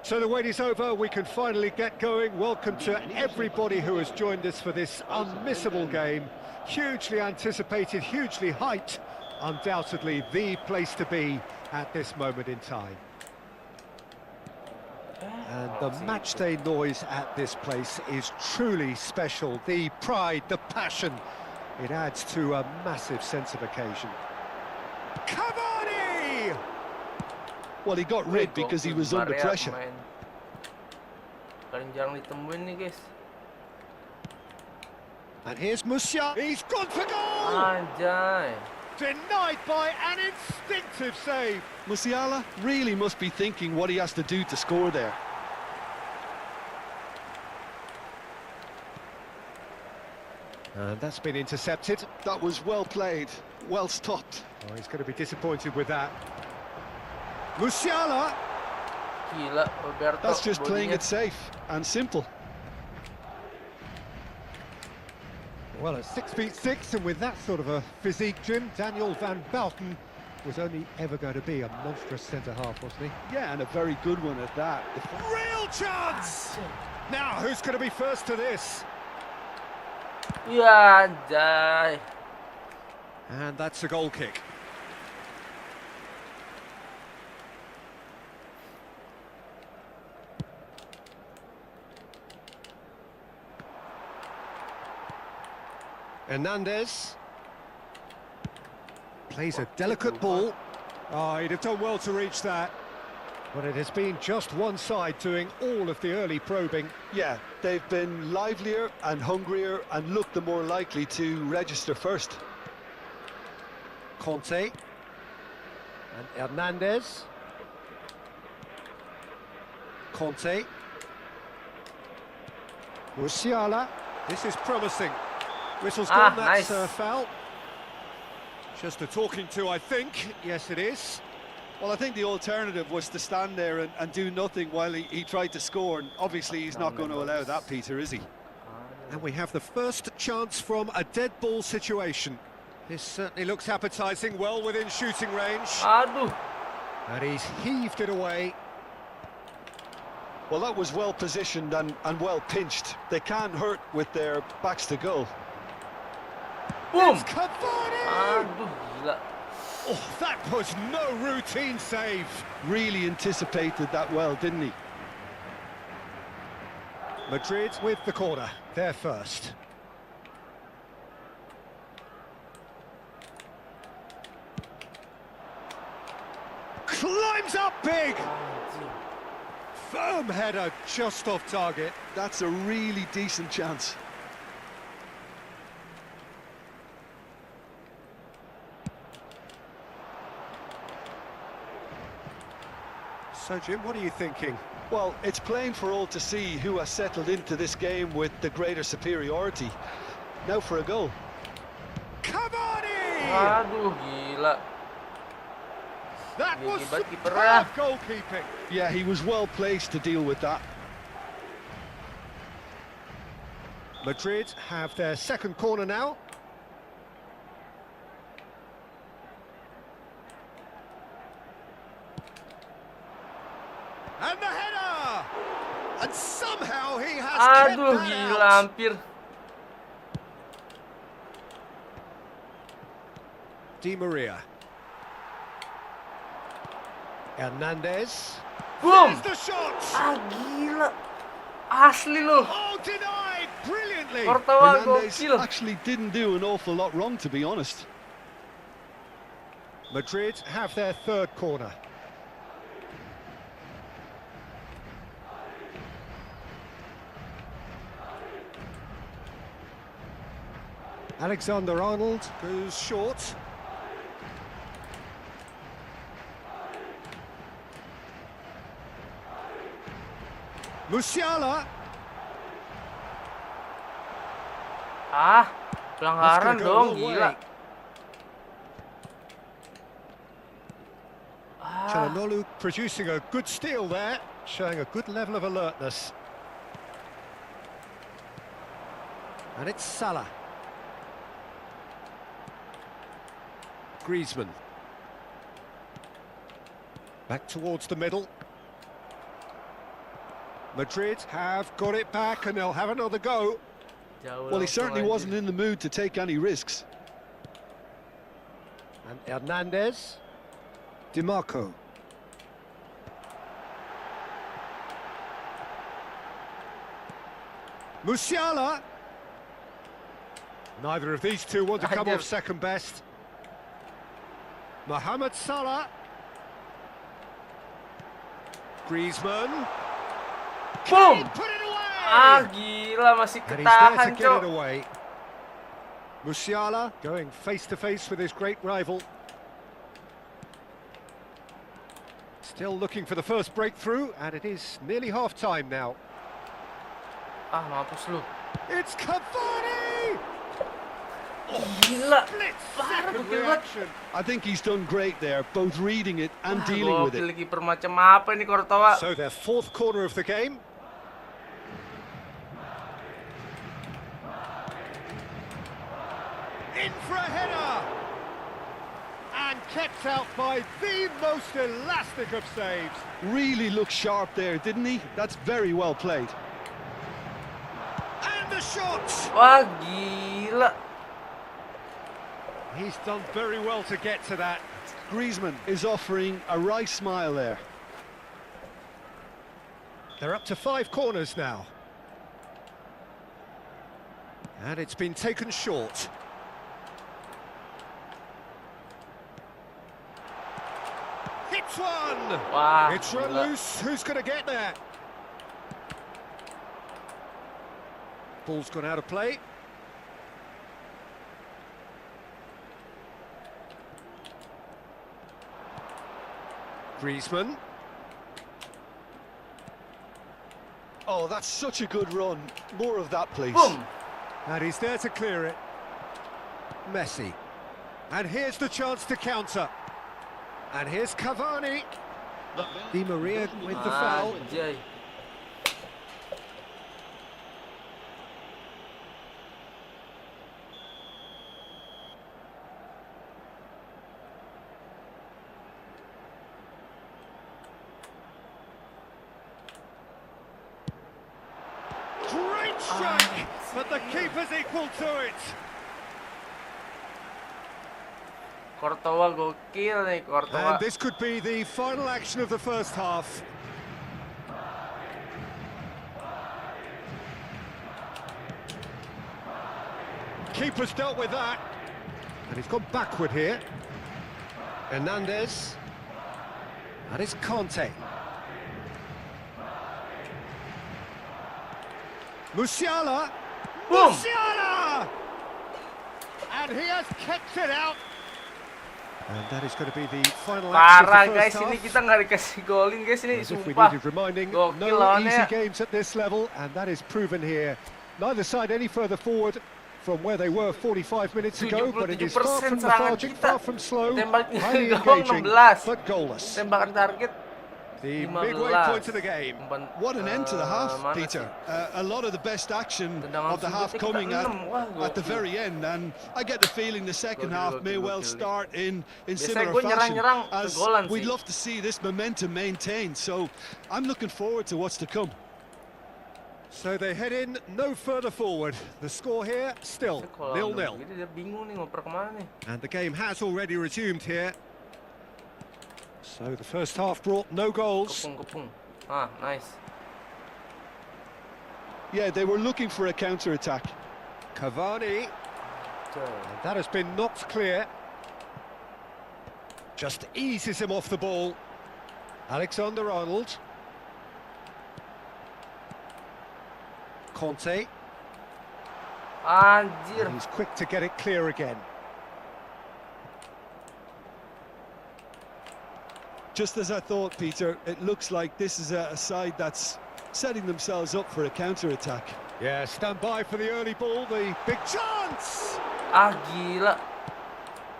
So the wait is over, we can finally get going. Welcome to everybody who has joined us for this unmissable game. Hugely anticipated, hugely hyped, undoubtedly the place to be at this moment in time. And the matchday noise at this place is truly special. The pride, the passion, it adds to a massive sense of occasion. Cavani! Well, he got rid because he was under pressure. Paling jarang ditemuin nih, guys. And here's Musiala. He's gone for goal! Anjay. Denied by an instinctive save. Musiala really must be thinking what he has to do to score there. And that's been intercepted. That was well played, well stopped. Oh, he's going to be disappointed with that. Musiala! Gila, Roberto. That's just playing it safe and simple. Well, at 6'6", and with that sort of a physique, Jim, Daniel van Bouten was only ever going to be a monstrous centre-half, wasn't he? Yeah, and a very good one at that. Real chance! Now, who's going to be first to this? Ya, anjay. And that's a goal kick. Hernandez plays a delicate ball. Oh, he'd have done well to reach that. But it has been just one side doing all of the early probing. Yeah, they've been livelier and hungrier and looked the more likely to register first. Conte and Hernandez. Conte. Musiala. This is promising. Whistle's gone, that's nice. a foul. Just a talking to, I think. Yes, it is. Well, I think the alternative was to stand there and do nothing while he tried to score, and obviously he's not going to allow that, Peter, is he? And we have the first chance from a dead ball situation. This certainly looks appetising, well within shooting range. Aduh. And he's heaved it away. Well, that was well positioned and well pinched. They can't hurt with their backs to goal. Boom. It's Cavani! Aduh, gila. Oh, that was no routine save. Really anticipated that well, didn't he? Madrid with the corner, they're first. Climbs up big! Firm header, just off target. That's a really decent chance. So, Jim, what are you thinking? Well, it's plain for all to see who has settled into this game with the greater superiority. Now for a goal. Cavani! Aduh, gila. That was Gigi banget superb kipernya. goalkeeping. Yeah, he was well placed to deal with that. Madrid have their second corner now. And the header! And somehow he has kept Aduh, that gila out. hampir. Di Maria. Hernandez. Boom! There's the shot! Ah, gila. Asli loh. Oh, denied brilliantly. Courtois Hernandez gokil. actually didn't do an awful lot wrong, to be honest. Madrid have their third corner. Alexander-Arnold goes short. Musiala. Ah, That's pelanggaran gonna go dong, all the way. gila. Ah, Çalhanoğlu producing a good steal there, showing a good level of alertness. And it's Salah. Griezmann. Back towards the middle. Madrid have got it back and they'll have another go. jauh Well, he langsung certainly aja. wasn't in the mood to take any risks. And Hernandez. Di Marco. Musiala. Neither of these two want to come off second best. Mohamed Salah. Griezmann. Boom! Put it away! Ah, gila masih And he's there to ketahan, get it Cok. away. Musiala going face to face with his great rival. Still looking for the first breakthrough, and it is nearly half-time now. Ah, mampus lu. It's Cavani! Gila. Split Parah, second gokil banget. reaction. I think he's done great there, both reading it and dealing with Gokil, it. kiper macam apa ini Courtois? So their fourth corner of the game. In for a header! And kept out by the most elastic of saves. Really looked sharp there, didn't he? That's very well played. And the shot! Wah, gila. He's done very well to get to that. Griezmann is offering a wry smile there. They're up to 5 corners now. And it's been taken short. Hits one! Wah, It's run gila. loose. Who's going to get there? Ball's gone out of play. Griezmann. Oh, that's such a good run. More of that, please. Boom! And he's there to clear it. Messi. And here's the chance to counter. And here's Cavani. Di Maria with the foul. Anjay. Great strike, but the keeper's equal to it. Courtois gokil nih, Courtois. And this could be the final action of the first half. Keeper's dealt with that. And he's gone backward here. Hernandez. And it's Conte. Musiala. Boom! Musiala! And he has kept it out. And that is going to be the final action Parah of the guys, first ini half. kita nggak dikasih golin guys, ini As if we sumpah. needed reminding, Gokil no lawannya. easy games at this level, and that is proven here. Neither side any further forward from where they were 45 minutes ago, but it is far 77% from serangan lethargic, kita. far from slow, Tembaknya highly gawang engaging, 16. but goalless. Tembakan target The 15. midway point of the game. What an end to the half, Mana Peter. A lot of the best action Tendangan of the half sudutnya coming kita 6. Wah, at the gokil. very end, and I get the feeling the second half may well start in Biasanya similar gue fashion, nyerang-nyerang as kegolan we'd sih. love to see this momentum maintained. So I'm looking forward to what's to come. So they head in no further forward. The score here still Kalau 0-0. gitu dia bingung nih ngoper kemana nih. And the game has already resumed here. So the first half brought no goals. Kepung. Ah, nice. Yeah, they were looking for a counter-attack. Cavani. And that has been knocked clear. Just eases him off the ball. Alexander-Arnold. Conte. Anjir. And he's quick to get it clear again. Just as I thought, Peter, it looks like this is a side that's setting themselves up for a counter-attack. Yeah, stand by for the early ball, the big chance! Ah, gila.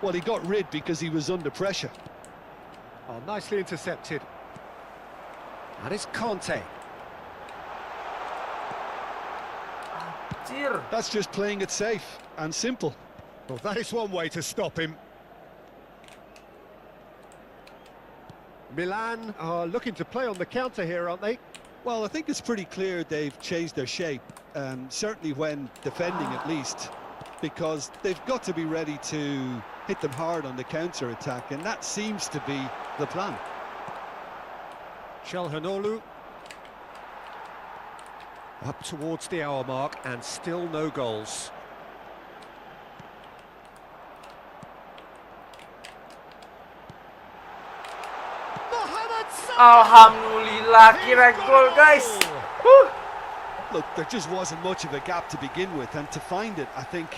Well, he got rid because he was under pressure. Oh, nicely intercepted. And it's Conte. Anjir. That's just playing it safe and simple. Well, that is one way to stop him. Milan are looking to play on the counter here, aren't they? Well, I think it's pretty clear they've changed their shape, certainly when defending at least, because they've got to be ready to hit them hard on the counter-attack, and that seems to be the plan. Çalhanoğlu. Up towards the hour mark and still no goals. Alhamdulillah, kira gol, guys. Look, there just wasn't much of a gap to begin with, and to find it, I think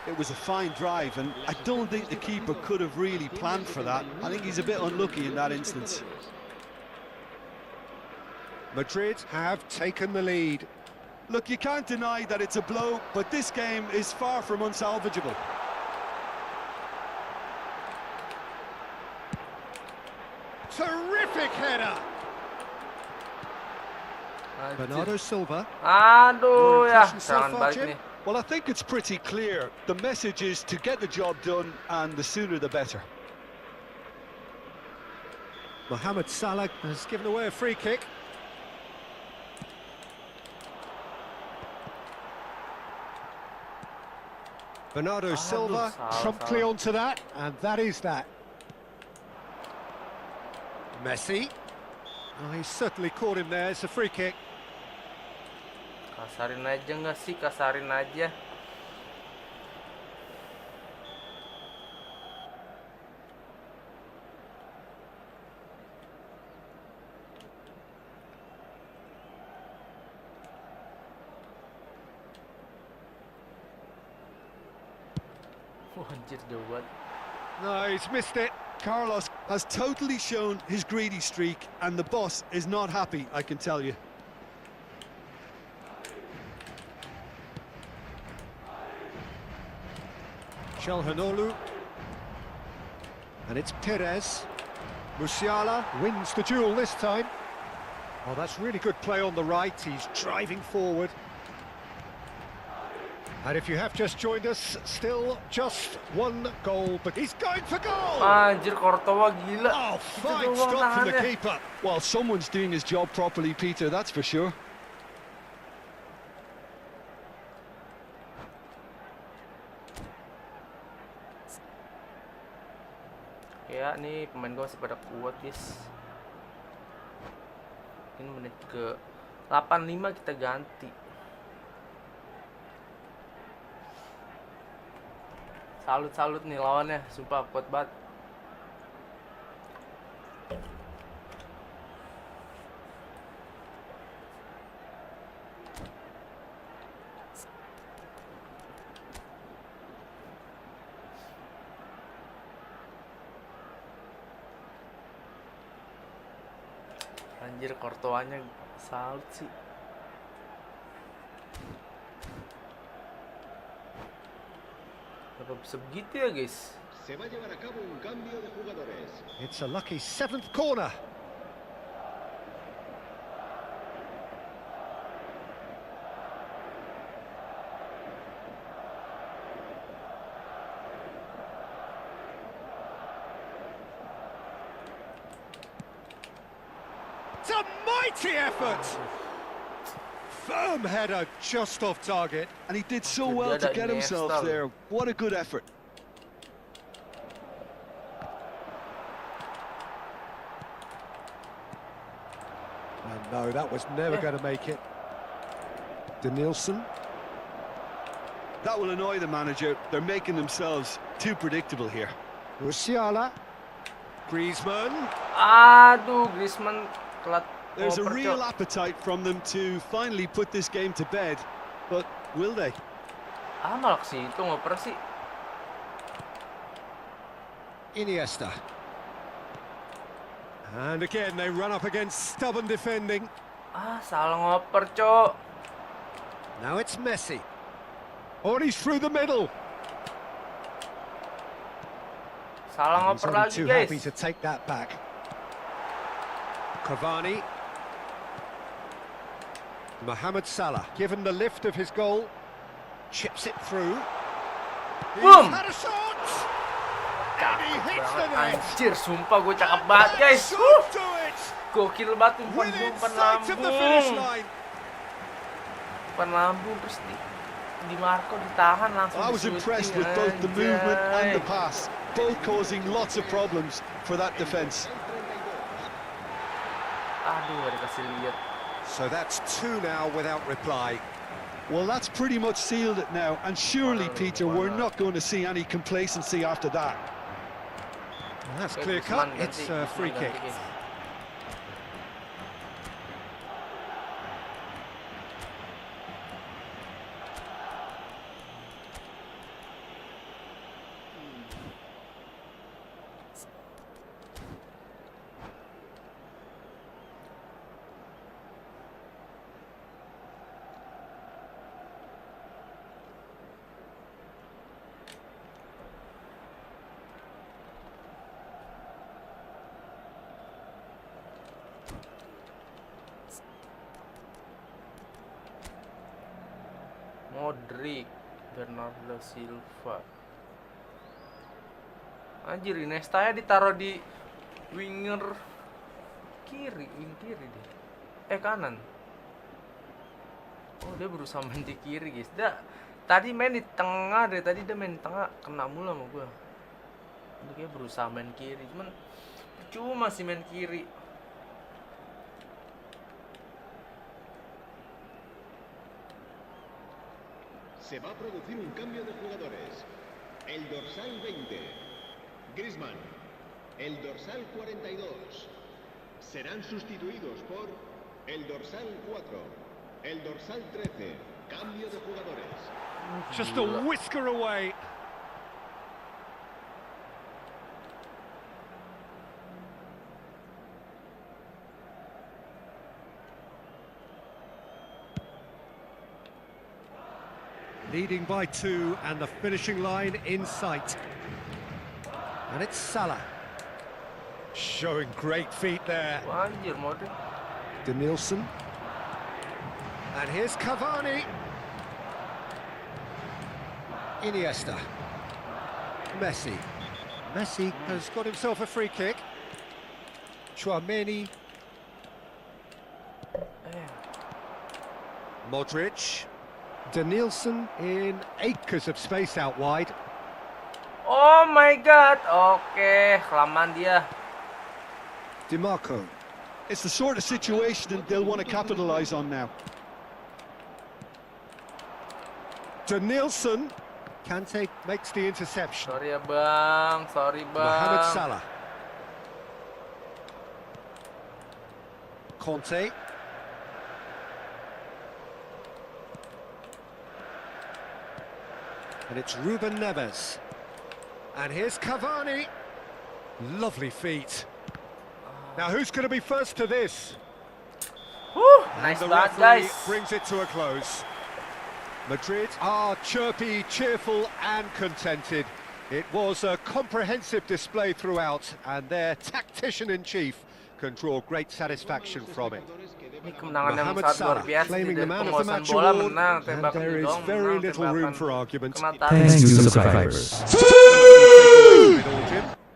it was a fine drive, and I don't think the keeper could have really planned for that. I think he's a bit unlucky in that instance. Madrid have taken the lead. Look, you can't deny that it's a blow, but this game is far from unsalvageable. Terrific header! Bernardo Silva. Aduh ya, Impression so serangan far, balik Jim? nih. Well, I think it's pretty clear. The message is to get the job done, and the sooner the better. Mohamed Salah has given away a free kick. Bernardo Silva promptly onto that, and that is that. Messi. Oh, he certainly caught him there. It's a free kick. Kasarin aja nggak sih? Kasarin aja. Anjir, jauh banget. No, he's missed it. Carlos has totally shown his greedy streak, and the boss is not happy, I can tell you. Çalhanoğlu. And it's Perez. Musiala wins the duel this time. Oh, that's really good play on the right. He's driving forward. And if you have just joined us, still just one goal, but he's going for goal! Anjir, Courtois gila. Oh, Itu fine doang stop from the tangannya. keeper. Well, someone's doing his job properly, Peter, that's for sure. Ya, nih pemain gue masih pada kuat, guys. Ini menit ke 85 kita ganti. Salut nih lawannya, sumpah kuat banget. Anjir, Courtois-nya salut sih. Kenapa bisa begitu ya, guys? Se va a llevar a cabo un cambio de jugadores. It's a lucky seventh corner. a mighty effort! Firm header just off target. And he did so well to get himself there. What a good effort. And no, that was never going to make it. Denilson. That will annoy the manager. They're making themselves too predictable here. Musiala. Griezmann. Aduh, Griezmann telat. There's a real appetite from them to finally put this game to bed, but will they? Malah ke situ ngoper sih. Iniesta. And again, they run up against stubborn defending. Salah ngoper, Cok. Now it's Messi. Oh, he's through the middle. Salah ngoper lagi, Too guys. happy to take that back. Cavani. Mohamed Salah, given the lift of his goal, chips it through. Boom! He's had a shot! And he hits the net. Anjir, sumpah gue cakep banget, guys. Do it! Gokil banget, Within umpan sight of the finish lambung. line. Umpan lambung terus di Marco ditahan langsung. I was impressed with both the movement and the pass, both causing lots of problems for that defence. Aduh, gak dikasih lihat. So that's 2 now without reply. Well, that's pretty much sealed it now, and surely, Peter, we're not going to see any complacency after that. Well, that's clear cut. It's a free kick. Modric, Bernardo Silva. Anjir, Iniesta ya ditaruh di winger kiri, wing kiri deh. Kanan. Oh, dia berusaha main di kiri, guys. Tadi main di tengah deh, tadi dia main di tengah, kena mulu sama gua. Dia kayak berusaha main kiri, cuman cuma sih main kiri. Se va a producir un cambio de jugadores. El dorsal 20, Griezmann. El dorsal 42. Serán sustituidos por el dorsal 4, el dorsal 13. Cambio de jugadores. Just a whisker away. Leading by 2 and the finishing line in sight. And it's Salah. Showing great feet there. Anjir, Modric. Denilson. And here's Cavani. Iniesta. Messi. Messi has got himself a free kick. Chouameni. Modric. Denilson in acres of space out wide. Oh my god. Oke, kelamaan dia. DiMarco. It's the sort of situation that they'll want to capitalise on now. Denilson. Kante makes the interception. Sorry ya, Bang. Sorry, Bang. Mohamed Salah. Conte. And it's Ruben Neves. And here's Cavani. Lovely feet. Now who's going to be first to this? Whew, And nice the banget, referee guys. brings it to a close. Madrid are chirpy, cheerful and contented. It was a comprehensive display throughout, and their tactician-in-chief can draw great satisfaction from it. Ini kemenangan yang Mohamed sangat luar Salah biasa claiming dari the man of the penguasaan match bola, award, menang and tembakan there di is dom, very menang little room tembakan for argument. kena tarik. Thanks, new subscribers.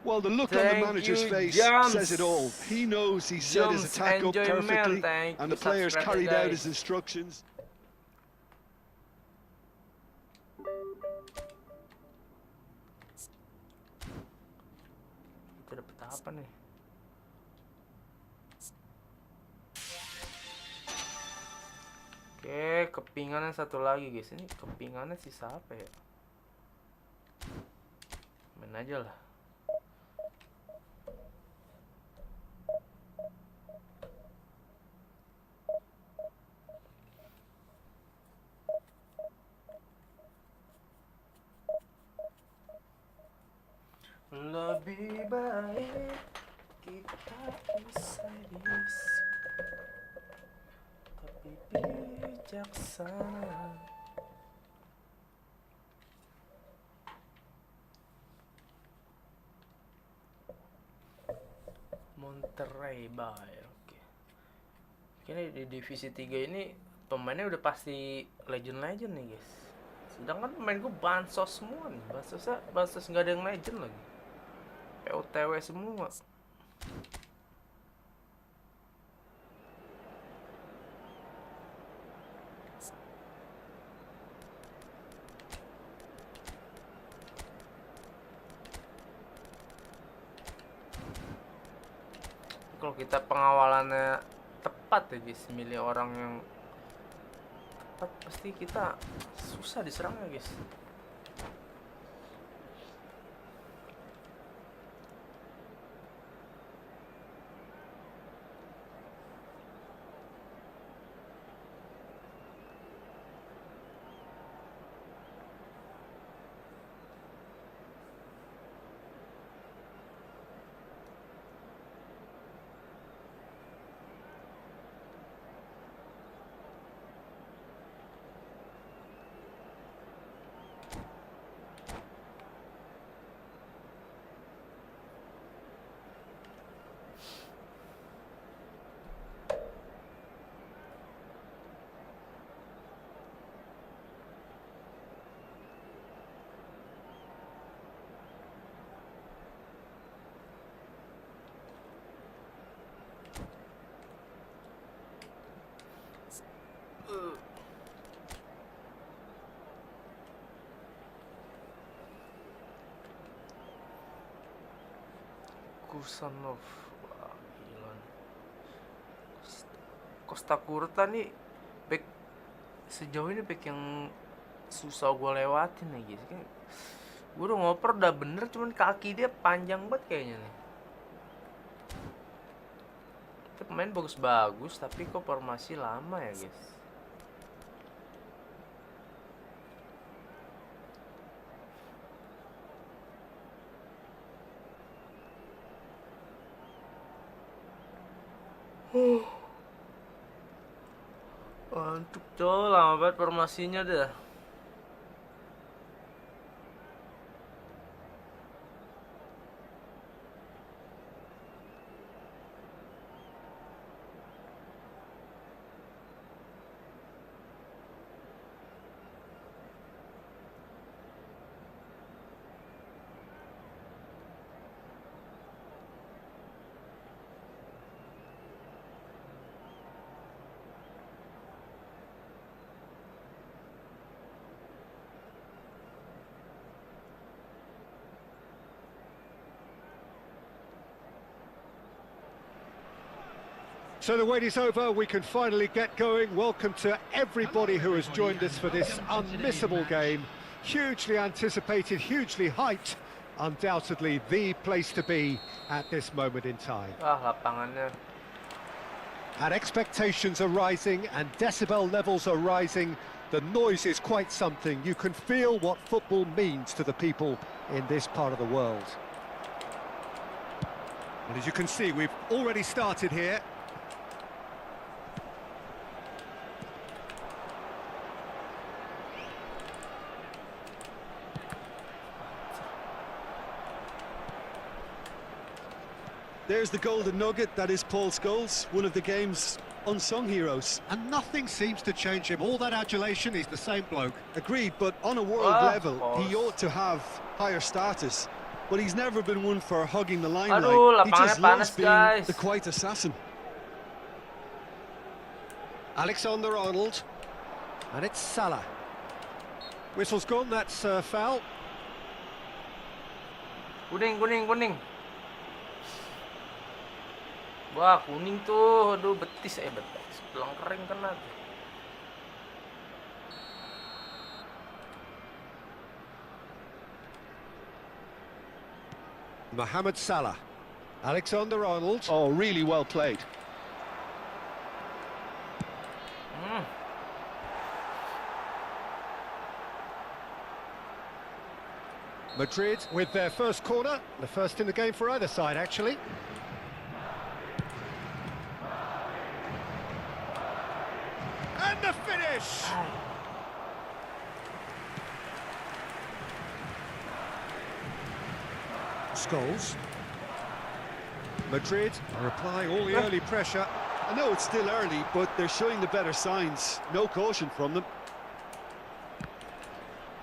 Well, Well, the look on the manager's face says it all. He knows he set his attack up perfectly, and the players carried out his instructions. Kita dapat apa nih? Oke, kepingannya satu lagi guys. Ini kepingannya sisa apa ya? Main aja lah. Lebih baik kita usai di sini, tapi bijaksana. Monterrey Bay, oke. Ini di divisi 3 ini pemainnya udah pasti legend-legend nih guys. Sedangkan pemain gue bansos semua nih, bansos nggak ada yang legend lagi. POTW semua. Kalau kita pengawalannya tepat ya guys, milih orang yang tepat, pasti kita susah diserangnya guys. Kusanov, wah gila. Costa Curta nih back sejauh ini, back yang susah gue lewatin nih guys. Kan gue udah ngoper udah bener, cuman kaki dia panjang banget kayaknya nih. Itu pemain bagus-bagus tapi kok formasi lama ya guys. Mantap coy, lama banget formasinya dah. So the wait is over, we can finally get going. Welcome to everybody who has joined us for this unmissable game. Hugely anticipated, hugely hyped. Undoubtedly the place to be at this moment in time. Lapangannya. And expectations are rising and decibel levels are rising. The noise is quite something. You can feel what football means to the people in this part of the world. And as you can see, we've already started here. There's the golden nugget, that is Paul Scholes, one of the game's unsung heroes. And nothing seems to change him. All that adulation, he's the same bloke. Agreed, but on a world level, he ought to have higher status. but he's never been one for hugging the Aduh, limelight. He lapangannya just loves panas, being guys. the quiet assassin. Alexander-Arnold. And it's Salah. Whistle's gone, that's foul. Kuning. Wah, kuning tuh. Aduh, betis. Betis. Tulang kering kena tuh. Mohamed Salah. Alexander-Arnold. Oh, really well played. Madrid with their first corner, the first in the game for either side, actually. And the finish! Scholes. Madrid are applying all the early pressure. I know it's still early, but they're showing the better signs. No caution from them.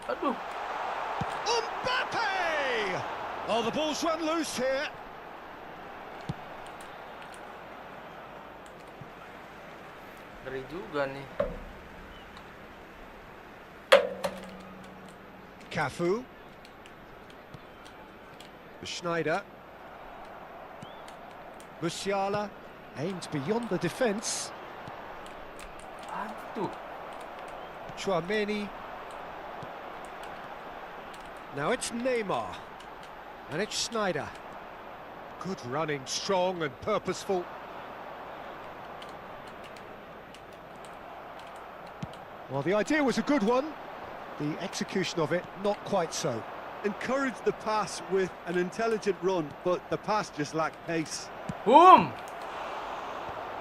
Aduh. Mbappe! Oh, the ball's run loose here. Ngeri juga nih. Cafu. Schneider. Musiala aimed beyond the defence. Aduh. Chouameni. Now it's Neymar. And it's Schneider. Good running, strong and purposeful. Well, the idea was a good one. The execution of it, not quite so. Encouraged the pass with an intelligent run, but the pass just lacked pace. Boom.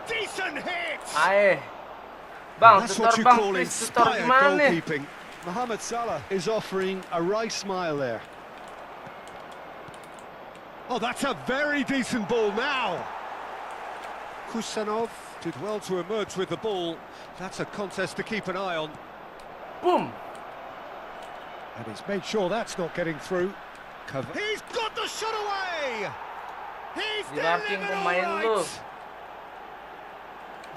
Decent hit! Aye. Bang, That's tutor what you bang, call please, tutor inspired gimana nih? goalkeeping. Mohamed Salah is offering a wry smile there. Oh, that's a very decent ball now. Kusanov did well to emerge with the ball. That's a contest to keep an eye on. Boom. And he's made sure that's not getting through. He's got the shot away! He's Di marking delivered pemain all lu. right!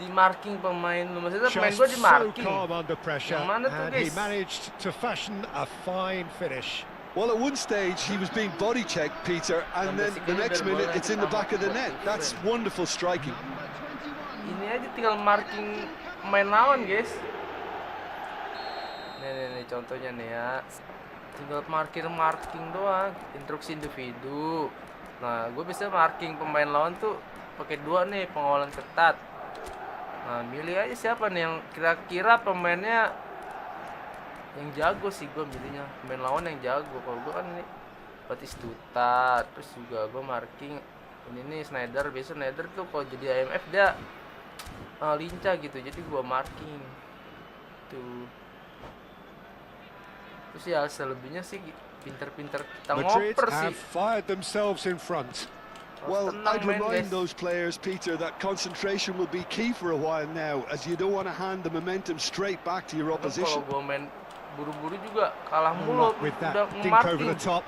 Di marking pemain lu. Maksudnya pemain Just gua di so marking. calm under pressure, Yang mana tuh, and he guys? managed to fashion a fine finish. Well, at one stage he was being body checked, Peter, and then the next minute it's in the back of the net. That's wonderful striking. Ini aja tinggal marking pemain lawan, guys. Nih contohnya nih ya. Tinggal marking doang, instruksi individu. Nah, gue bisa marking pemain lawan tuh pakai dua nih, pengawalan ketat. Nah, milih aja siapa nih yang kira-kira pemainnya yang jago sih, gue milihnya pemain lawan yang jago. Kalau gue kan ini Batistuta, terus juga gue marking ini nih Schneider. Biasa Schneider tuh kalau jadi IMF dia lincah gitu, jadi gue marking tuh. Terus ya selebihnya sih pinter-pinter kita Madrid ngoper sih. have fired themselves in front. Well, I'd Tenang, remind guys. those players, Peter, that concentration will be key for a while now, as you don't want to hand the momentum straight back to your Kalau opposition. gue main buru-buru juga kalah No mulu, luck with udah that dink over marking. the top.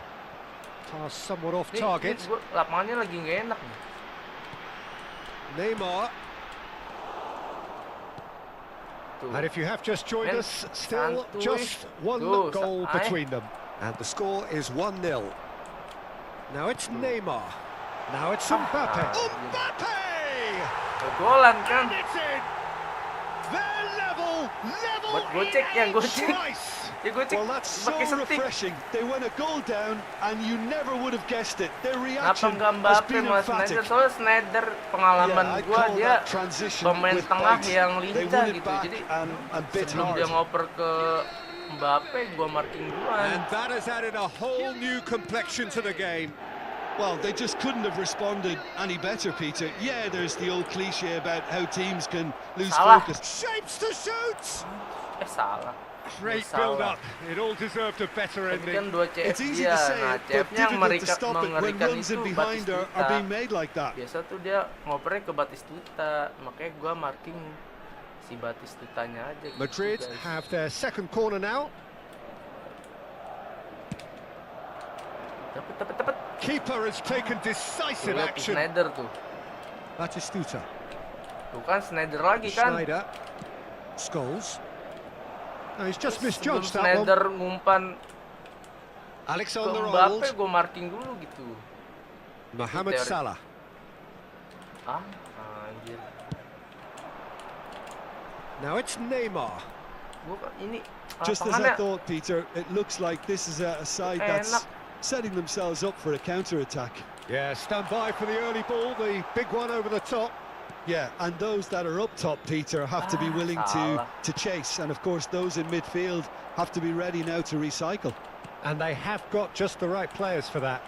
Pass somewhat off Nih, target. gua, lapangannya lagi nggak enak nih. Neymar. Tuh. And if you have just joined Men, us, still santuy. just one Tuh, goal ay. between them. And the score is 1-0. Now it's Neymar. Now it's Mbappe. Mbappe! Golan kan. And it's in! They're level Buat gocek in ya, edge gocek. twice. Ya gocek Well, that's so pakai setik. refreshing. They went a goal down, and you never would have guessed it. Their Kenapa reaction nggak has Mbappe been mas emphatic. Schneider? Soalnya Schneider pengalaman Yeah, I'd gua call dia that transition pemain with tengah bite. yang They lincah won it gitu. back Jadi and bit sebelum hard. dia ngoper ke Mbappe, gua marking duluan. And that has added a whole new complexion to the game. Well, they just couldn't have responded any better, Peter. Yeah, there's the old cliche about how teams can lose Salah. focus. Shapes to shoot! Salah. Great Salah. build-up. It all deserved a better Tapi kan ending. 2 CF It's easy dia. to say Nah, it, but CF-nya yang difficult to stop it when mengerikan runs itu in behind are Batistuta. being made like that. Biasa tuh dia ngopernya ke Batistuta, makanya gua marking si Batistutanya aja gitu, Madrid guys. have their second corner now. Tepet. keeper has taken decisive Lihat action. Snyder tuh. Batistuta. Tuh kan Snyder lagi kan. Schneider. Scholes. No, he's just Sebelum misjudged that one. Snyder ngumpan ke Alexander-Arnold. Mbappe, gue marking dulu gitu. Mohamed Teori. Salah. Ah, anjir. Now it's Neymar. Ini Just as I lapangannya thought, Peter, it looks like this is a side that's enak. setting themselves up for a counter-attack. Yeah, stand by for the early ball, the big one over the top. Yeah, and those that are up top, Peter, have to be willing Salah. to chase. And of course, those in midfield have to be ready now to recycle. And they have got just the right players for that.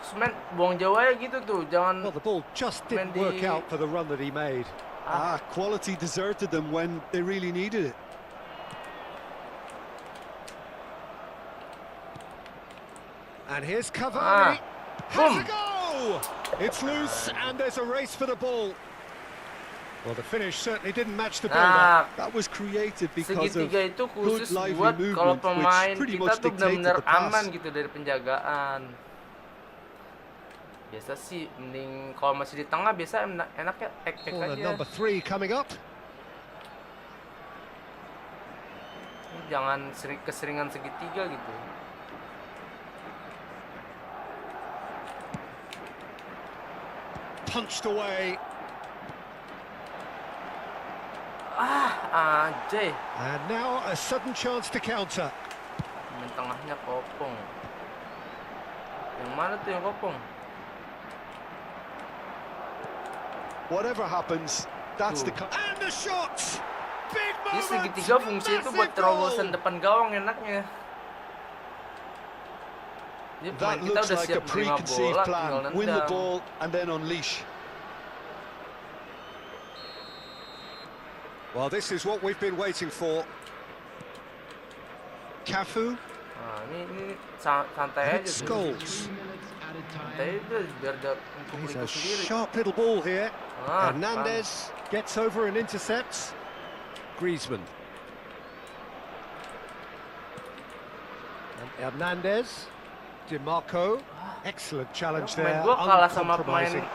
Semen buang jauh aja gitu tuh, jangan Well, the ball just didn't work Mendy. out for the run that he made. Quality deserted them when they really needed it. And here's Cavani. Has Boom. a go! It's loose and there's a race for the ball. Well, the finish certainly didn't match the build-up. Nah, That was created because of segitiga itu khusus good lively buat kalau movement, pemain which pretty kita much tuh dictated benar-benar the pass. aman gitu dari penjagaan. Biasa sih mending kalau masih di tengah biasa enaknya tek-tek Corner aja. number 3 coming up. Jangan keseringan segitiga gitu. Punched away. Anjay. And now a sudden chance to counter. Main tengahnya kopong. Yang mana tuh yang kopong? whatever happens, that's the... And the shot! Big Jadi moment! segitiga fungsi itu buat Massive terobosan goal! depan gawang enaknya. Jadi pemain That kita looks udah like siap a menerima preconceived bola, plan. tinggal Win the nendang. ball and then unleash. Well, this is what we've been waiting for. Cafu. Nah, ini santai aja tuh. Scholes. Santai aja biar dia He's ikut a sendiri. sharp little ball here. Ah, Hernandez gets over and intercepts. Griezmann. And Hernandez. DiMarco. Excellent challenge Pemain there. gua kalah sama pemain. Uncompromising.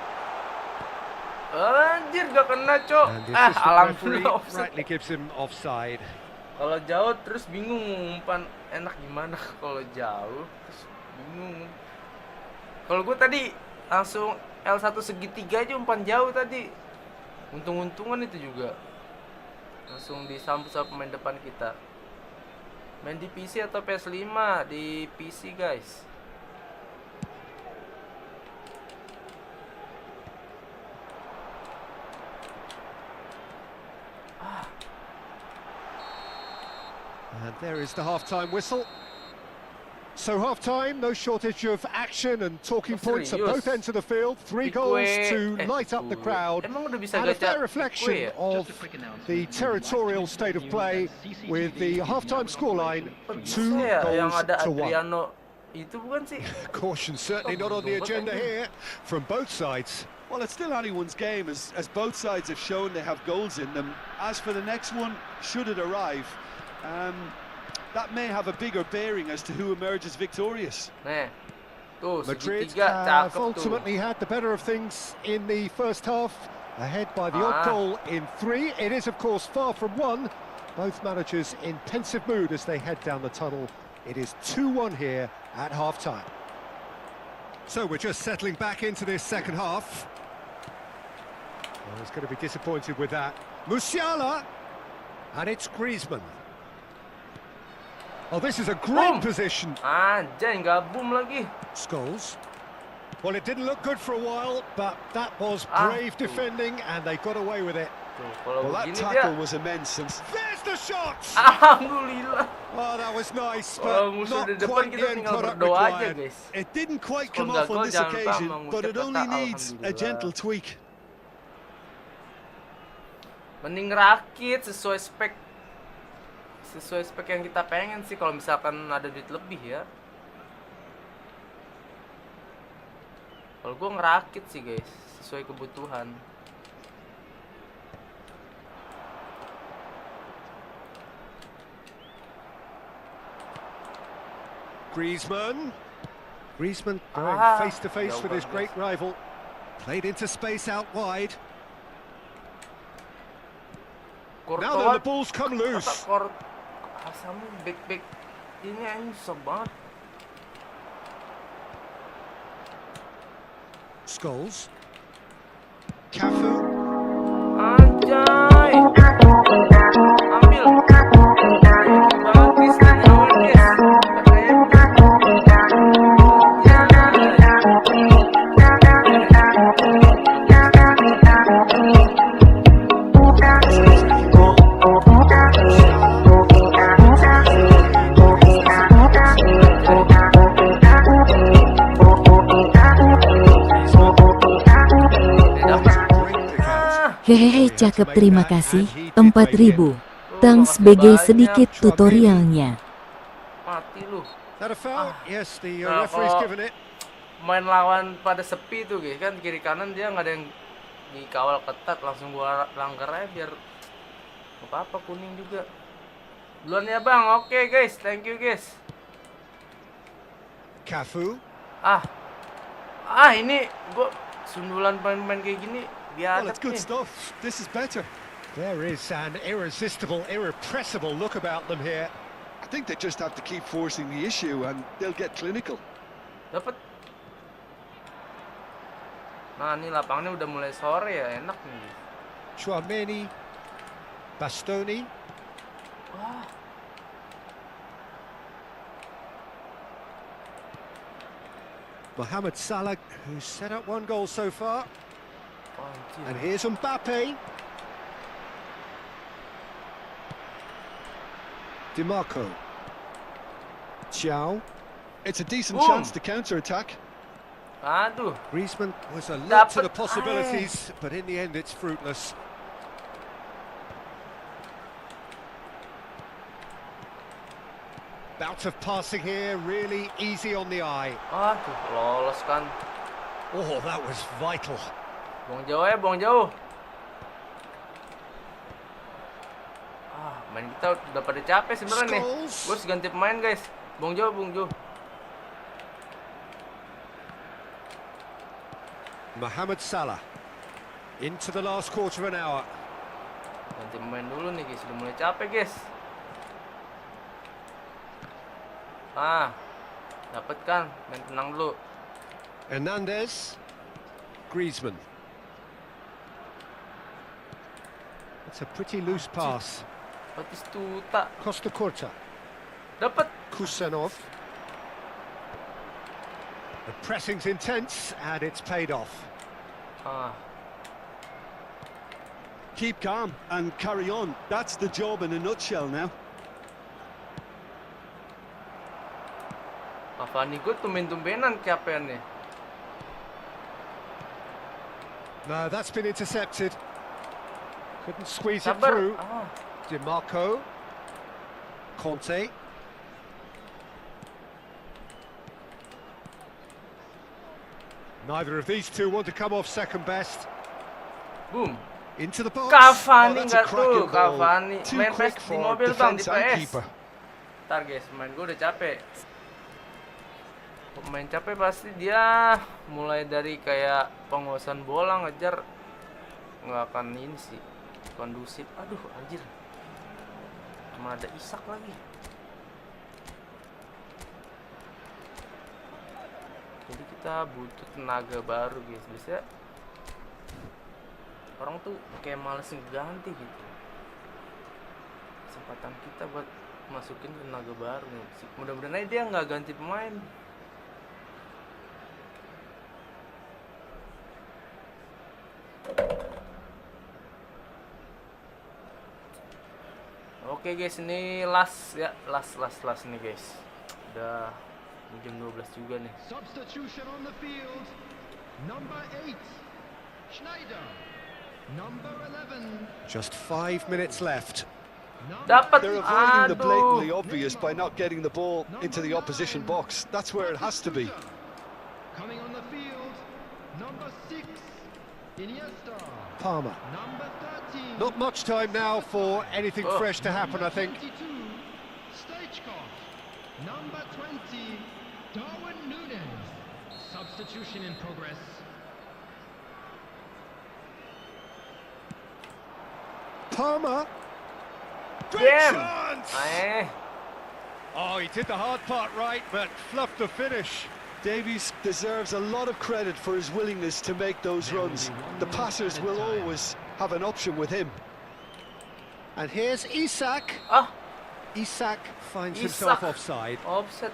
Anjir gak kena, Cok. And the assistant referee Alhamdulillah offside. rightly gives him offside. Kalau jauh terus bingung umpan enak gimana kalau jauh terus bingung. Kalau gue tadi langsung L1 segitiga aja umpan jauh tadi. Untung-untungan itu juga. Langsung disambut sama pemain depan kita. Main di PC atau PS5? Di PC, guys. And there is the half-time whistle. So half-time, no shortage of action and talking points at both ends of the field. 3 goals to light up the crowd. Emang udah bisa And a gacha fair reflection Pique ya? of the territorial state of play with the half-time scoreline 2 Yang goals ada to 1. Adriano itu bukan sih? Caution certainly not on the agenda here from both sides. Well, it's still anyone's game, as both sides have shown they have goals in them. As for the next one, should it arrive, that may have a bigger bearing as to who emerges victorious. Nih, tuh Madrid segitiga have cakep tuh. ultimately had the better of things in the first half, ahead by the odd goal in 3. It is, of course, far from 1. Both managers in pensive mood as they head down the tunnel. It is 2-1 here at half-time. So we're just settling back into this second half. Well, he's going to be disappointed with that. Musiala, and it's Griezmann. Oh, this is a great Boom. position. Anjay, nggak boom lagi. Scholes. Well, it didn't look good for a while, but that was brave defending, and they got away with it. Tuh, kalau Well, that begini tackle dia, was immense. And There's the shot! alhamdulillah. Oh, that was nice, Kalau but musuh not di depan quite kita the end tinggal product berdoa aja, required. guys. it didn't quite Kalau come nggak off on gol, this jangan lupa occasion, mengucap but it kata only needs a alhamdulillah. gentle tweak. Mending rakit sesuai spek yang kita pengen sih kalau misalkan ada duit lebih ya. Kalau gue ngerakit sih guys, sesuai kebutuhan. Griezmann. Griezmann going face to face with his great rival. Played into space out wide. Now then, the ball's come loose. Sama back ini yang susah banget. Scholes. Cafu. Anjay. Ambil. Banget guys, tendangan guys. Hehehe, cakep, terima kasih. 4.000. Thanks BG, sedikit tutorialnya. Mati lu. Yes, the referee's given it. Main lawan pada sepi tuh guys, kan kiri kanan dia nggak ada yang dikawal ketat, langsung gua langgar aja biar apa-apa, kuning juga. Duluan ya bang, oke guys, thank you guys. Cafu. Ini gua sundulan pemain-pemain kayak gini. Well, it's good stuff. This is better. There is an irresistible, irrepressible look about them here. I think they just have to keep forcing the issue and they'll get clinical. Dapat. Nah, ini lapangannya udah mulai sore ya, enak nih. Chouameni, Bastoni. Wah. Mohamed Salah, who's set up one goal so far. And here's Mbappe. DiMarco. Xiao. It's a decent chance to counter-attack. Aduh. Griezmann was alert to the possibilities, but in the end it's fruitless. Bout of passing here, really easy on the eye. Aduh, lolos kan. Oh, that was vital. Buang jauh ya, buang jauh. Main kita udah pada capek sebenarnya nih. Gue harus ganti pemain guys. Buang jauh, buang jauh. Mohamed Salah into the last quarter of an hour. Ganti pemain dulu nih guys, udah mulai capek guys. Dapat kan, main tenang dulu. Hernandez, Griezmann. It's a pretty loose pass. Batistuta. Costa Curta. Dapat. Kusanov. The pressing's intense and it's paid off. Keep calm and carry on. That's the job in a nutshell now. Fanny gue tumben-tumbenan kecapean nih. No, that's been intercepted. Couldn't squeeze it through. DiMarco. Conte. Neither of these two want to come off second best. Boom. Into the box. Cavani nggak tuh, Cavani. Main PES di mobil bang, di PS. Ntar guys, main gue udah capek. Pemain capek pasti dia mulai dari kayak penguasaan bola ngejar nggak akan ini sih kondusif. Aduh anjir, cuma ada Isak lagi. Jadi kita butuh tenaga baru guys. Biasanya orang tuh kayak males ngeganti gitu. Kesempatan kita buat masukin tenaga baru nih. Mudah-mudahan aja dia nggak ganti pemain. Oke guys, ini last nih guys. Udah jam 12 juga nih. Substitution on the field. Number 8, Schneider. Number 11. Just 5 minutes left. Dapat. They're avoiding the blatantly obvious by not getting the ball into the opposition box. That's where it has to be. Coming on the field. Number 6, Iniesta. Palmer. Number 13. Not much time now for anything fresh to happen, I think. 22, Stoichkov. Number 20, Darwin Núñez. Substitution in progress. Palmer. Great Damn. chance! Oh, he did the hard part right, but fluffed the finish. Davies deserves a lot of credit for his willingness to make those runs. The passers will always have an option with him. And here's Isak. Ah, Isak finds Isak. himself offside. offset.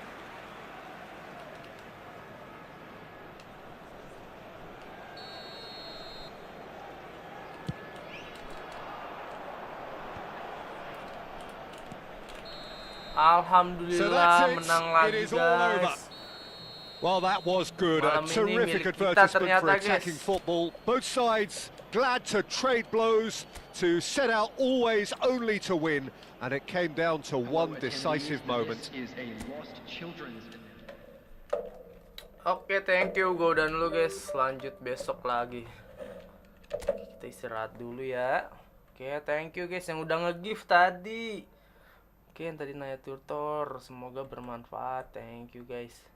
So Alhamdulillah that's it. menang It lagi is all over. guys. Well, that was good. A Malam ini terrific milik kita advertisement ternyata, for guys. attacking football. Both sides glad to trade blows, to set out always only to win, and it came down to one decisive moment. This is a lost children's. Oke, thank you. Gue udah dulu guys. Lanjut besok lagi. Kita istirahat dulu ya. Oke, thank you guys yang udah nge-gift tadi. Oke, yang tadi nanya tutor. Semoga bermanfaat. Thank you guys.